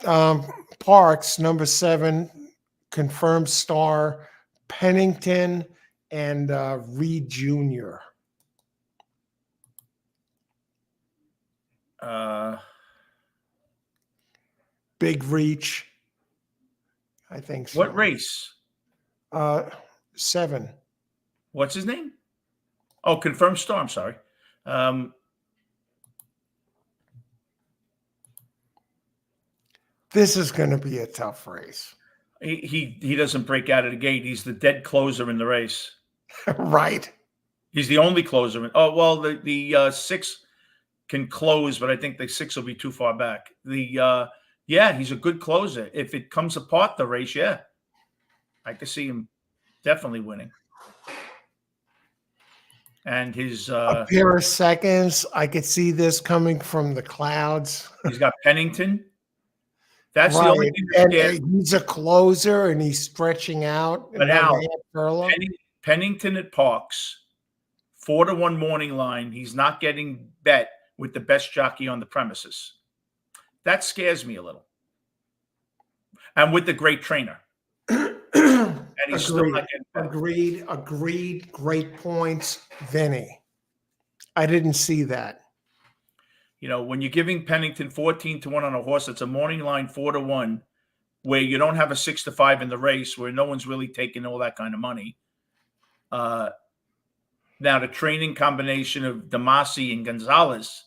Parx, number 7, confirmed star, Pennington, and Reed Jr. Big reach. I think so. What race? 7. What's his name? Oh, confirmed star. I'm sorry. This is going to be a tough race. He doesn't break out of the gate. He's the dead closer in the race. Right. He's the only closer. The 6 can close, but I think the 6 will be too far back. He's a good closer. If it comes apart the race, I could see him definitely winning. And his a pair of seconds, I could see this coming from the clouds. He's got Pennington. That's the only thing. And he's a closer, and he's stretching out. But now, Pennington at Parx, 4-1 morning line. He's not getting bet with the best jockey on the premises. That scares me a little. And with the great trainer. And and he's still Agreed. not getting better. Agreed. Great points, Vinny. I didn't see that. You know, when you're giving Pennington 14-1 on a horse, that's a morning line 4-1, where you don't have a 6-5 in the race, where no one's really taking all that kind of money. Now the training combination of Damasi and Gonzalez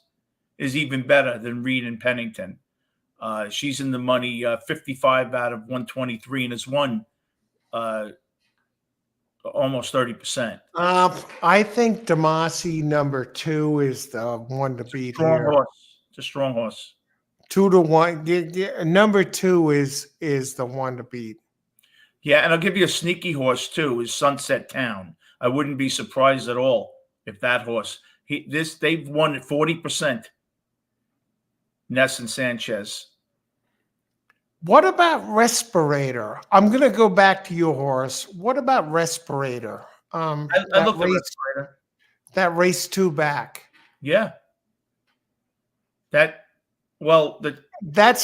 is even better than Reed and Pennington. She's in the money 55 out of 123 and has won almost 30%. I think Damasi number 2 is the one to beat Strong here. horse. It's a strong horse. 2-1. Number 2 is the one to beat. Yeah, and I'll give you a sneaky horse too, is Sunset Town. I wouldn't be surprised at all if that horse they've won at 40%. Ness and Sanchez. What about Respirator? I'm going to go back to your horse. What about Respirator? I That looked at race, Respirator. that race 2 back. Yeah. That's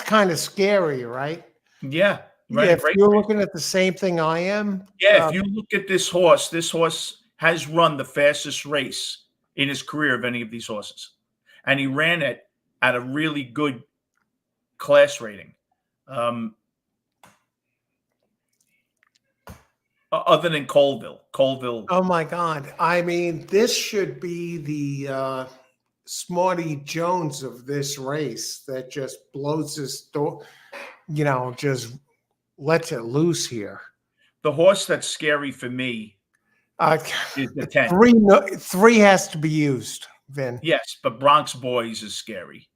kind of scary, right? Yeah. Right. Yeah, if Great you're race. looking at the same thing I am. Yeah, if you look at this horse has run the fastest race in his career of any of these horses. And he ran it at a really good class rating. Other than Colville. Oh my God. I mean, this should be the Smarty Jones of this race that just blows his door, just lets it loose here. The horse that's scary for me is the 10. Three has to be used, Vin. Yes, but Bronx Boys is scary.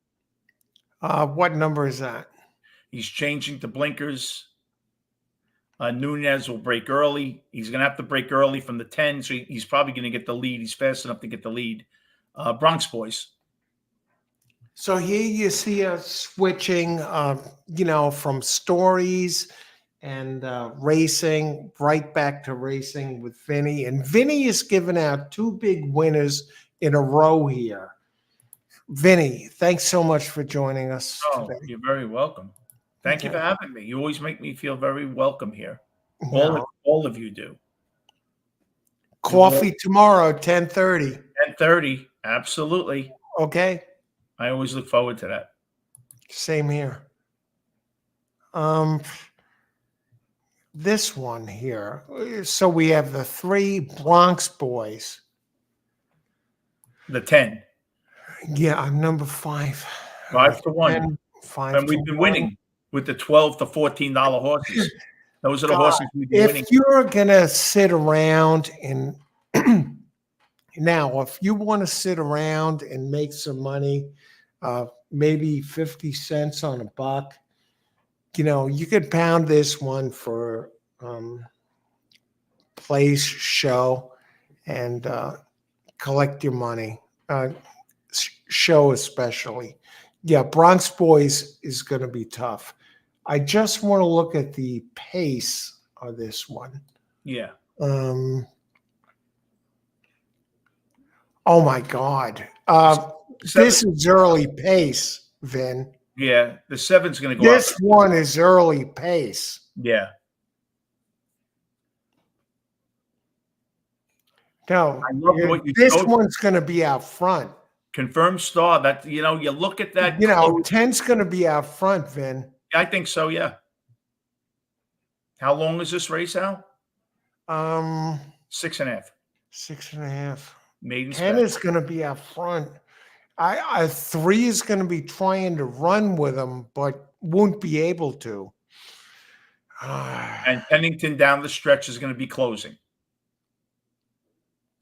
What number is that? He's changing to blinkers. Nunez will break early. He's going to have to break early from the 10, so he's probably going to get the lead. He's fast enough to get the lead. Bronx Boys. So here you see us switching, from stories and racing right back to racing with Vinny. And Vinny is giving out 2 big winners in a row here. Vinny, thanks so much for joining us today. You're very welcome. Thank you for having me. You always make me feel very welcome here. All of you do. Coffee tomorrow, 10:30. 10:30, absolutely. Okay. I always look forward to that. Same here. This one here. So we have the 3 Bronx Boys. The 10. Yeah, I'm number 5. 5-1. 5 and we've been winning with the $12 to $14 horses. Those are the horses we've been winning. If you're gonna sit around and now, if you want to sit around and make some money, maybe 50 cents on a buck, you could pound this one for place, show, and collect your money. Show especially. Yeah, Bronx Boys is going to be tough. I just want to look at the pace of this one. Yeah. Oh my God. This is early pace, Vin. Yeah, the 7's going to go This one is early pace. Yeah. No, I love what you this showed. one's going to be out front. Confirmed star. That you look at that. 10's going to be out front, Vin. I think so. Yeah. How long is this race, Al? 6.5. 6.5. Maiden 10 spec. is going to be out front. I 3 is going to be trying to run with them, but won't be able to. And Pennington down the stretch is going to be closing.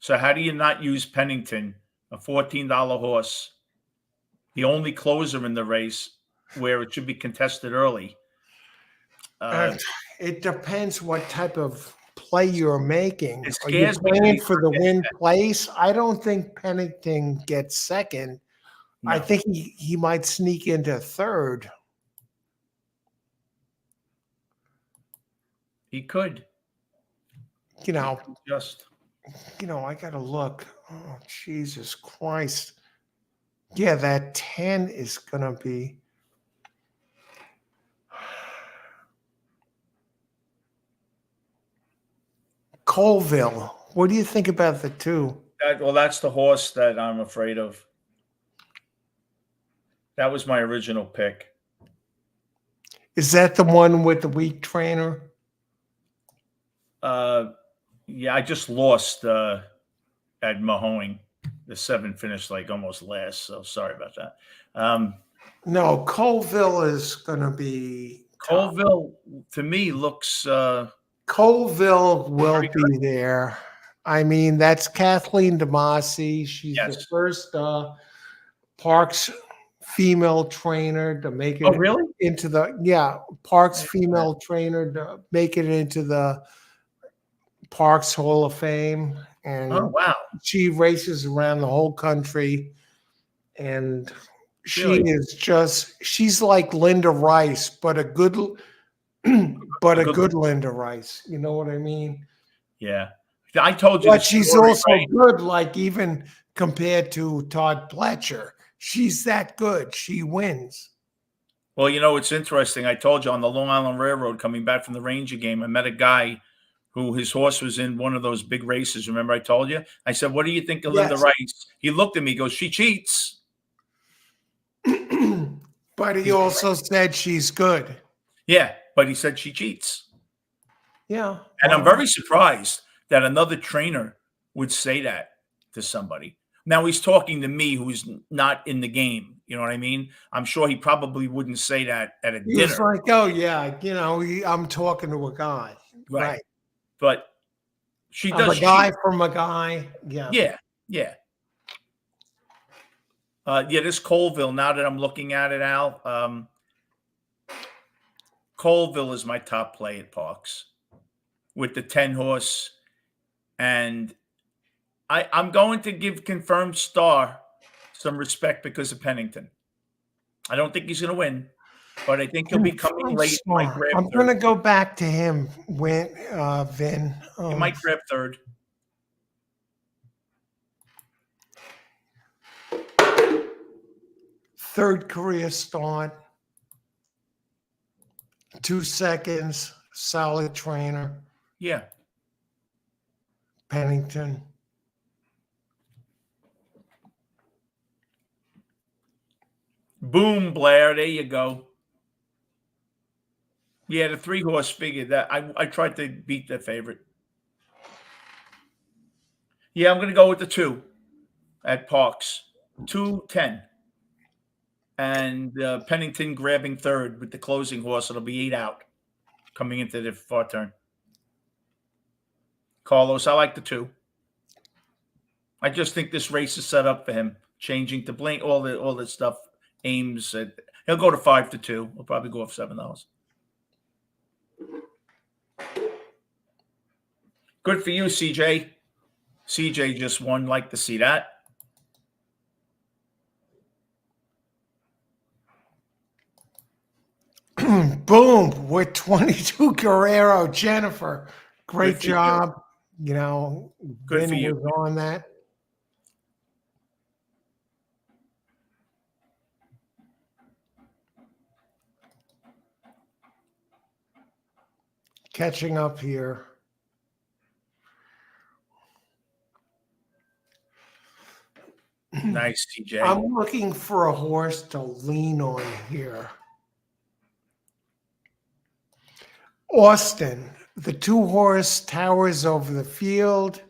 So how do you not use Pennington, a $14 horse, the only closer in the race where it should be contested early? It depends what type of play you're making. Are you scares me playing for the win place? I don't think Pennington gets second. No. I think he might sneak into third. He could. I got to look. Oh, Jesus Christ. Yeah, that 10 is going to be. Colville. What do you think about the two? Well, that's the horse that I'm afraid of. That was my original pick. Is that the one with the weak trainer? Yeah, I just lost at Mahoning. The 7 finished like almost last, so sorry about that. No, Colville is going to be top. Colville, to me, looks Colville will very be there. I mean, that's Kathleen DeMasi. She's the yes. first Parx female trainer to make Oh, it really? into the Parx female trainer to make it into the Parx Hall of Fame, Oh, and wow. she races around the whole country, and she Really? is she's like Linda Rice, but a good but A a good good Linda Rice. You know what I mean? Yeah. I told you the But she's story, also right? good, like even compared to Todd Pletcher. She's that good. She wins. Well, it's interesting. I told you on the Long Island Railroad coming back from the Ranger game, I met a guy who his horse was in one of those big races. Remember I told you? I said, "What do you think of Linda Yes. Rice?" He looked at me, goes, "She cheats." But he He's also said she's good. Yeah, but he said she cheats. Yeah. And I'm Well, very surprised that another trainer would say that to somebody. Now he's talking to me who's not in the game. You know what I mean? I'm sure he probably wouldn't say that at a he was dinner. like, oh, yeah, I'm talking to a guy. Right. Right. But she I'm does a guy cheat. from a guy. Yeah. Yeah. Yeah. Yeah, this Colville, now that I'm looking at it, Al, Colville is my top play at Parx with the 10 horse. And I'm going to give Confirmed Star some respect because of Pennington. I don't think he's going to win, but I think he'll be coming late. He might grab I'm going third. to go back to him, Vin. He might grab third. Third career start, 2 seconds, solid trainer, Yeah. Pennington. Boom, Blair. There you go. Yeah, the 3 horse figure that I tried to beat the favorite. Yeah, I'm going to go with the 2 at Parx. 2-10. And Pennington grabbing third with the closing horse. It'll be 8 out coming into the far turn. Carlos, I like the 2. I just think this race is set up for him. Changing to blink, all the stuff aims at. He'll go to 5-2. We'll probably go off $7. Good for you, CJ. CJ just won. Like to see that. Boom, with 22 Guerrero, Jennifer. Great Good for you. job. Good Vin for you. was on that. Catching up here. Nice, CJ. I'm looking for a horse to lean on here. Austin, the 2 horse towers over the field.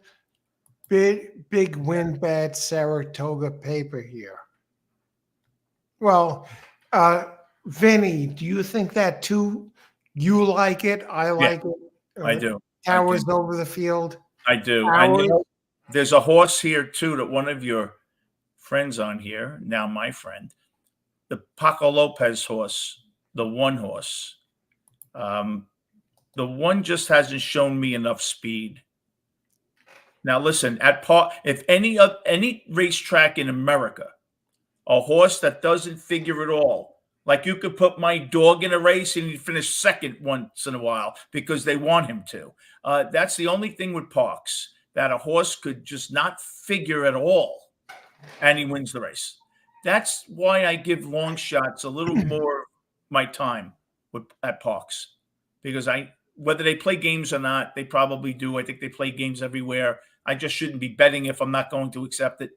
Big win bet Saratoga paper here. Well, Vinny, do you think that too? You like it? I like it. I do. Towers over the field. I do. Towers. And there's a horse here too that one of your friends on here, now my friend, the Paco Lopez horse, the 1 horse. The 1 just hasn't shown me enough speed. Now listen, if any racetrack in America, a horse that doesn't figure at all, like you could put my dog in a race and he'd finish second once in a while because they want him to. That's the only thing with Parx, that a horse could just not figure at all, and he wins the race. That's why I give long shots a little more my time at Parx, because whether they play games or not, they probably do. I think they play games everywhere. I just shouldn't be betting if I'm not going to accept it.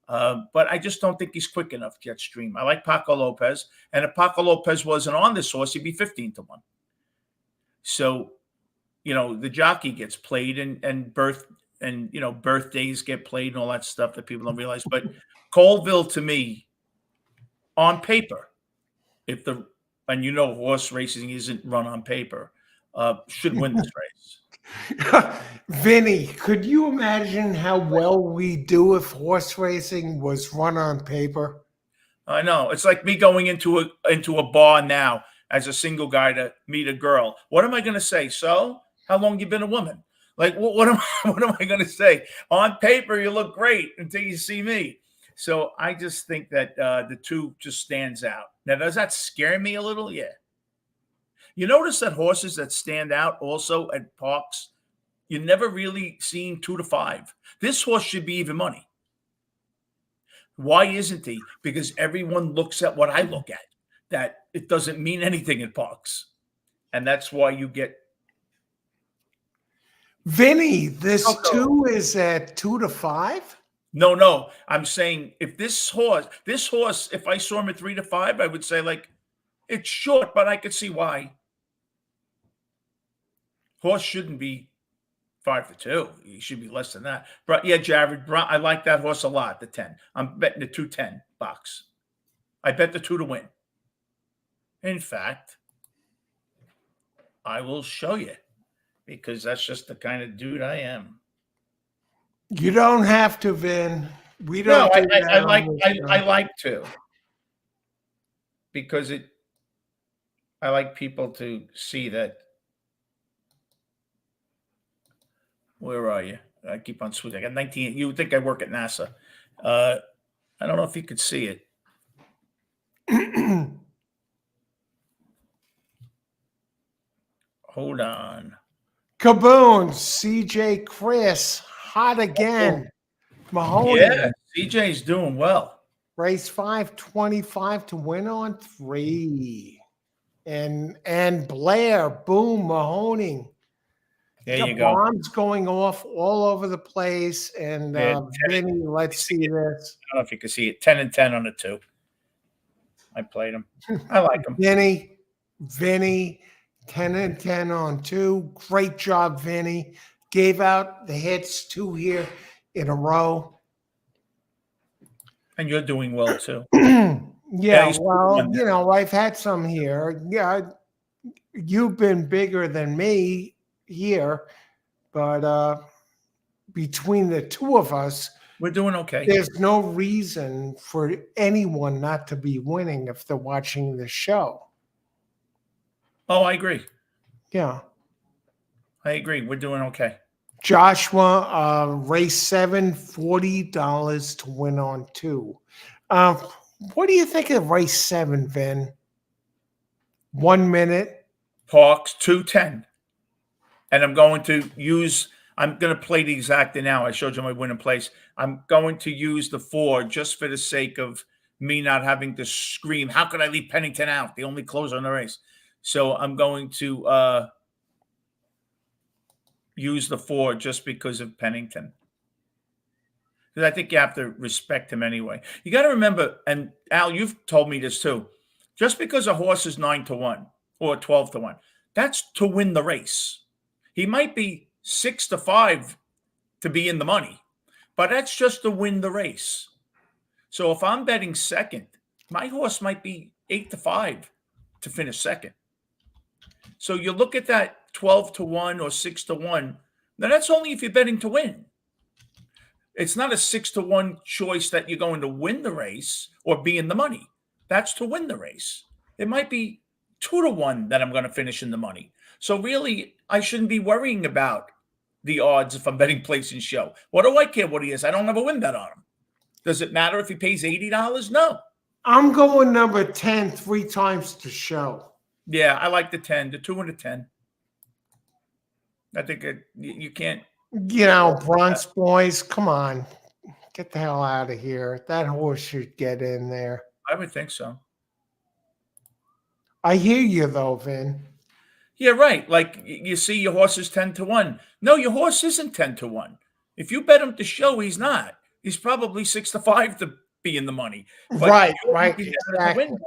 But I just don't think he's quick enough, Jetstream. I like Paco Lopez, and if Paco Lopez wasn't on this horse, he'd be 15-1. So, the jockey gets played, and birthdays get played and all that stuff that people don't realize. But Colville, to me, on paper, horse racing isn't run on paper, should win this race. Vinny, could you imagine how well we do if horse racing was run on paper? I know. It's like me going into a bar now as a single guy to meet a girl. What am I going to say? So, how long you been a woman? Like, what am I going to say? On paper, you look great until you see me. So I just think that the two just stands out. Now, does that scare me a little? Yeah. You notice that horses that stand out also at Parx, you never really seen 2-5. This horse should be even money. Why isn't he? Because everyone looks at what I look at, that it doesn't mean anything at Parx. And that's why you get. Vinny, this two is at 2-5? No. I'm saying if this horse, if I saw him at 3-5, I would say, like, it's short, but I could see why. Horse shouldn't be 5-2. He should be less than that. But yeah, Jared, I like that horse a lot, the 10. I'm betting the 2-10 box. I bet the 2 to win. In fact, I will show you, because that's just the kind of dude I am. You don't have to, Vin. We No, don't. I like to, because I like people to see that. Where are you? I keep on switching. I got 19. You would think I work at NASA. I don't know if you could see it. Hold on. Kaboom! CJ Chris, hot again. Mahoney. Yeah, CJ's doing well. Race 525 to win on 3. And Blair, boom, Mahoney. There you go. Bombs going off all over the place. And Vinny, let's see this. I don't know if you can see it. 10-10 on the 2. I played him. I like him. Vinny, 10-10 on 2. Great job, Vinny. Gave out the hits 2 here in a row. And you're doing well too. Yeah, well, I've had some here. Yeah, you've been bigger than me here, but between the two of us, we're doing okay. There's no reason for anyone not to be winning if they're watching the show. Oh, I agree. Yeah. I agree. We're doing okay. Joshua, race 7, $40 to win on 2. What do you think of race 7, Vin? 1 minute. Parx 2-10. And I'm going to play the exacta now. I showed you my winning place. I'm going to use the 4 just for the sake of me not having to scream, how could I leave Pennington out? The only closer in the race. So I'm going to use the 4 just because of Pennington. Because I think you have to respect him anyway. You got to remember, and Al, you've told me this too, just because a horse is 9-1 or 12-1, that's to win the race. He might be 6-5 to be in the money, but that's just to win the race. So if I'm betting second, my horse might be 8-5 to finish second. So you look at that 12-1 or 6-1. Now that's only if you're betting to win. It's not a 6-1 choice that you're going to win the race or be in the money. That's to win the race. It might be 2-1 that I'm going to finish in the money. So really, I shouldn't be worrying about the odds if I'm betting place in show. What do I care what he is? I don't have a win bet on him. Does it matter if he pays $80? No. I'm going number 10 3 times to show. Yeah, I like the 10, the 2 and the 10. I think you can't. Bronx boys, come on. Get the hell out of here. That horse should get in there. I would think so. I hear you, though, Vin. Yeah, right. Like you see your horse is 10-1. No, your horse isn't 10-1. If you bet him to show, he's not. He's probably 6-5 to be in the money. But Right, you're right, looking down at the exactly.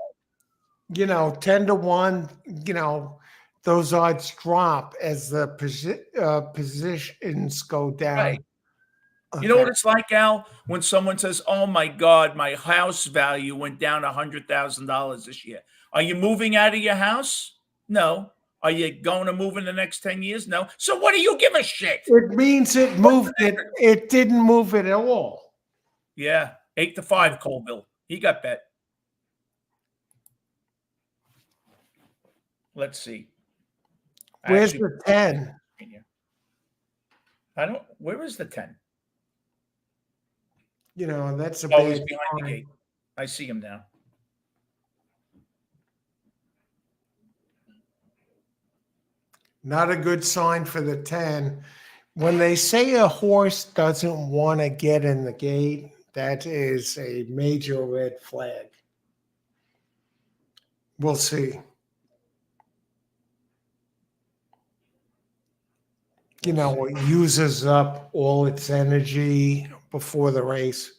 window. 10-1, those odds drop as the positions go Right. down. You know what Okay. it's like, Al, when someone says, "Oh my God, my house value went down $100,000 this year." Are you moving out of your house? No. Are you going to move in the next 10 years? No. So what do you give a shit? It means it moved it. It didn't move it at all. Yeah, 8-5, Colville. He got bet. Let's see. Where's Actually, the 10? I don't. Where is the 10? That's a Oh, he's bad behind the sign. gate. I see him now. Not a good sign for the 10. When they say a horse doesn't want to get in the gate, that is a major red flag. We'll see. It uses up all its energy before the race.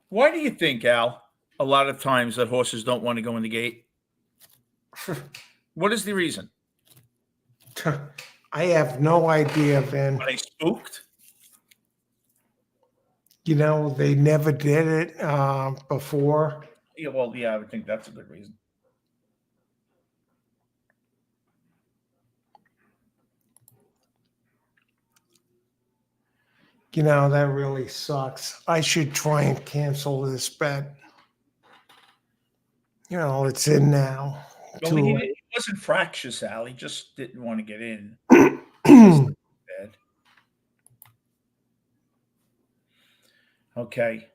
Why do you think, Al, a lot of times that horses don't want to go in the gate? What is the reason? I have no idea, Vin. Are they spooked? They never did it before. Yeah, well, yeah, I would think that's a good reason. That really sucks. I should try and cancel this bet. It's in now. Well, Too he late. wasn't fractious, Al. He just didn't want to get in. Bad. Okay.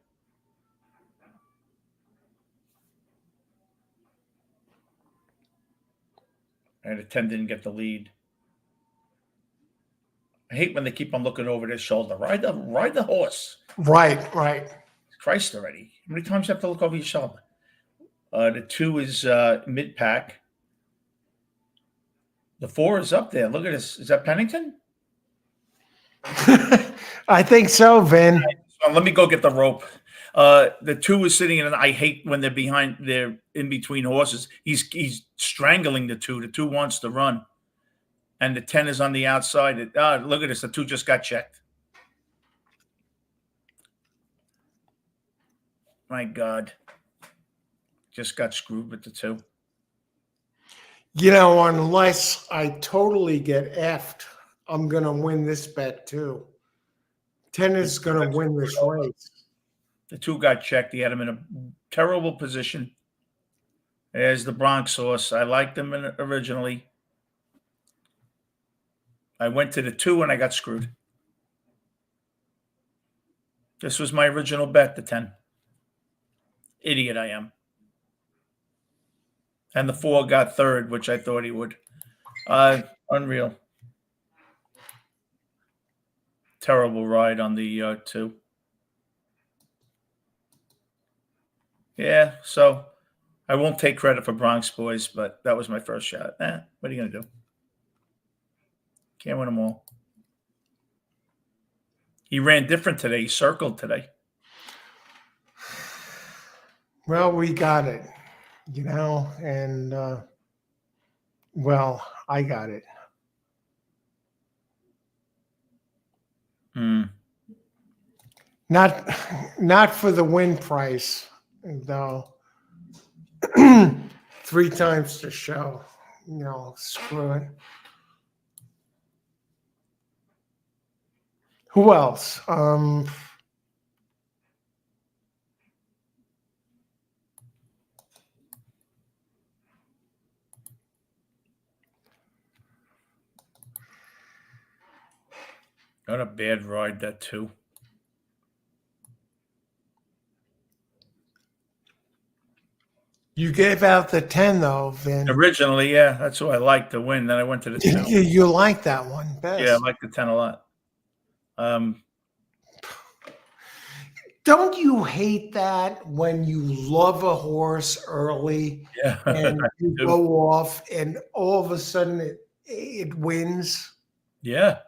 And the 10 didn't get the lead. I hate when they keep on looking over their shoulder. Ride the horse. Right. Christ already. How many times you have to look over your shoulder? The 2 is mid-pack. The 4 is up there. Look at this. Is that Pennington? I think so, Vin. Let me go get the rope. The 2 is sitting in, and I hate when they're in between horses. He's strangling the 2. The 2 wants to run. And the 10 is on the outside. Look at this. The 2 just got checked. My God. Just got screwed with the 2. Unless I totally get effed, I'm going to win this bet too. 10 is going to win this race. The 2 got checked. He had him in a terrible position. There's the Bronx horse. I liked him originally. I went to the 2 and I got screwed. This was my original bet, the 10. Idiot I am. And the 4 got third, which I thought he would. Unreal. Terrible ride on the 2. Yeah, so I won't take credit for Bronx Boys, but that was my first shot. What are you going to do? Can't win them all. He ran different today. He circled today. Well, we got it, and I got it. Not for the win price, though. 3 times the show. Screw it. Who else? Not a bad ride, that 2. You gave out the 10, though, Vin. Originally, yeah, that's who I liked to win. Then I went to the 2. You like that one best. Yeah, I like the 10 a lot. Don't you hate that when you love a horse early Yeah, I and you do. go off and all of a sudden it wins? Yeah,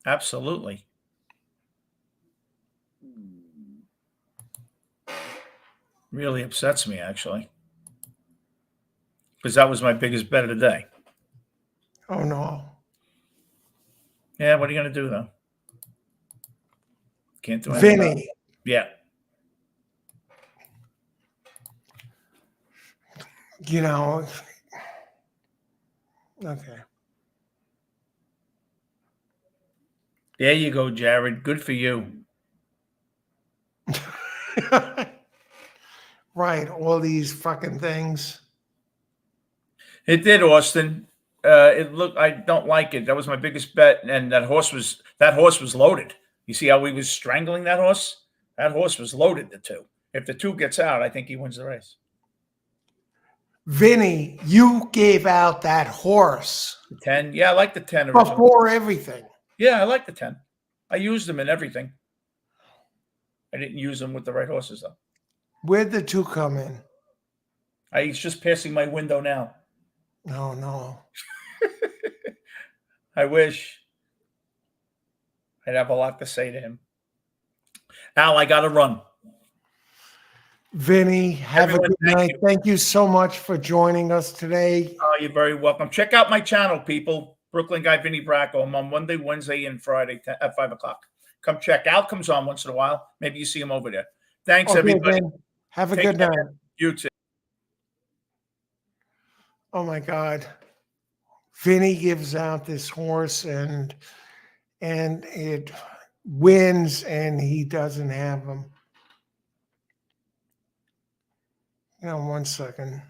absolutely. Really upsets me actually, because that was my biggest bet of the day. Oh no. Yeah, what are you gonna do though? Can't do anything about it. Vinny, Yeah. you know, okay. There you go, Jared. Good for you. Right, all these fucking things. It did, Austin. It looked. I don't like it. That was my biggest bet, and that horse was loaded. You see how he was strangling that horse? That horse was loaded. The two. If the two gets out, I think he wins the race. Vinny, you gave out that horse The 10. Yeah, I like the 10 originally. before everything. Yeah, I like the 10. I used them in everything. I didn't use them with the right horses though. Where'd the two come in? He's just passing my window now. No, no. I wish I'd have a lot to say to him. Al, I got to run. Vinny, have a Everyone, good thank night. you. Thank you so much for joining us today. Oh, you're very welcome. Check out my channel, people. Brooklyn Guy Vinny Bracco. I'm on Monday, Wednesday, and Friday at 5 o'clock. Come check. Al comes on once in a while. Maybe you see him over there. Thanks, Okay, everybody. Vin. Have a Take good care. night. You too. Oh my God. Vinny gives out this horse and it wins and he doesn't have him. One second.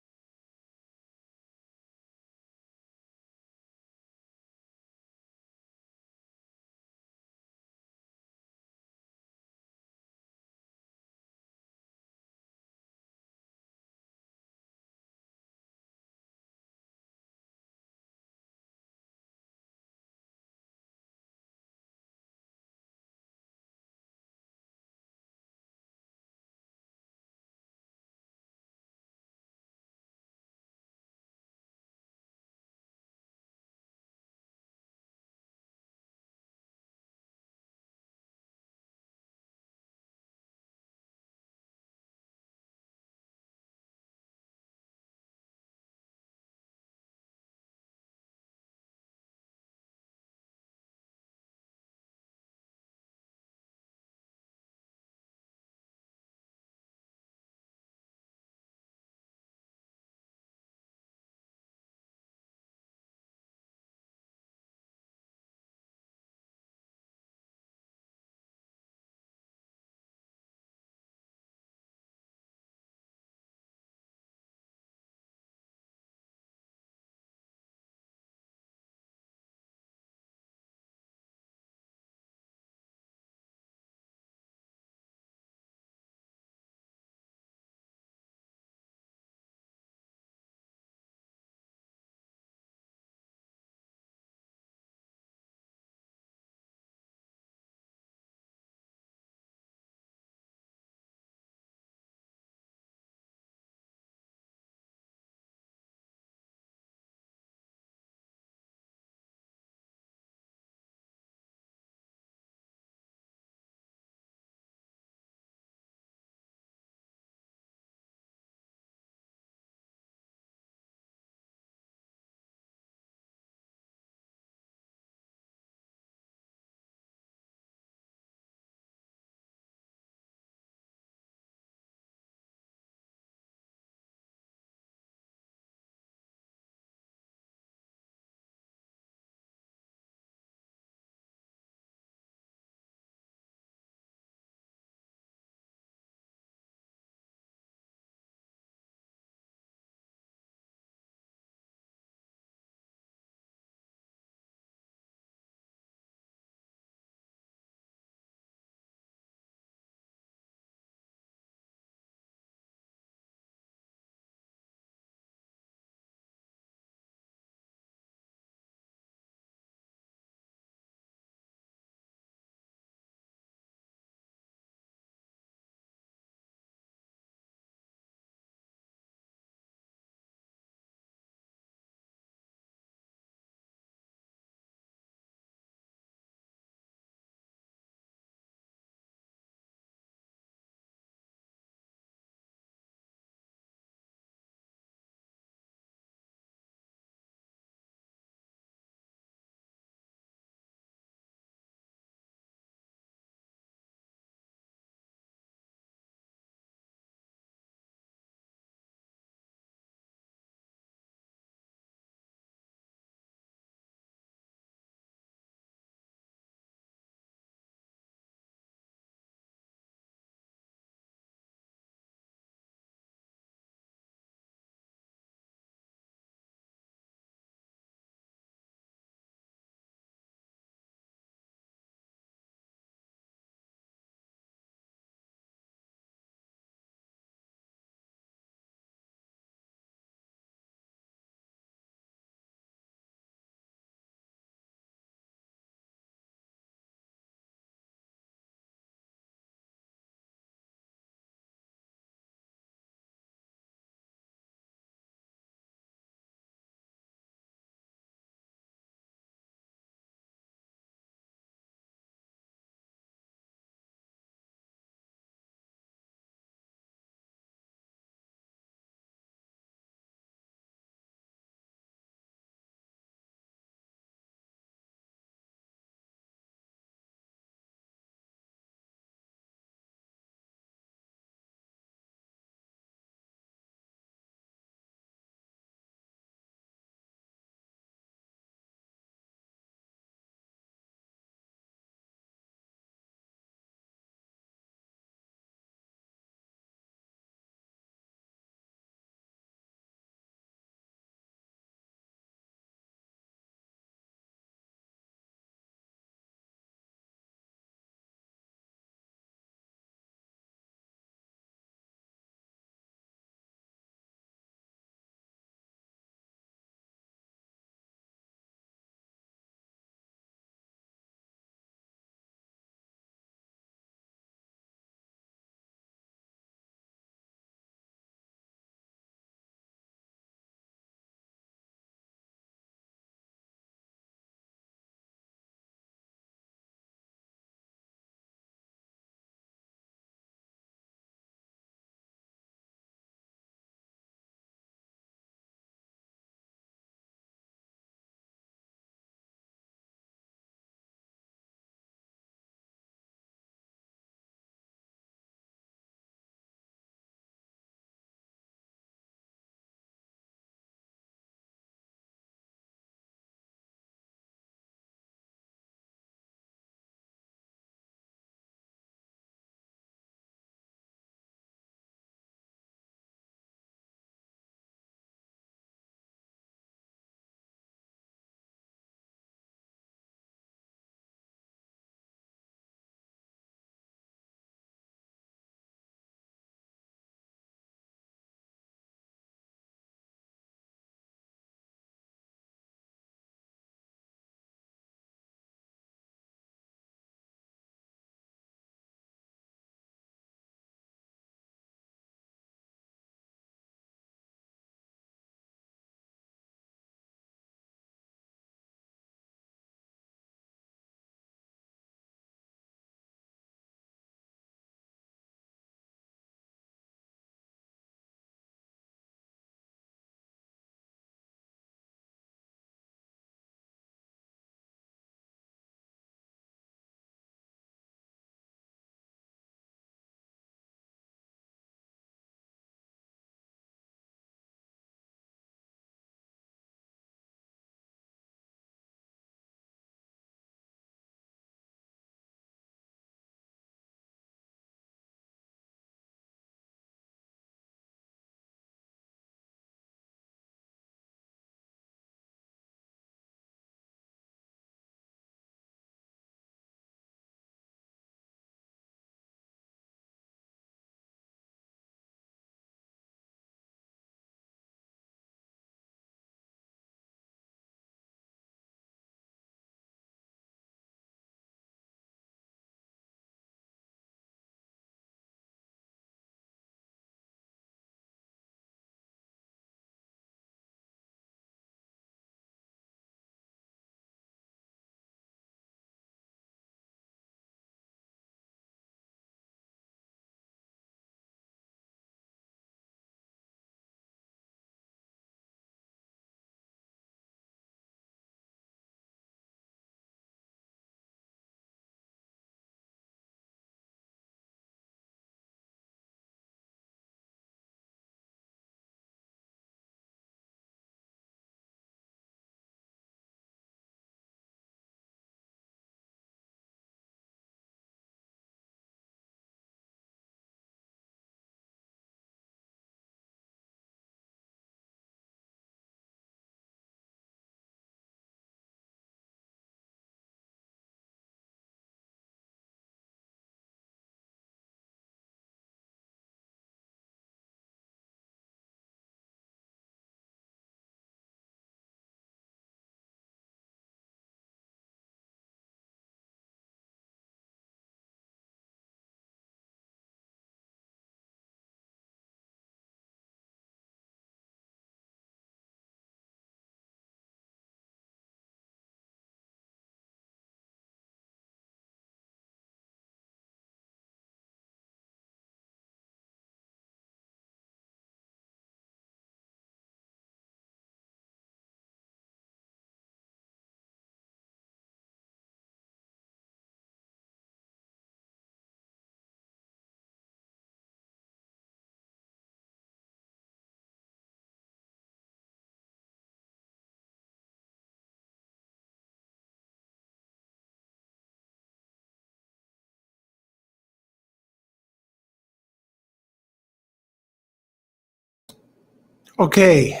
Okay,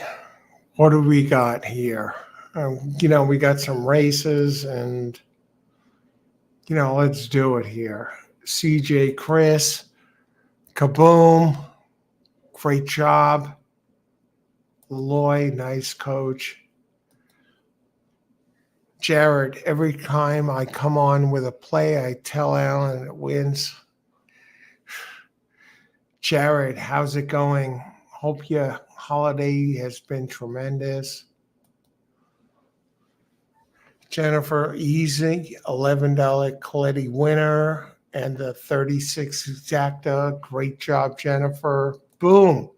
what do we got here? We got some races and, let's do it here. CJ Chris, kaboom, great job. Loy, nice coach. Jared, every time I come on with a play, I tell Alan it wins. Jared, how's it going? Hope your holiday has been tremendous. Jennifer, easy, $11 Coletti winner and the 36 exacta. Great job, Jennifer. Boom.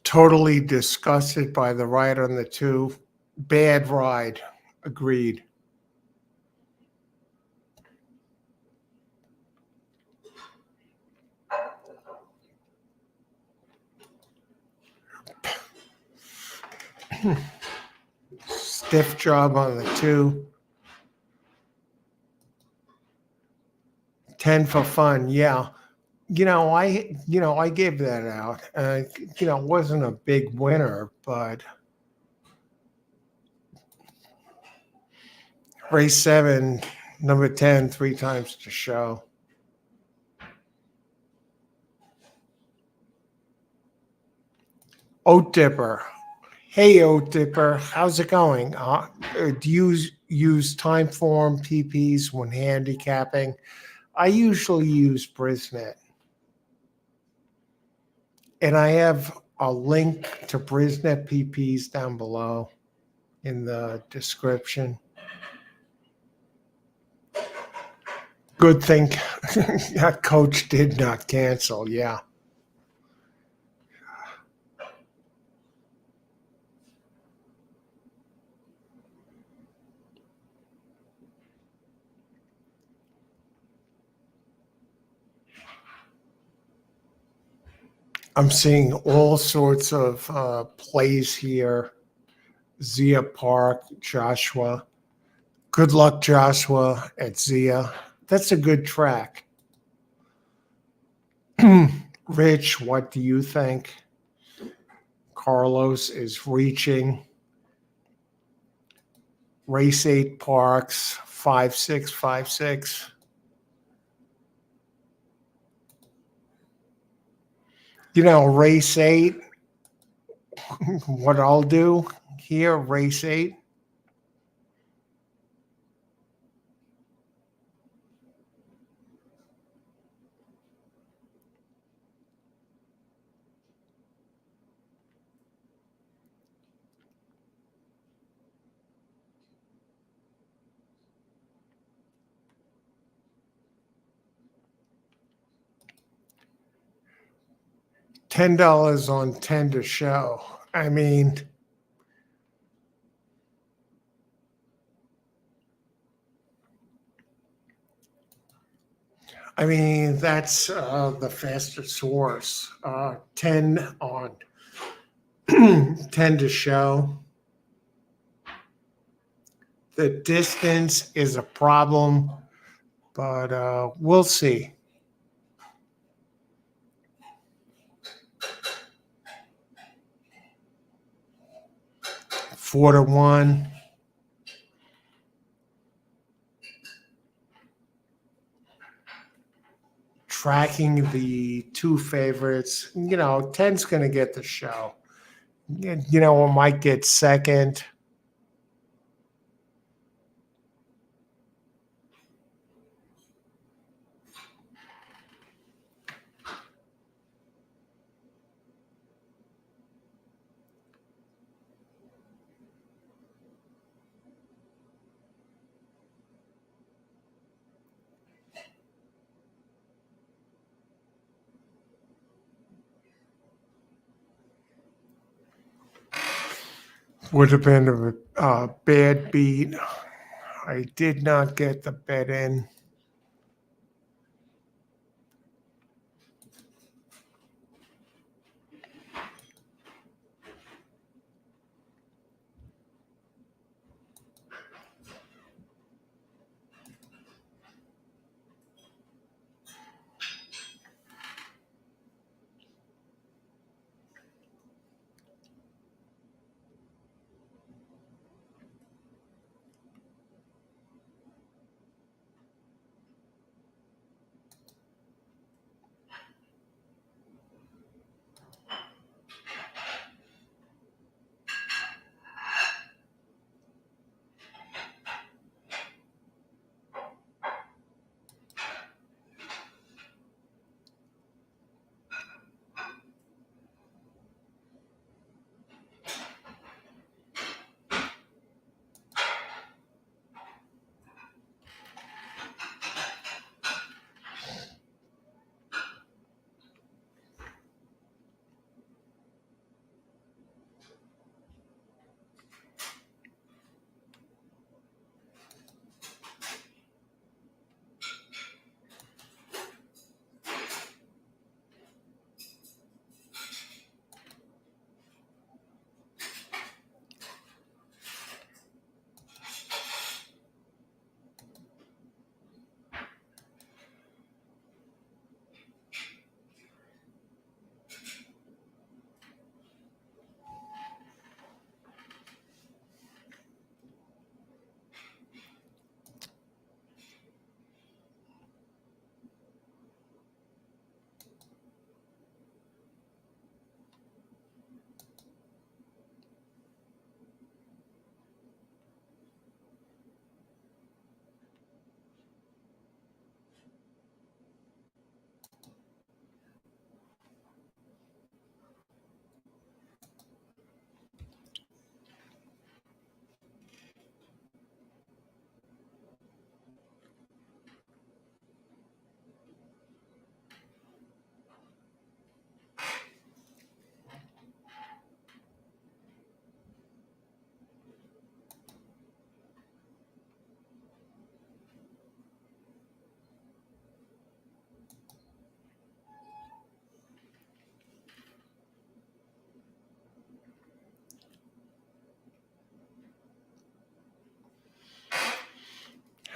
Totally disgusted by the ride on the two. Bad ride. Agreed. Stiff job on the two. 10 for fun. Yeah. I gave that out. It wasn't a big winner, but race 7, number 10, 3 times to show. Oat Dipper. Hey, Oat Dipper, how's it going? Do you use time form PPs when handicapping? I usually use Brisnet. And I have a link to Brisnet PPs down below in the description. Good thing that coach did not cancel. Yeah. I'm seeing all sorts of plays here. Zia Park, Joshua. Good luck, Joshua, at Zia. That's a good track. Rich, what do you think? Carlos is reaching. Race 8 Parx, 5656. Race 8, what I'll do here, race 8. $10 on 10 to show. I mean, that's the fastest horse. 10 on 10 to show. The distance is a problem, but we'll see. Four to one. Tracking the two favorites. 10's going to get the show. It might get second. Would have been a bad beat. I did not get the bet in.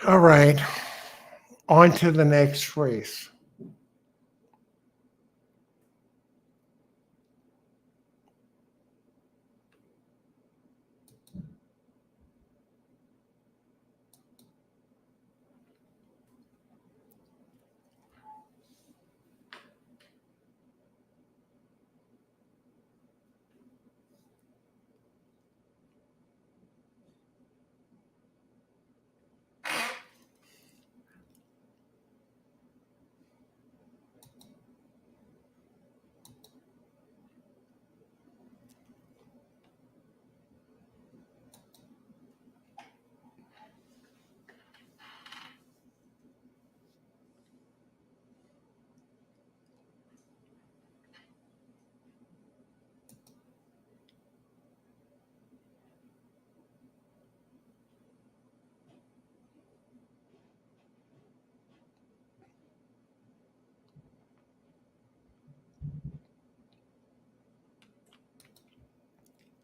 All right, on to the next race.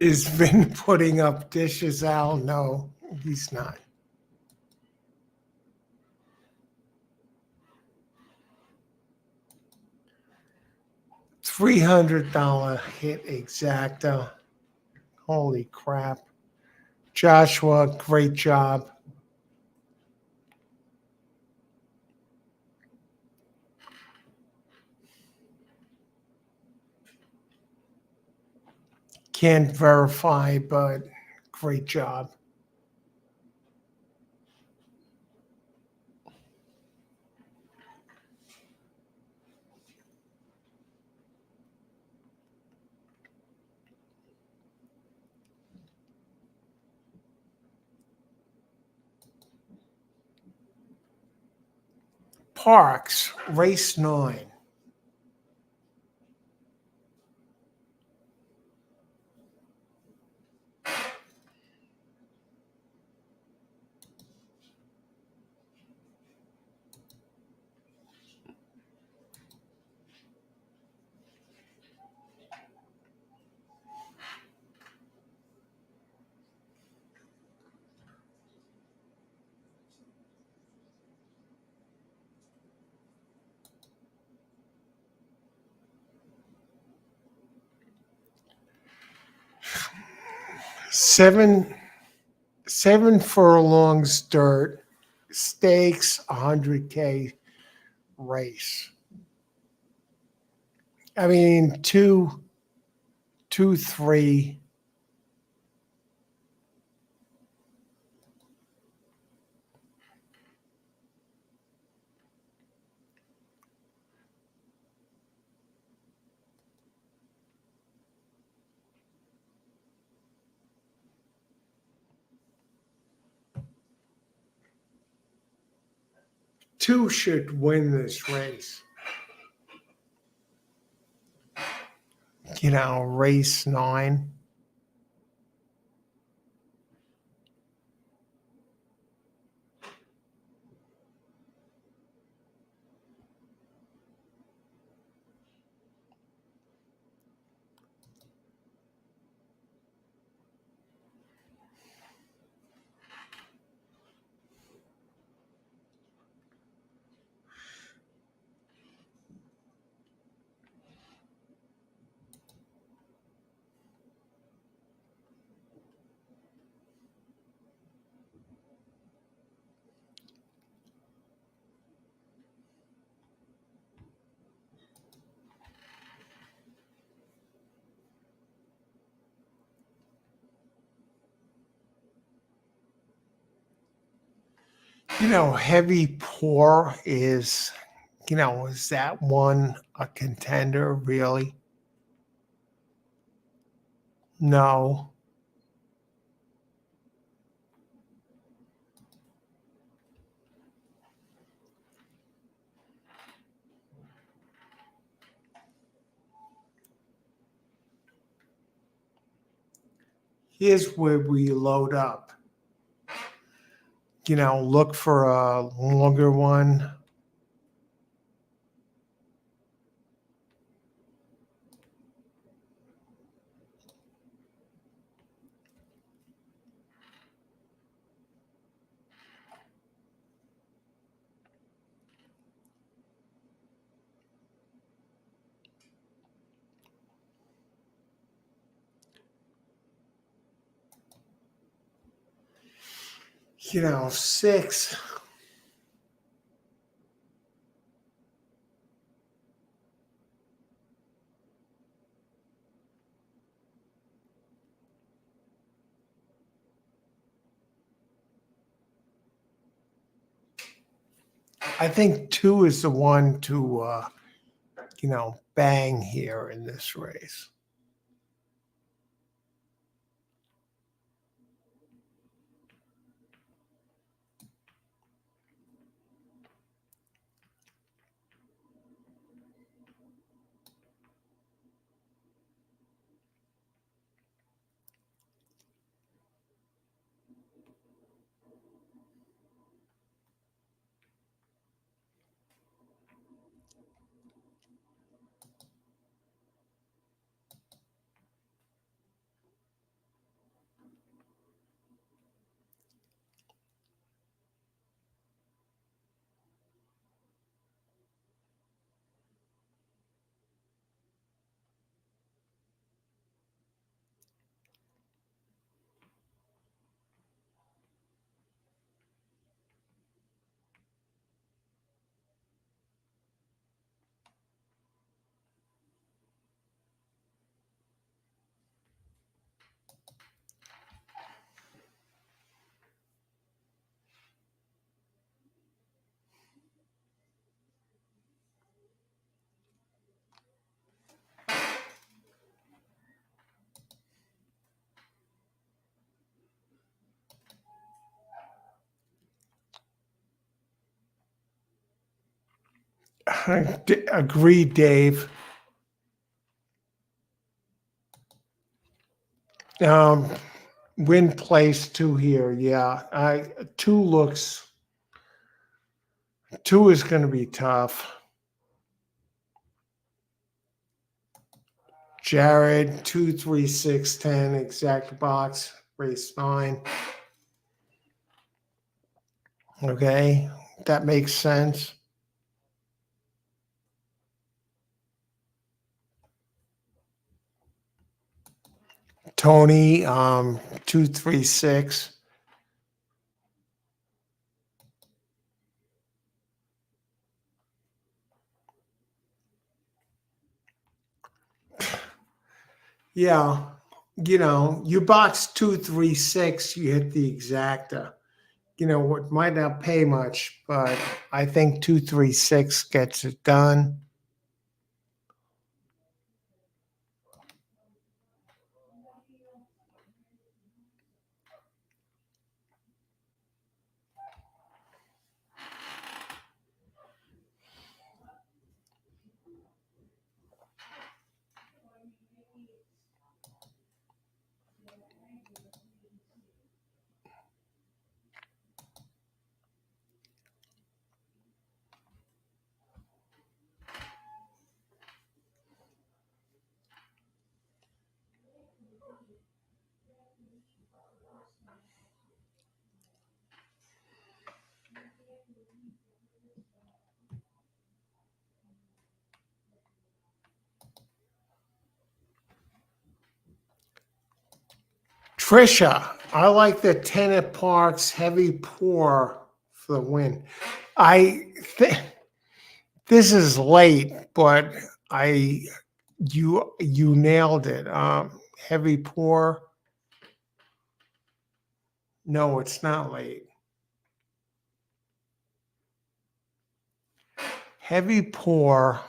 Is Vin putting up dishes, Al? No, he's not. $300 hit exacta. Holy crap. Joshua, great job. Can't verify, but great job. Parx, race 9. Seven furlongs dirt, stakes 100K race. I mean, two, three. Two should win this race. Race 9. Heavy pour is that one a contender really? No. Here's where we load up. Look for a longer one. Six. I think two is the one to, bang here in this race. Agreed, Dave. Win place two here. Yeah, two is going to be tough. Jared 23610 exact box race 9. Okay, that makes sense. Tony, 236. Yeah, you box 236, you hit the exacta. What might not pay much, but I think 236 gets it done. Trisha, I like the 10 at Parx heavy pour for the win. I think this is late, but I you nailed it. Heavy pour. No, it's not late. Heavy pour.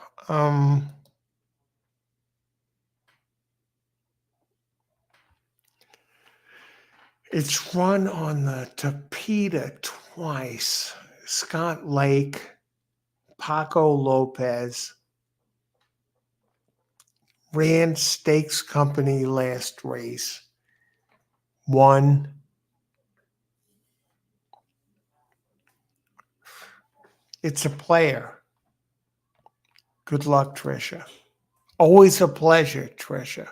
It's run on the Tapeta twice. Scott Lake, Paco Lopez, ran Stakes Company last race. Won. It's a player. Good luck, Trisha. Always a pleasure, Trisha.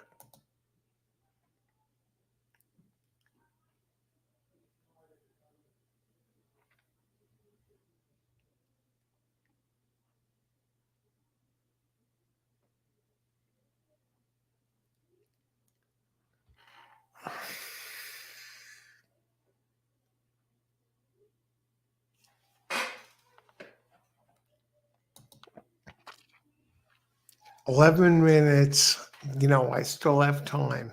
$11. I still have time.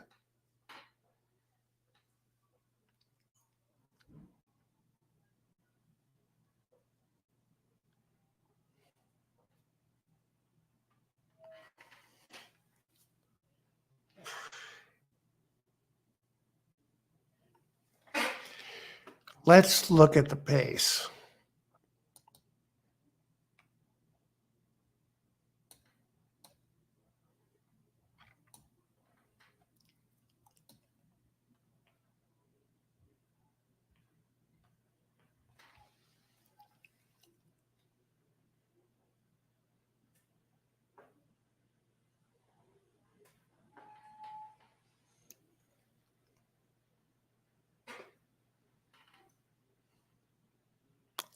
Let's look at the pace.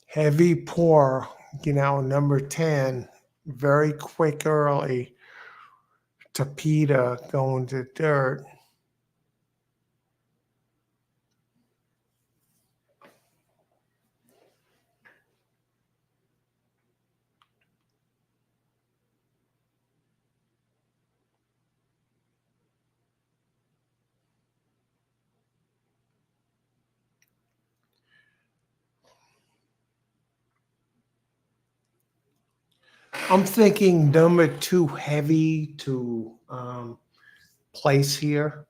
Heavy pour, number 10, very quick early. Tapeta going to dirt. I'm thinking number 2 heavy to place here.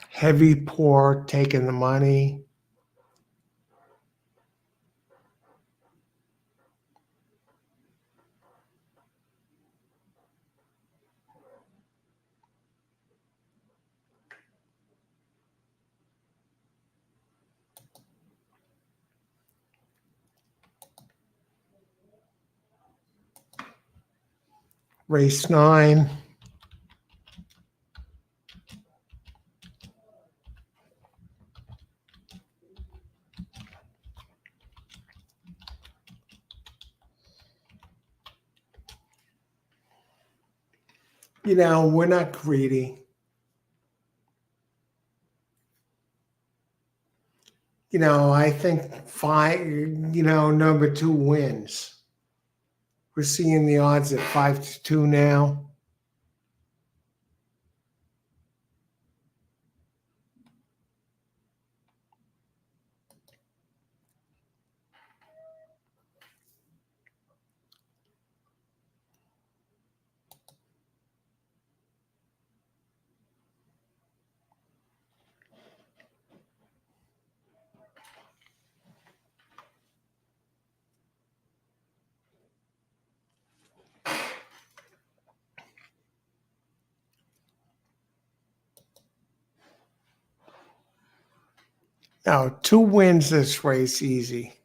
Heavy pour taking the money. Race 9. We're not greedy. I think number two wins. We're seeing the odds at 5-2 now. Now, two wins this race easy.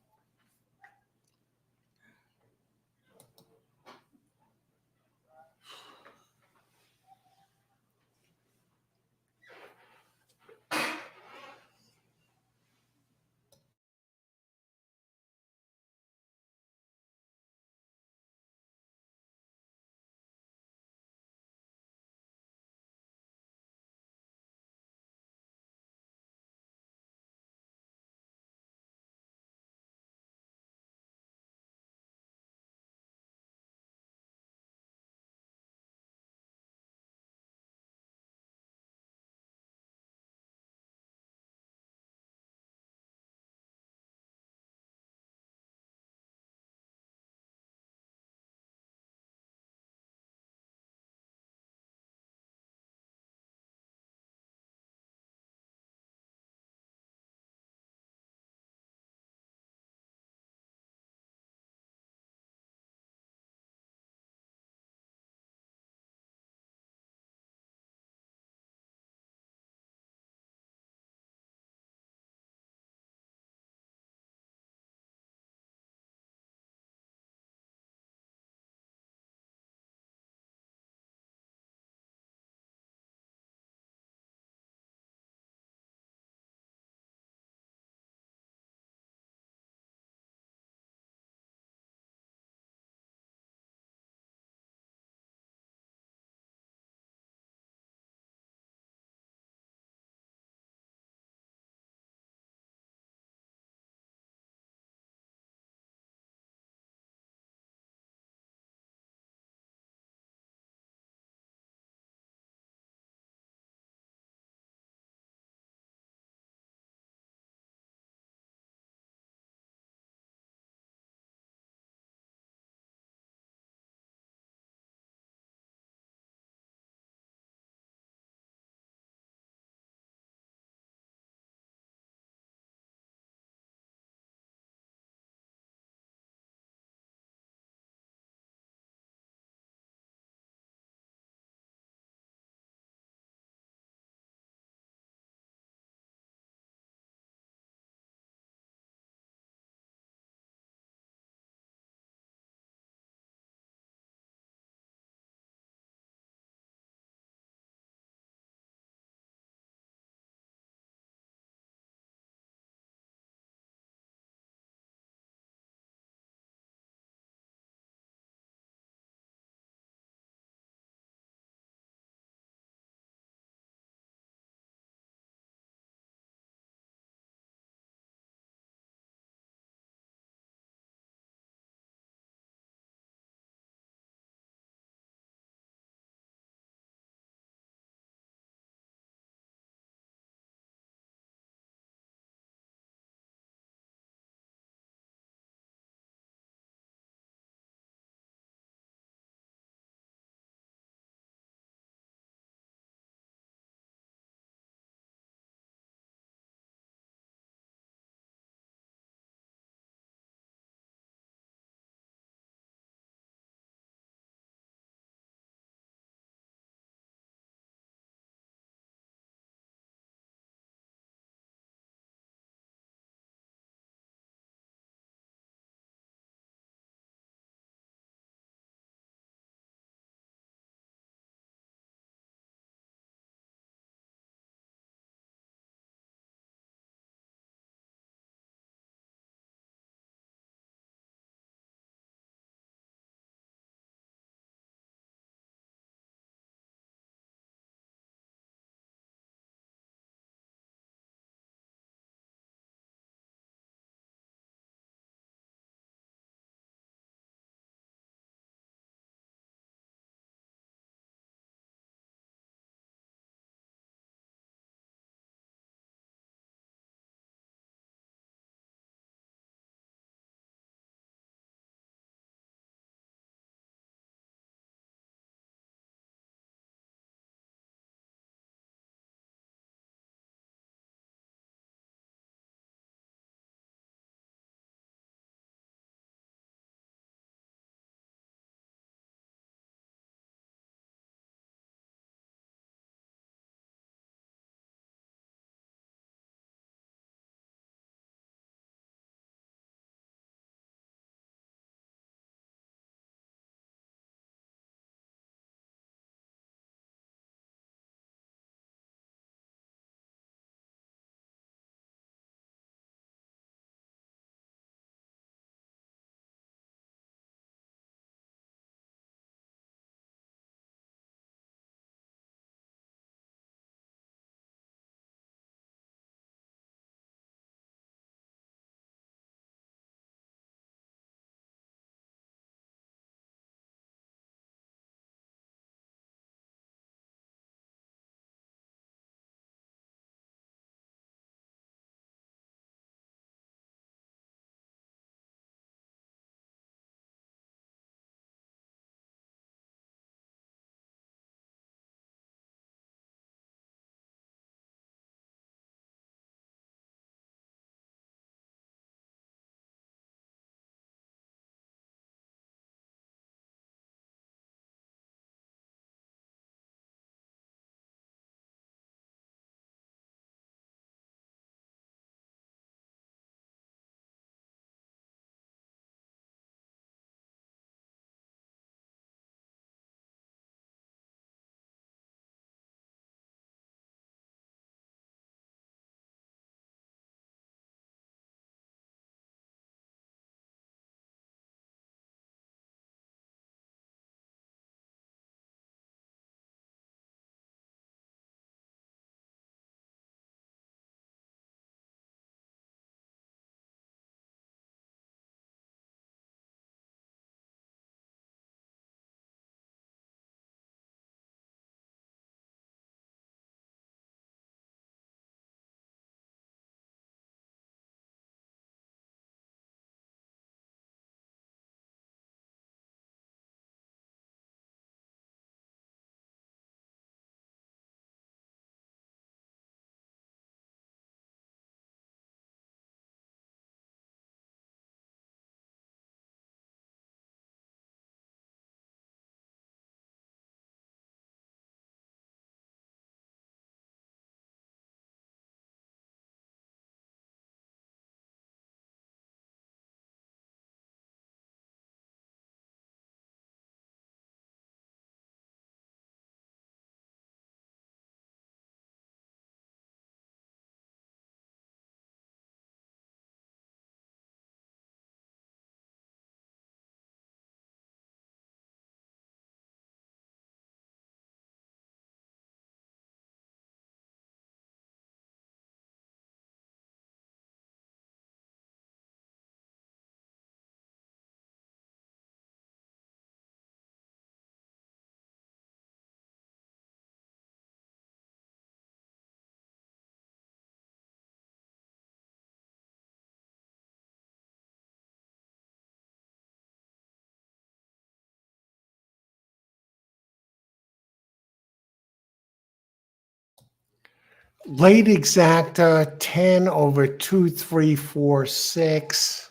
Late exacta 10 over 2, 3, 4, 6.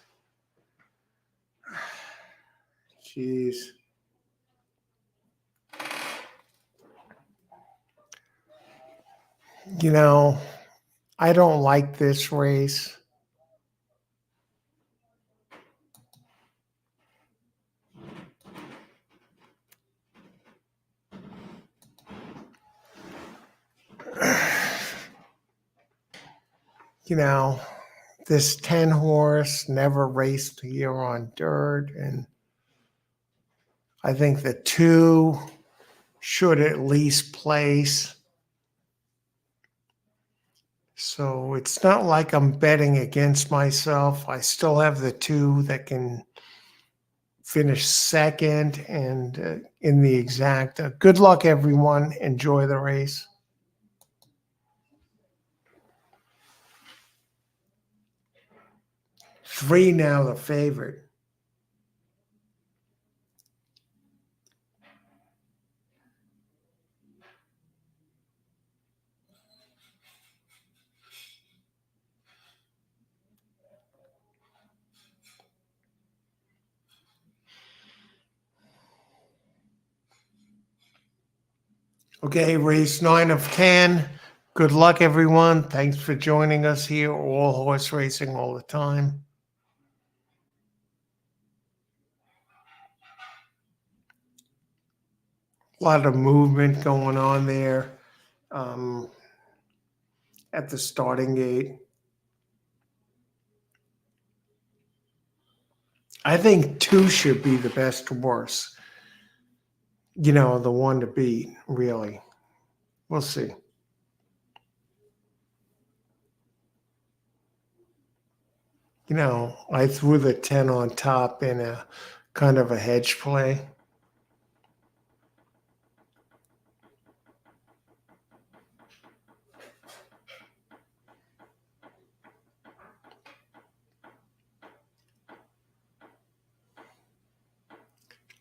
Jeez. You know, I don't like this race. You know, this 10 horse never raced here on dirt, and I think the 2 should at least place. So it's not like I'm betting against myself. I still have the 2 that can finish second and in the exact. Good luck, everyone. Enjoy the race. Three now the favorite. Okay, race 9 of 10. Good luck, everyone. Thanks for joining us here. All horse racing all the time. A lot of movement going on there at the starting gate. I think 2 should be the best horse. You know, the one to beat, really. We'll see. You know, I threw the 10 on top in a kind of a hedge play.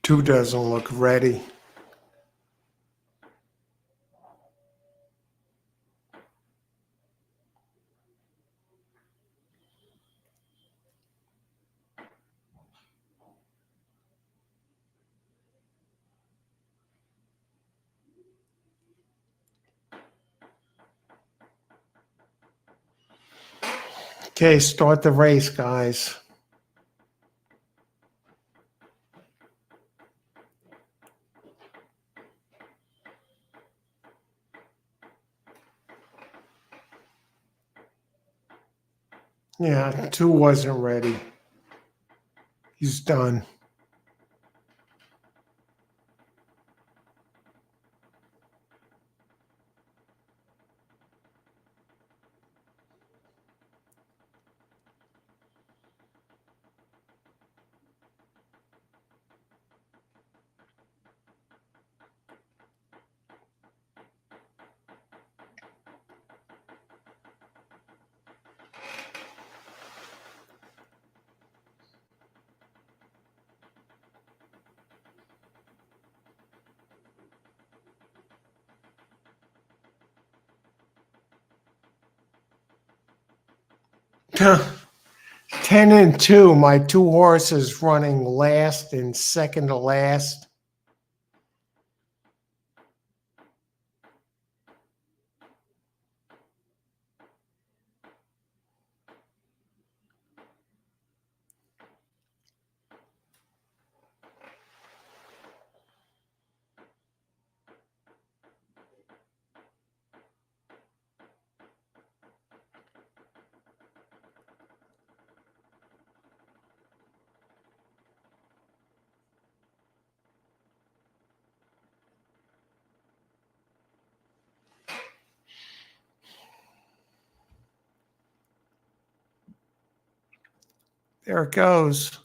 Two doesn't look ready. Okay, start the race, guys. Yeah, 2 wasn't ready. He's done. Ten and 2. My 2 horses running last and second to last. There it goes.